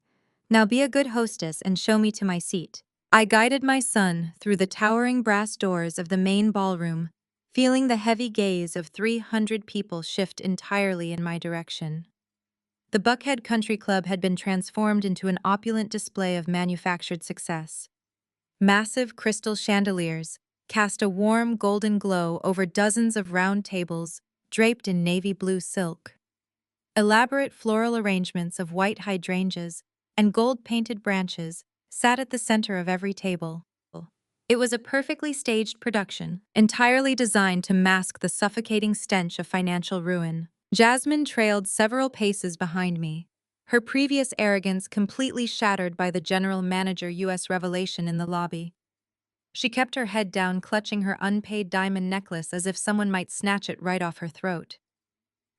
Now be a good hostess and show me to my seat. I guided my son through the towering brass doors of the main ballroom, feeling the heavy gaze of 300 people shift entirely in my direction. The Buckhead Country Club had been transformed into an opulent display of manufactured success. Massive crystal chandeliers cast a warm golden glow over dozens of round tables draped in navy blue silk. Elaborate floral arrangements of white hydrangeas and gold-painted branches sat at the center of every table. It was a perfectly staged production, entirely designed to mask the suffocating stench of financial ruin. Jasmine trailed several paces behind me, her previous arrogance completely shattered by the general manager U.S. revelation in the lobby. She kept her head down, clutching her unpaid diamond necklace as if someone might snatch it right off her throat.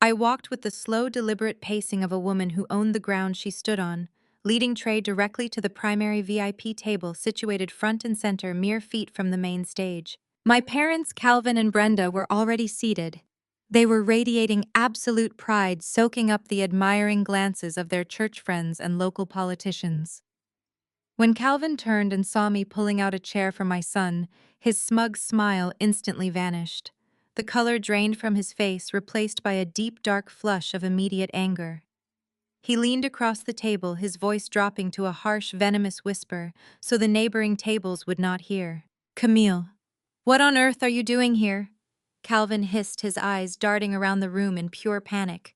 I walked with the slow, deliberate pacing of a woman who owned the ground she stood on, leading Trey directly to the primary VIP table situated front and center, mere feet from the main stage. My parents, Calvin and Brenda, were already seated. They were radiating absolute pride, soaking up the admiring glances of their church friends and local politicians. When Calvin turned and saw me pulling out a chair for my son, his smug smile instantly vanished. The color drained from his face, replaced by a deep, dark flush of immediate anger. He leaned across the table, his voice dropping to a harsh, venomous whisper so the neighboring tables would not hear. "Camille, what on earth are you doing here?" Calvin hissed, his eyes darting around the room in pure panic.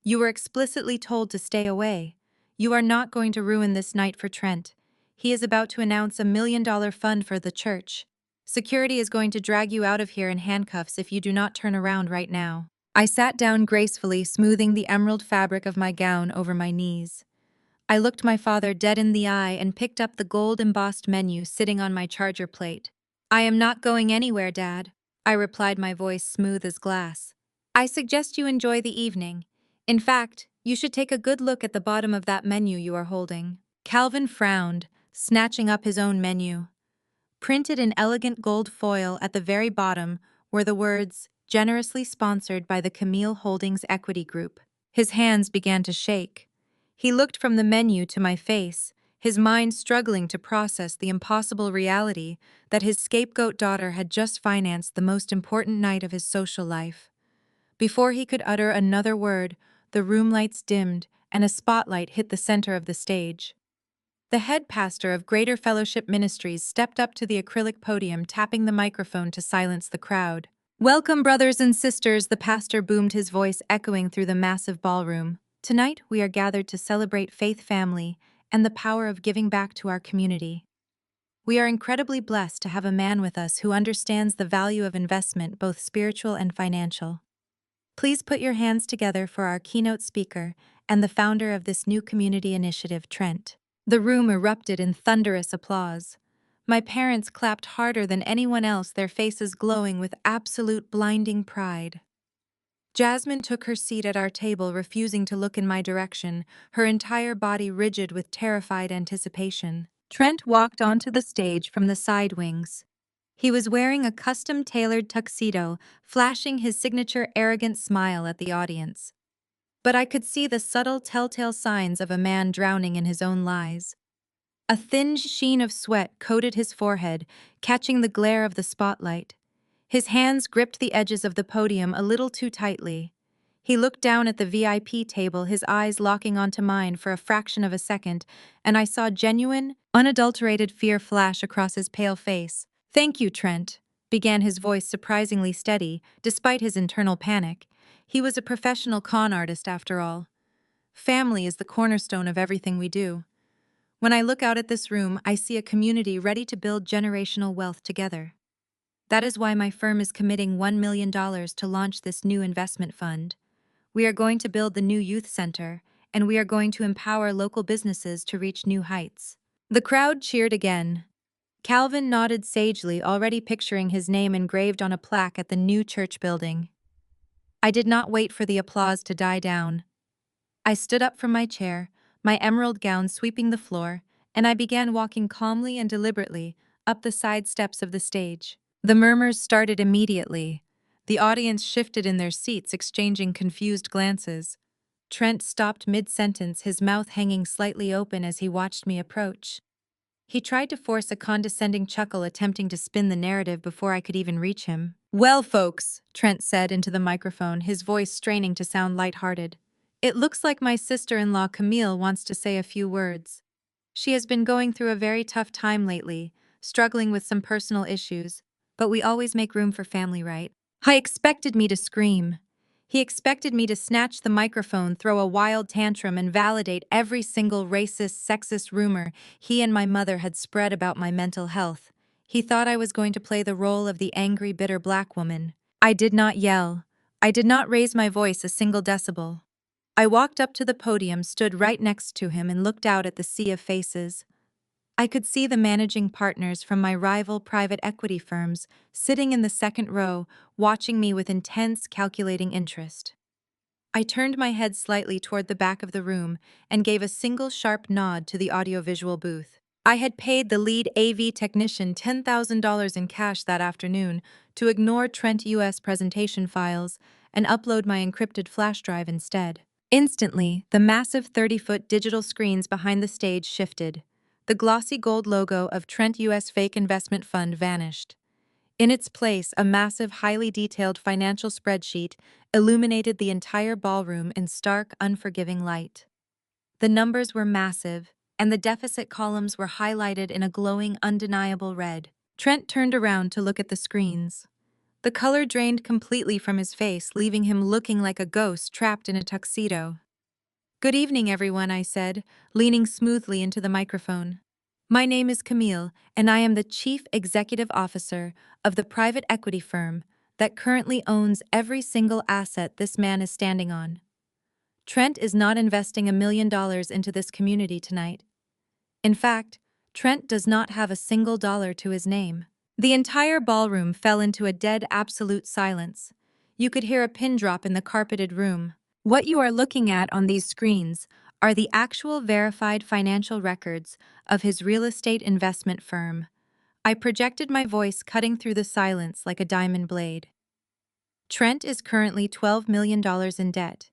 "You were explicitly told to stay away. You are not going to ruin this night for Trent. He is about to announce a $1 million fund for the church. Security is going to drag you out of here in handcuffs if you do not turn around right now." I sat down gracefully, smoothing the emerald fabric of my gown over my knees. I looked my father dead in the eye and picked up the gold-embossed menu sitting on my charger plate. "I am not going anywhere, Dad," I replied, my voice smooth as glass. "I suggest you enjoy the evening. In fact, you should take a good look at the bottom of that menu you are holding." Calvin frowned, snatching up his own menu. Printed in elegant gold foil at the very bottom were the words, "Generously sponsored by the Camille Holdings Equity Group." His hands began to shake. He looked from the menu to my face, his mind struggling to process the impossible reality that his scapegoat daughter had just financed the most important night of his social life. Before he could utter another word, the room lights dimmed and a spotlight hit the center of the stage. The head pastor of Greater Fellowship Ministries stepped up to the acrylic podium, tapping the microphone to silence the crowd. "Welcome, brothers and sisters," the pastor boomed, his voice echoing through the massive ballroom. "Tonight, we are gathered to celebrate faith, family, and the power of giving back to our community. We are incredibly blessed to have a man with us who understands the value of investment, both spiritual and financial. Please put your hands together for our keynote speaker and the founder of this new community initiative, Trent." The room erupted in thunderous applause. My parents clapped harder than anyone else, their faces glowing with absolute blinding pride. Jasmine took her seat at our table, refusing to look in my direction, her entire body rigid with terrified anticipation. Trent walked onto the stage from the side wings. He was wearing a custom-tailored tuxedo, flashing his signature arrogant smile at the audience. But I could see the subtle telltale signs of a man drowning in his own lies. A thin sheen of sweat coated his forehead, catching the glare of the spotlight. His hands gripped the edges of the podium a little too tightly. He looked down at the VIP table, his eyes locking onto mine for a fraction of a second, and I saw genuine, unadulterated fear flash across his pale face. "Thank you, Trent," began his voice surprisingly steady, despite his internal panic. He was a professional con artist, after all. "Family is the cornerstone of everything we do. When I look out at this room, I see a community ready to build generational wealth together. That is why my firm is committing $1 million to launch this new investment fund. We are going to build the new youth center, and we are going to empower local businesses to reach new heights. The crowd cheered again. Calvin nodded sagely, already picturing his name engraved on a plaque at the new church building. I did not wait for the applause to die down. I stood up from my chair, my emerald gown sweeping the floor, and I began walking calmly and deliberately up the side steps of the stage. The murmurs started immediately. The audience shifted in their seats, exchanging confused glances. Trent stopped mid-sentence, his mouth hanging slightly open as he watched me approach. He tried to force a condescending chuckle, attempting to spin the narrative before I could even reach him. "Well, folks," Trent said into the microphone, his voice straining to sound lighthearted. "It looks like my sister-in-law Camille wants to say a few words. She has been going through a very tough time lately, struggling with some personal issues, but we always make room for family, right?" He expected me to scream. He expected me to snatch the microphone, throw a wild tantrum, and validate every single racist, sexist rumor he and my mother had spread about my mental health. He thought I was going to play the role of the angry, bitter black woman. I did not yell. I did not raise my voice a single decibel. I walked up to the podium, stood right next to him, and looked out at the sea of faces. I could see the managing partners from my rival private equity firms sitting in the second row, watching me with intense, calculating interest. I turned my head slightly toward the back of the room and gave a single sharp nod to the audiovisual booth. I had paid the lead AV technician $10,000 in cash that afternoon to ignore Trent US presentation files and upload my encrypted flash drive instead. Instantly, the massive 30-foot digital screens behind the stage shifted. The glossy gold logo of Trent US Fake Investment Fund vanished. In its place, a massive, highly detailed financial spreadsheet illuminated the entire ballroom in stark, unforgiving light. The numbers were massive, and the deficit columns were highlighted in a glowing, undeniable red. Trent turned around to look at the screens. The color drained completely from his face, leaving him looking like a ghost trapped in a tuxedo. "Good evening, everyone," I said, leaning smoothly into the microphone. "My name is Camille, and I am the Chief Executive Officer of the private equity firm that currently owns every single asset this man is standing on. Trent is not investing $1 million into this community tonight. In fact, Trent does not have a single dollar to his name." The entire ballroom fell into a dead, absolute silence. You could hear a pin drop in the carpeted room. What you are looking at on these screens are the actual verified financial records of his real estate investment firm. I projected my voice, cutting through the silence like a diamond blade. Trent is currently $12 million in debt.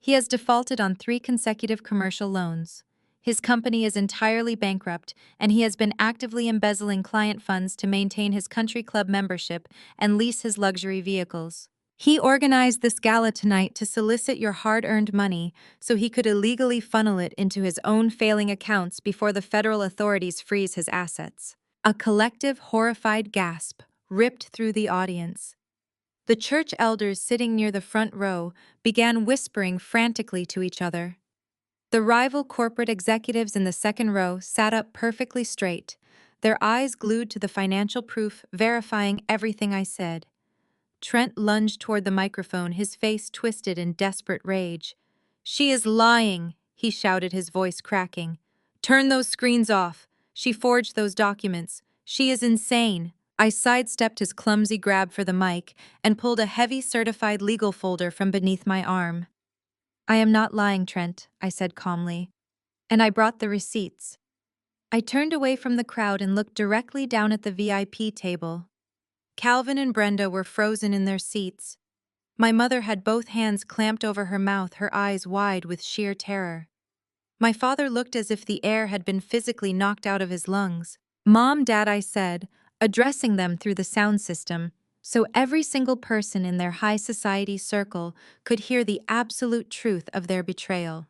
He has defaulted on 3 consecutive commercial loans. His company is entirely bankrupt, and he has been actively embezzling client funds to maintain his country club membership and lease his luxury vehicles. He organized this gala tonight to solicit your hard-earned money so he could illegally funnel it into his own failing accounts before the federal authorities freeze his assets. A collective, horrified gasp ripped through the audience. The church elders sitting near the front row began whispering frantically to each other. The rival corporate executives in the second row sat up perfectly straight, their eyes glued to the financial proof verifying everything I said. Trent lunged toward the microphone, his face twisted in desperate rage. "She is lying," he shouted, his voice cracking. "Turn those screens off. She forged those documents. She is insane." I sidestepped his clumsy grab for the mic and pulled a heavy certified legal folder from beneath my arm. "I am not lying, Trent," I said calmly. "And I brought the receipts." I turned away from the crowd and looked directly down at the VIP table. Calvin and Brenda were frozen in their seats. My mother had both hands clamped over her mouth, her eyes wide with sheer terror. My father looked as if the air had been physically knocked out of his lungs. "Mom, Dad," I said, addressing them through the sound system, so every single person in their high society circle could hear the absolute truth of their betrayal.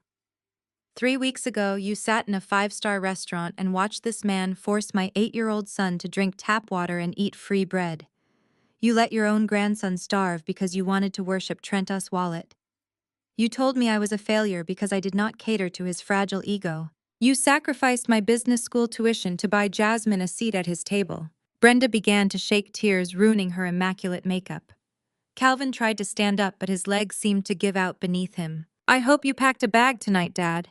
3 weeks ago, you sat in a 5-star restaurant and watched this man force my 8-year-old son to drink tap water and eat free bread. You let your own grandson starve because you wanted to worship Trent's wallet. You told me I was a failure because I did not cater to his fragile ego. You sacrificed my business school tuition to buy Jasmine a seat at his table. Brenda began to shake, tears ruining her immaculate makeup. Calvin tried to stand up, but his legs seemed to give out beneath him. I hope you packed a bag tonight, Dad.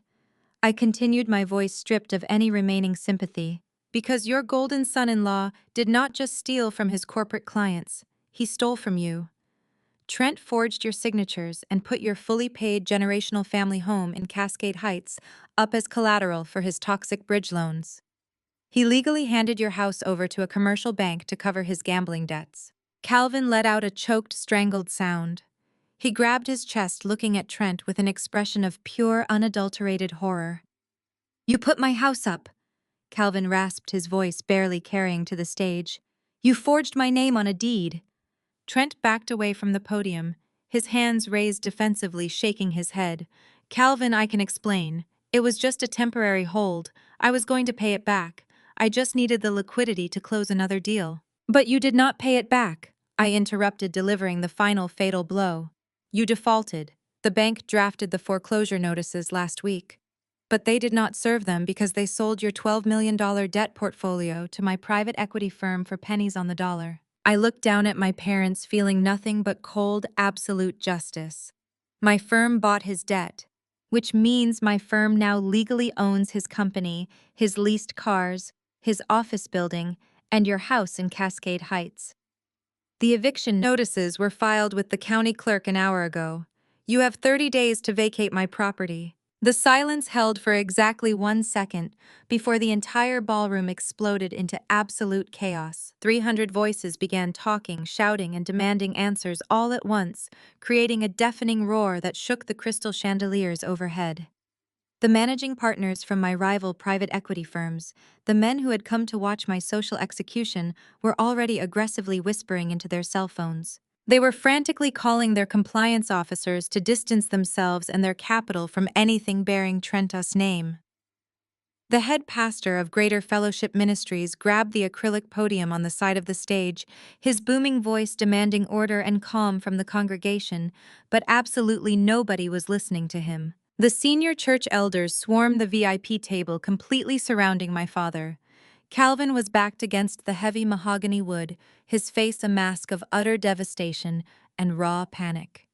I continued, my voice stripped of any remaining sympathy. Because your golden son-in-law did not just steal from his corporate clients, he stole from you. Trent forged your signatures and put your fully paid generational family home in Cascade Heights up as collateral for his toxic bridge loans. He legally handed your house over to a commercial bank to cover his gambling debts. Calvin let out a choked, strangled sound. He grabbed his chest, looking at Trent with an expression of pure, unadulterated horror. You put my house up, Calvin rasped, his voice barely carrying to the stage. You forged my name on a deed. Trent backed away from the podium, his hands raised defensively, shaking his head. Calvin, I can explain. It was just a temporary hold. I was going to pay it back. I just needed the liquidity to close another deal. But you did not pay it back, I interrupted, delivering the final fatal blow. You defaulted. The bank drafted the foreclosure notices last week. But they did not serve them because they sold your $12 million debt portfolio to my private equity firm for pennies on the dollar. I looked down at my parents, feeling nothing but cold, absolute justice. My firm bought his debt, which means my firm now legally owns his company, his leased cars, his office building, and your house in Cascade Heights. The eviction notices were filed with the county clerk an hour ago. You have 30 days to vacate my property. The silence held for exactly 1 second before the entire ballroom exploded into absolute chaos. 300 voices began talking, shouting, and demanding answers all at once, creating a deafening roar that shook the crystal chandeliers overhead. The managing partners from my rival private equity firms, the men who had come to watch my social execution, were already aggressively whispering into their cell phones. They were frantically calling their compliance officers to distance themselves and their capital from anything bearing Trent's name. The head pastor of Greater Fellowship Ministries grabbed the acrylic podium on the side of the stage, his booming voice demanding order and calm from the congregation, but absolutely nobody was listening to him. The senior church elders swarmed the VIP table, completely surrounding my father. Calvin was backed against the heavy mahogany wood, his face a mask of utter devastation and raw panic.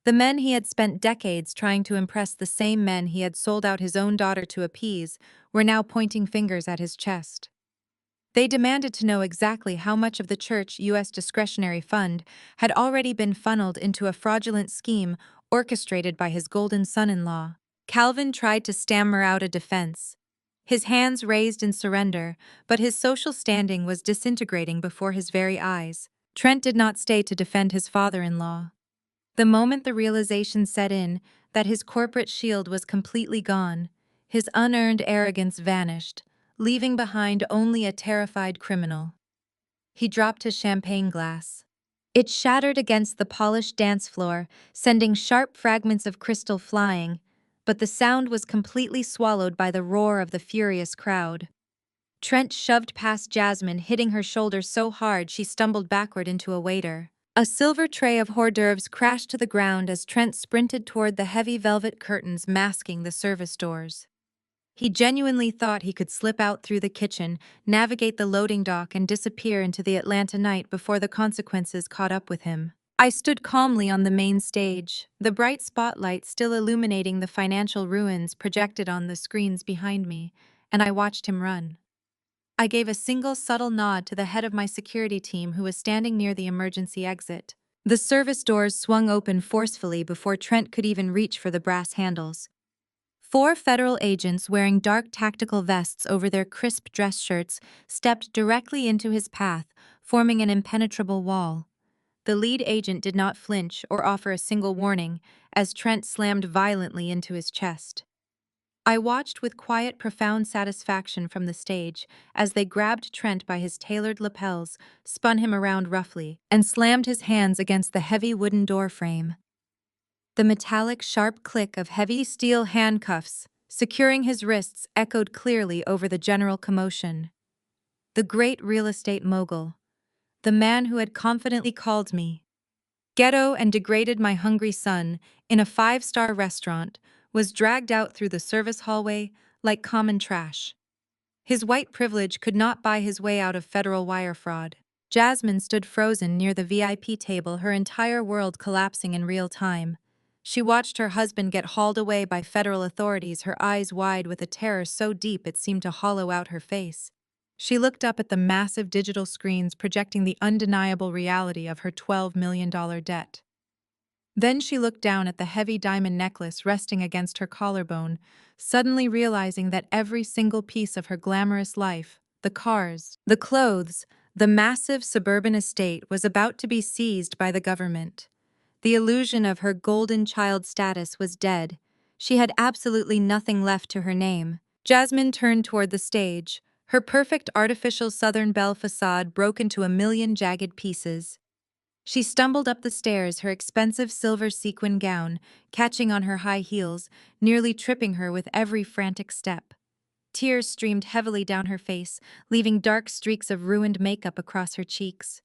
The men he had spent decades trying to impress, the same men he had sold out his own daughter to appease, were now pointing fingers at his chest. They demanded to know exactly how much of the church U.S. discretionary fund had already been funneled into a fraudulent scheme orchestrated by his golden son-in-law. Calvin tried to stammer out a defense, his hands raised in surrender, but his social standing was disintegrating before his very eyes. Trent did not stay to defend his father-in-law. The moment the realization set in that his corporate shield was completely gone, his unearned arrogance vanished, leaving behind only a terrified criminal. He dropped his champagne glass. It shattered against the polished dance floor, sending sharp fragments of crystal flying, but the sound was completely swallowed by the roar of the furious crowd. Trent shoved past Jasmine, hitting her shoulder so hard she stumbled backward into a waiter. A silver tray of hors d'oeuvres crashed to the ground as Trent sprinted toward the heavy velvet curtains masking the service doors. He genuinely thought he could slip out through the kitchen, navigate the loading dock, and disappear into the Atlanta night before the consequences caught up with him. I stood calmly on the main stage, the bright spotlight still illuminating the financial ruins projected on the screens behind me, and I watched him run. I gave a single subtle nod to the head of my security team, who was standing near the emergency exit. The service doors swung open forcefully before Trent could even reach for the brass handles. 4 federal agents wearing dark tactical vests over their crisp dress shirts stepped directly into his path, forming an impenetrable wall. The lead agent did not flinch or offer a single warning as Trent slammed violently into his chest. I watched with quiet, profound satisfaction from the stage as they grabbed Trent by his tailored lapels, spun him around roughly, and slammed his hands against the heavy wooden door frame. The metallic, sharp click of heavy steel handcuffs securing his wrists echoed clearly over the general commotion. The great real estate mogul, the man who had confidently called me ghetto and degraded my hungry son in a 5-star restaurant, was dragged out through the service hallway like common trash. His white privilege could not buy his way out of federal wire fraud. Jasmine stood frozen near the VIP table, her entire world collapsing in real time. She watched her husband get hauled away by federal authorities, her eyes wide with a terror so deep it seemed to hollow out her face. She looked up at the massive digital screens projecting the undeniable reality of her $12 million debt. Then she looked down at the heavy diamond necklace resting against her collarbone, suddenly realizing that every single piece of her glamorous life, the cars, the clothes, the massive suburban estate was about to be seized by the government. The illusion of her golden child status was dead. She had absolutely nothing left to her name. Jasmine turned toward the stage. Her perfect artificial Southern Belle facade broke into a million jagged pieces. She stumbled up the stairs, her expensive silver sequin gown catching on her high heels, nearly tripping her with every frantic step. Tears streamed heavily down her face, leaving dark streaks of ruined makeup across her cheeks.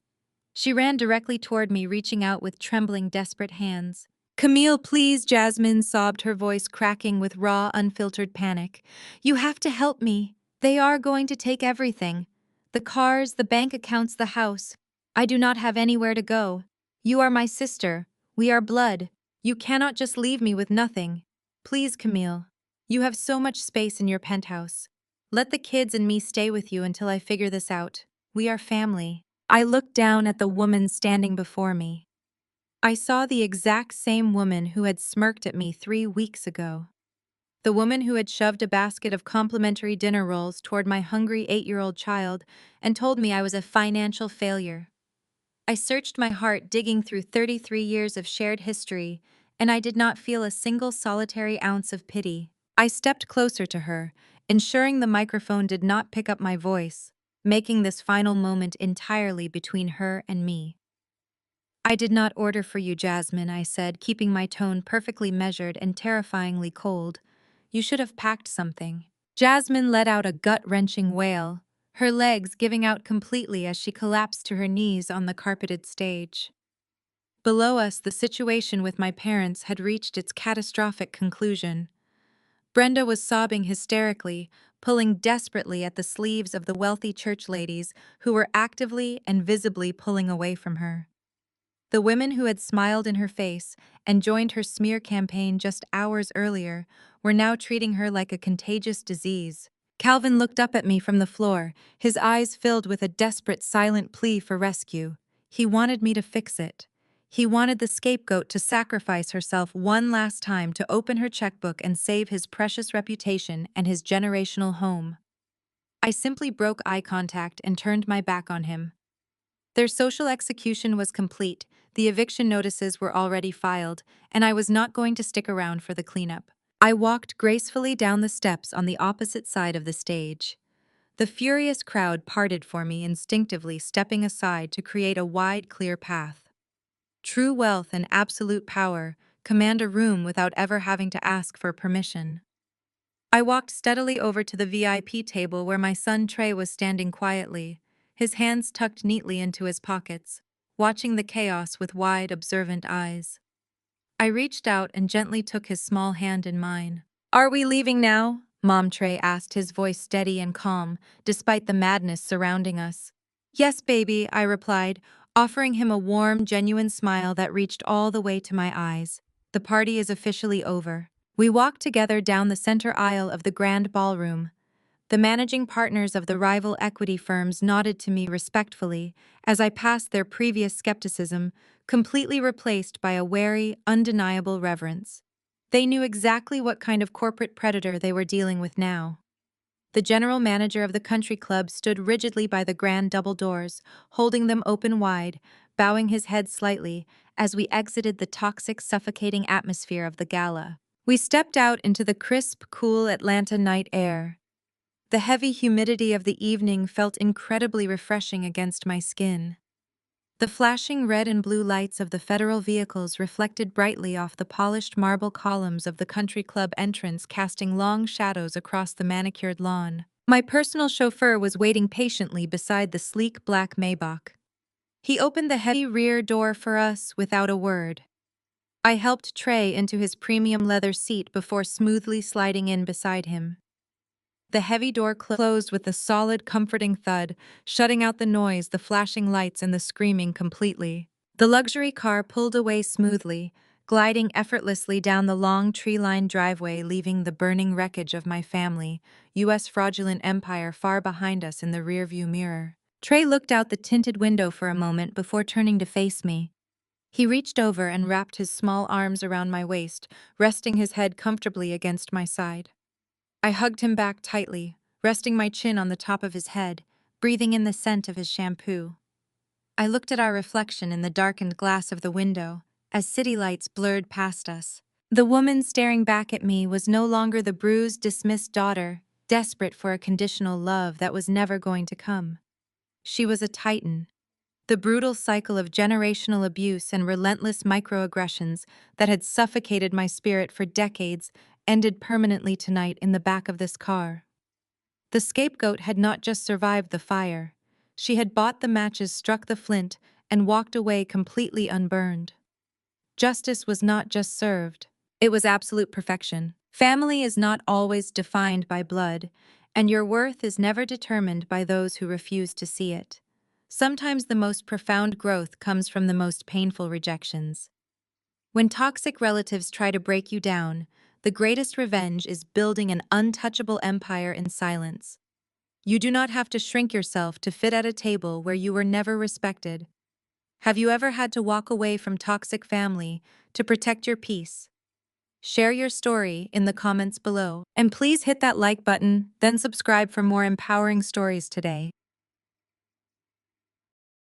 She ran directly toward me, reaching out with trembling, desperate hands. "Camille, please," Jasmine sobbed, her voice cracking with raw, unfiltered panic. "You have to help me. They are going to take everything. The cars, the bank accounts, the house. I do not have anywhere to go. You are my sister. We are blood. You cannot just leave me with nothing. Please, Camille. You have so much space in your penthouse. Let the kids and me stay with you until I figure this out. We are family." I looked down at the woman standing before me. I saw the exact same woman who had smirked at me 3 weeks ago. The woman who had shoved a basket of complimentary dinner rolls toward my hungry 8-year-old child and told me I was a financial failure. I searched my heart, digging through 33 years of shared history, and I did not feel a single solitary ounce of pity. I stepped closer to her, ensuring the microphone did not pick up my voice, making this final moment entirely between her and me. "I did not order for you, Jasmine," I said, keeping my tone perfectly measured and terrifyingly cold. "You should have packed something." Jasmine let out a gut-wrenching wail, her legs giving out completely as she collapsed to her knees on the carpeted stage. Below us, the situation with my parents had reached its catastrophic conclusion. Brenda was sobbing hysterically, pulling desperately at the sleeves of the wealthy church ladies who were actively and visibly pulling away from her. The women who had smiled in her face and joined her smear campaign just hours earlier were now treating her like a contagious disease. Calvin looked up at me from the floor, his eyes filled with a desperate, silent plea for rescue. He wanted me to fix it. He wanted the scapegoat to sacrifice herself one last time to open her checkbook and save his precious reputation and his generational home. I simply broke eye contact and turned my back on him. Their social execution was complete, the eviction notices were already filed, and I was not going to stick around for the cleanup. I walked gracefully down the steps on the opposite side of the stage. The furious crowd parted for me, instinctively stepping aside to create a wide, clear path. True wealth and absolute power command a room without ever having to ask for permission. I walked steadily over to the VIP table where my son Trey was standing quietly, his hands tucked neatly into his pockets, watching the chaos with wide, observant eyes. I reached out and gently took his small hand in mine. "Are we leaving now?" Mom Trey asked, his voice steady and calm, despite the madness surrounding us. "Yes, baby," I replied, offering him a warm, genuine smile that reached all the way to my eyes. "The party is officially over." We walked together down the center aisle of the grand ballroom. The managing partners of the rival equity firms nodded to me respectfully as I passed their previous skepticism, completely replaced by a wary, undeniable reverence. They knew exactly what kind of corporate predator they were dealing with now. The general manager of the country club stood rigidly by the grand double doors, holding them open wide, bowing his head slightly as we exited the toxic, suffocating atmosphere of the gala. We stepped out into the crisp, cool Atlanta night air. The heavy humidity of the evening felt incredibly refreshing against my skin. The flashing red and blue lights of the federal vehicles reflected brightly off the polished marble columns of the country club entrance, casting long shadows across the manicured lawn. My personal chauffeur was waiting patiently beside the sleek black Maybach. He opened the heavy rear door for us without a word. I helped Trey into his premium leather seat before smoothly sliding in beside him. The heavy door closed with a solid, comforting thud, shutting out the noise, the flashing lights, and the screaming completely. The luxury car pulled away smoothly, gliding effortlessly down the long tree-lined driveway, leaving the burning wreckage of my family, U.S. fraudulent empire far behind us in the rearview mirror. Trey looked out the tinted window for a moment before turning to face me. He reached over and wrapped his small arms around my waist, resting his head comfortably against my side. I hugged him back tightly, resting my chin on the top of his head, breathing in the scent of his shampoo. I looked at our reflection in the darkened glass of the window, as city lights blurred past us. The woman staring back at me was no longer the bruised, dismissed daughter, desperate for a conditional love that was never going to come. She was a titan. The brutal cycle of generational abuse and relentless microaggressions that had suffocated my spirit for decades ended permanently tonight in the back of this car. The scapegoat had not just survived the fire. She had bought the matches, struck the flint, and walked away completely unburned. Justice was not just served. It was absolute perfection. Family is not always defined by blood, and your worth is never determined by those who refuse to see it. Sometimes the most profound growth comes from the most painful rejections. When toxic relatives try to break you down, the greatest revenge is building an untouchable empire in silence. You do not have to shrink yourself to fit at a table where you were never respected. Have you ever had to walk away from toxic family to protect your peace? Share your story in the comments below. And please hit that like button, then subscribe for more empowering stories today.